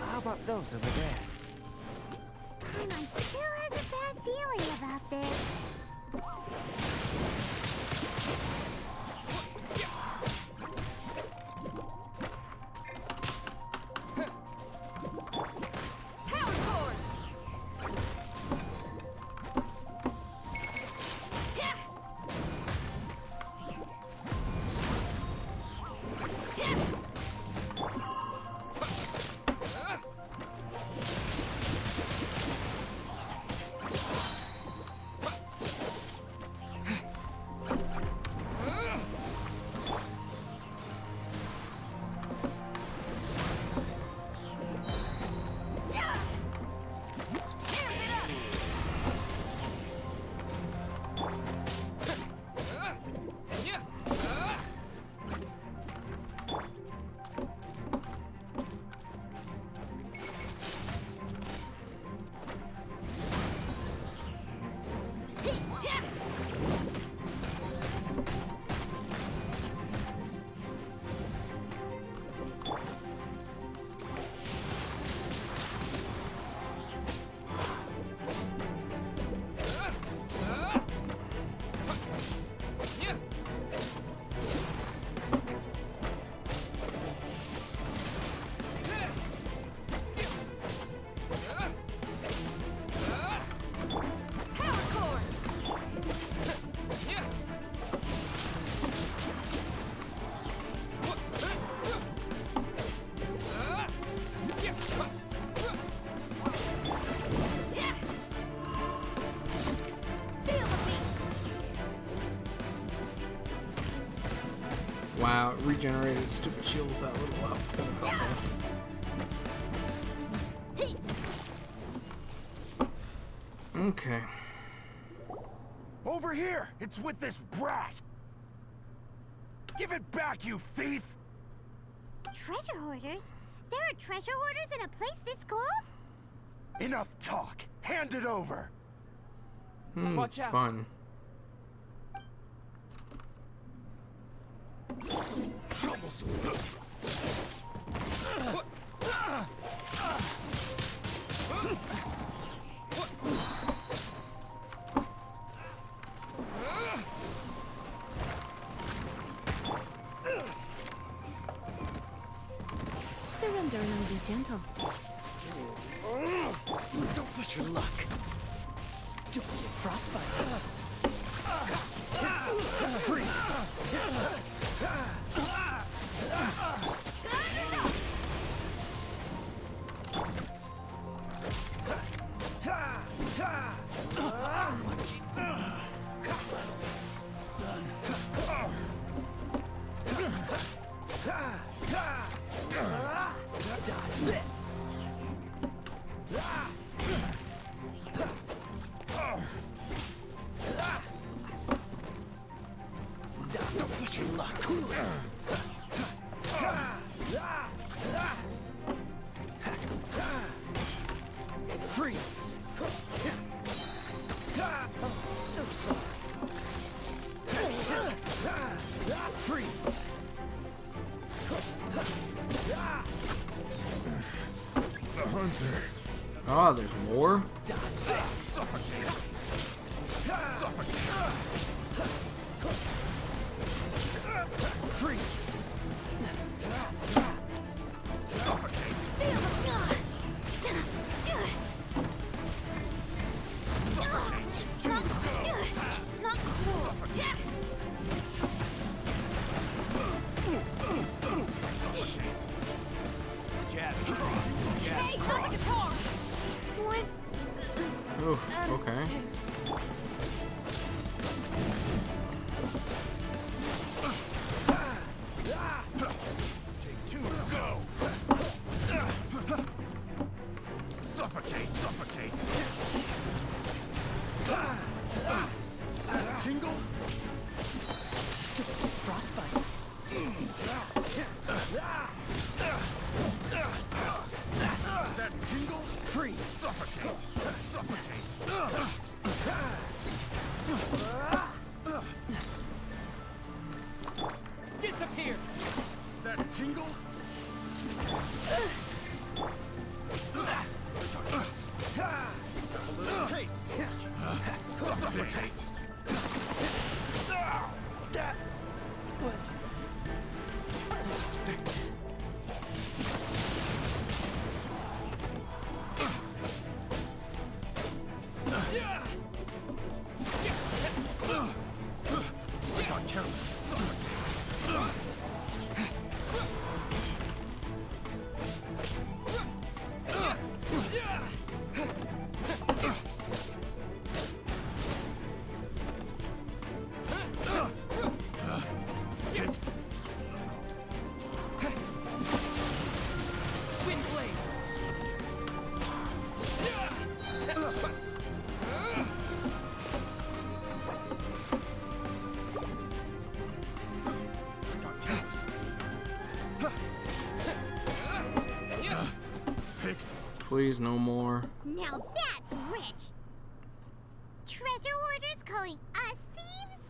How about those over there? Paimon still has a bad feeling about this. Power cord! Yeah! Yeah! Wow, it regenerated stupid shield with that little health. Okay. Over here! It's with this brat! Give it back, you thief! Treasure hoarders? There are treasure hoarders in a place this cold? Enough talk! Hand it over! Watch out. Fun. Surrender and be gentle. Don't push your luck! Duplicate frostbite! Freeze! Dodge this! Don't push your luck. Cool it. Freeze. Oh, so sorry. Freeze. The hunter. Ah, there's more? Dodge this. Suffocate. Freeze. Not cool. Yeah. Jab cross. Jab Hey, drop cross. the guitar! What? Oof, okay. Take two, go. Suffocate, suffocate. Tingle. Frostbite. That tingle. Freeze. Suffocate. Suffocate. Disappear. That tingle. A little taste. Suffocate. That was unexpected. I got careless. Please, no more. Now that's rich. Treasure hoarders calling us thieves?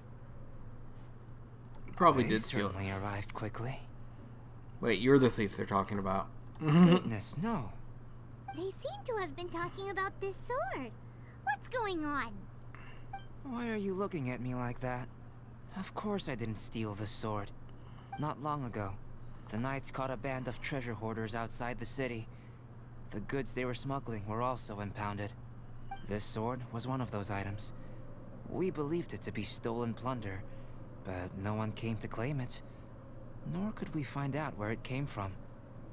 Probably They did steal it. certainly arrived quickly. Wait, you're the thief they're talking about. Goodness, no. They seem to have been talking about this sword. What's going on? Why are you looking at me like that? Of course I didn't steal the sword. Not long ago, the knights caught a band of treasure hoarders outside the city. The goods they were smuggling were also impounded. This sword was one of those items. We believed it to be stolen plunder, but no one came to claim it. Nor could we find out where it came from,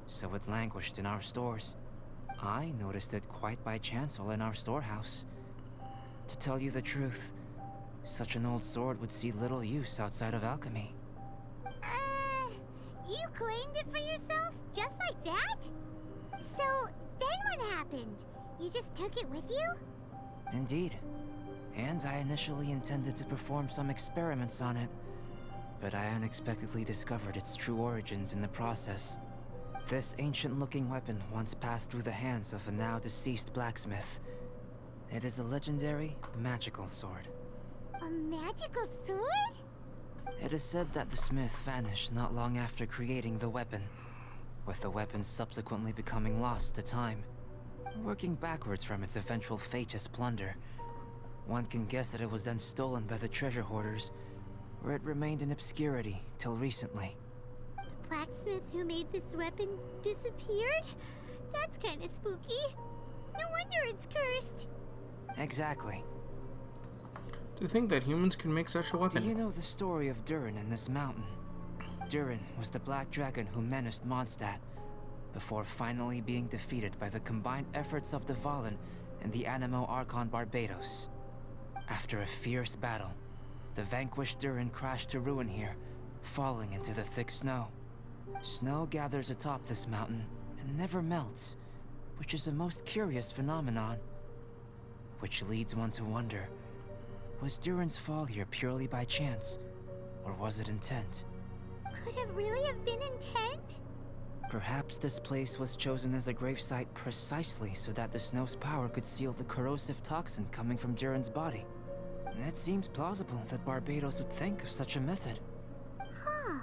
so it languished in our stores. I noticed it quite by chance while in our storehouse. To tell you the truth, such an old sword would see little use outside of alchemy. You claimed it for yourself? Just like that? So, then what happened? You just took it with you? Indeed. And I initially intended to perform some experiments on it, but I unexpectedly discovered its true origins in the process. This ancient-looking weapon once passed through the hands of a now-deceased blacksmith. It is a legendary, magical sword. A magical sword? It is said that the smith vanished not long after creating the weapon, with the weapon subsequently becoming lost to time. Working backwards from its eventual fate as plunder, one can guess that it was then stolen by the treasure hoarders, where it remained in obscurity till recently. The blacksmith who made this weapon disappeared? That's kind of spooky. No wonder it's cursed. Exactly. To think that humans can make such a weapon. Do you know the story of Durin in this mountain? Durin was the black dragon who menaced Mondstadt, before finally being defeated by the combined efforts of Dvalin and the Animo Archon Barbados. After a fierce battle, the vanquished Durin crashed to ruin here, falling into the thick snow. Snow gathers atop this mountain and never melts, which is a most curious phenomenon. Which leads one to wonder, was Durin's fall here purely by chance, Or was it intent? Could it really have been intent? Perhaps this place was chosen as a gravesite precisely so that the snow's power could seal the corrosive toxin coming from Durin's body. It seems plausible that Barbados would think of such a method. Huh.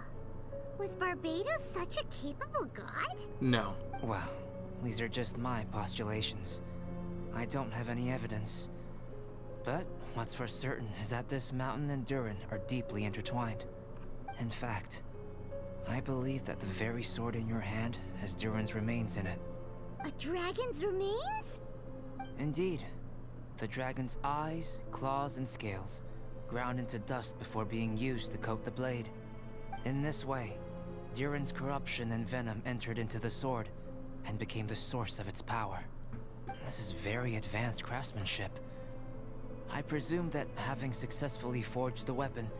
Was Barbados such a capable god? No. Well, these are just my postulations. I don't have any evidence. But what's for certain is that this mountain and Durin are deeply intertwined. In fact, I believe that the very sword in your hand has Durin's remains in it. A dragon's remains? Indeed. The dragon's eyes, claws, and scales ground into dust before being used to coat the blade. In this way, Durin's corruption and venom entered into the sword and became the source of its power. This is very advanced craftsmanship. I presume that having successfully forged the weapon,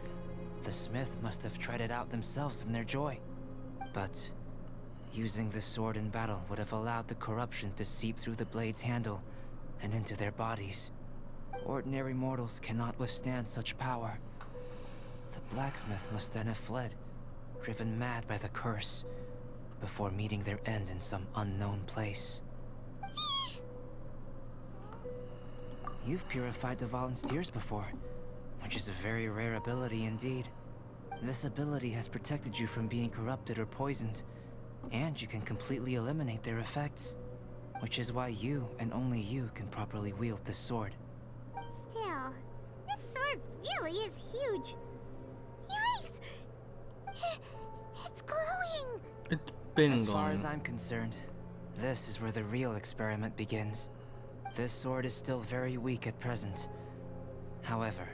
the smith must have tried it out themselves in their joy. But using the sword in battle would have allowed the corruption to seep through the blade's handle and into their bodies. Ordinary mortals cannot withstand such power. The blacksmith must then have fled, driven mad by the curse, before meeting their end in some unknown place. You've purified the volunteers before, which is a very rare ability indeed. This ability has protected you from being corrupted or poisoned, and you can completely eliminate their effects, which is why you and only you can properly wield this sword. Still, this sword really is huge. Yikes! It's glowing! It's been As far glowing. as I'm concerned, this is where the real experiment begins. This sword is still very weak at present. However,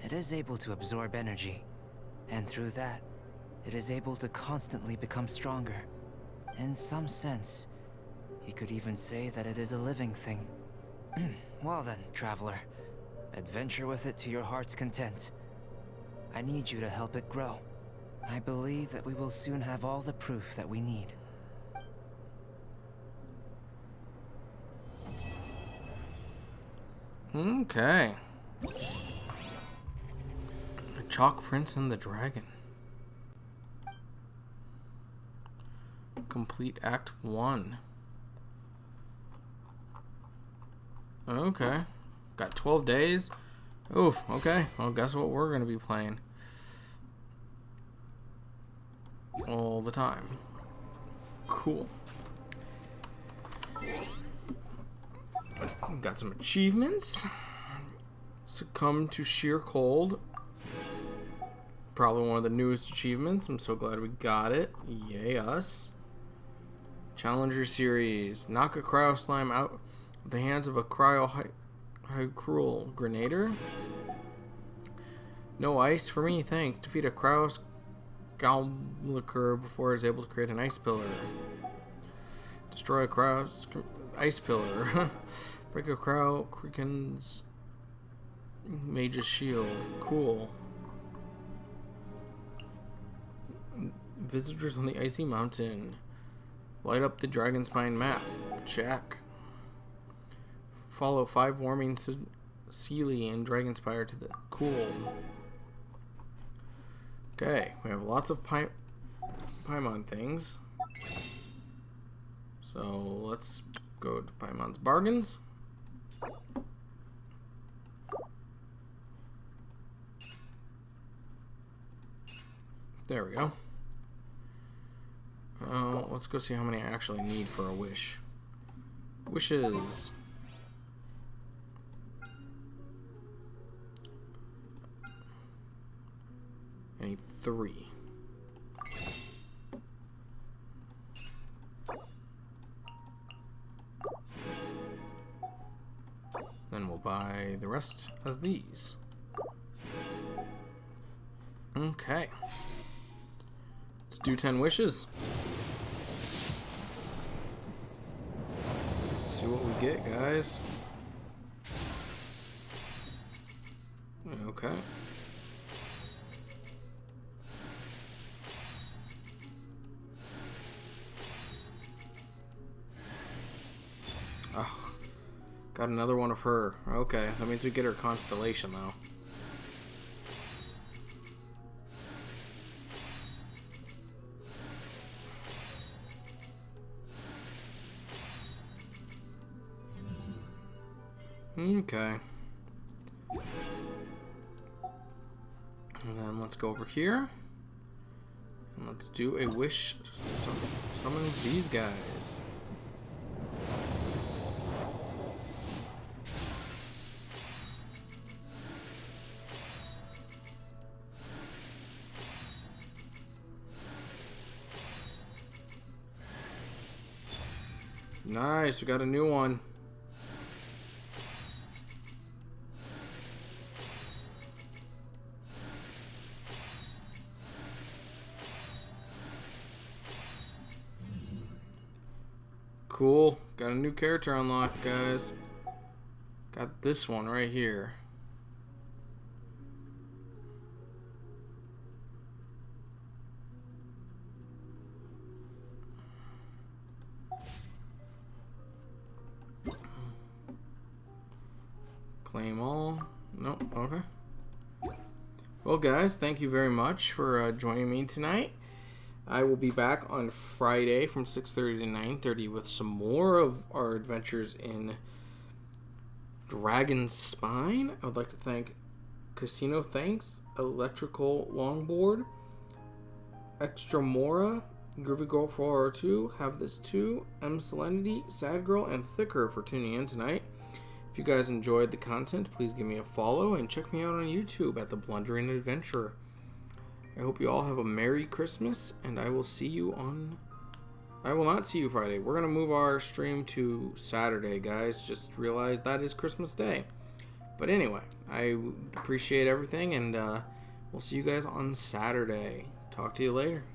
it is able to absorb energy, and through that, it is able to constantly become stronger. In some sense, you could even say that it is a living thing. Well then, traveler, adventure with it to your heart's content. I need you to help it grow. I believe that we will soon have all the proof that we need. Okay. The Chalk Prince and the Dragon. Complete Act 1. Okay. Got 12 days. Oof, okay. Well, guess what we're going to be playing? All the time. Cool. Got some achievements. Succumb to sheer cold. Probably one of the newest achievements. I'm so glad we got it. Yay us. Challenger series. Knock a cryo slime out of the hands of a cryo cruel grenader. No ice for me, thanks. Defeat a cryo Scowlicker before it's able to create an ice pillar. Destroy a cryo ice pillar. Break a cryo Kraken's mage's shield. Cool. Visitors on the icy mountain. Light up the Dragonspine map. Check. Follow 5 warming Sealy and Dragonspire to the cool. Okay, we have lots of Paimon things. So let's go to Paimon's bargains. There we go. Let's go see how many I actually need for a wish. Wishes. I need 3. Then we'll buy the rest as these. Okay. Let's do 10 wishes. See what we get, guys. Okay. Oh, got another one of her. Okay, that means we get her constellation, though. Okay. And then let's go over here. And let's do a wish summon these guys. Nice, we got a new one. Cool. Got a new character unlocked, guys. Got this one right here. Claim all. Nope. Okay. Well, guys, thank you very much for joining me tonight. I will be back on Friday from 6:30 to 9:30 with some more of our adventures in Dragon's Spine. I would like to thank Casino Thanks, Electrical Longboard, Extra Mora, Groovy Girl 402, Have This Too, M Selenity, Sad Girl, and Thicker for tuning in tonight. If you guys enjoyed the content, please give me a follow and check me out on YouTube at The Blundering Adventure. I hope you all have a Merry Christmas, and I will see you on... I will not see you Friday. We're going to move our stream to Saturday, guys. Just realized that is Christmas Day. But anyway, I appreciate everything, and we'll see you guys on Saturday. Talk to you later.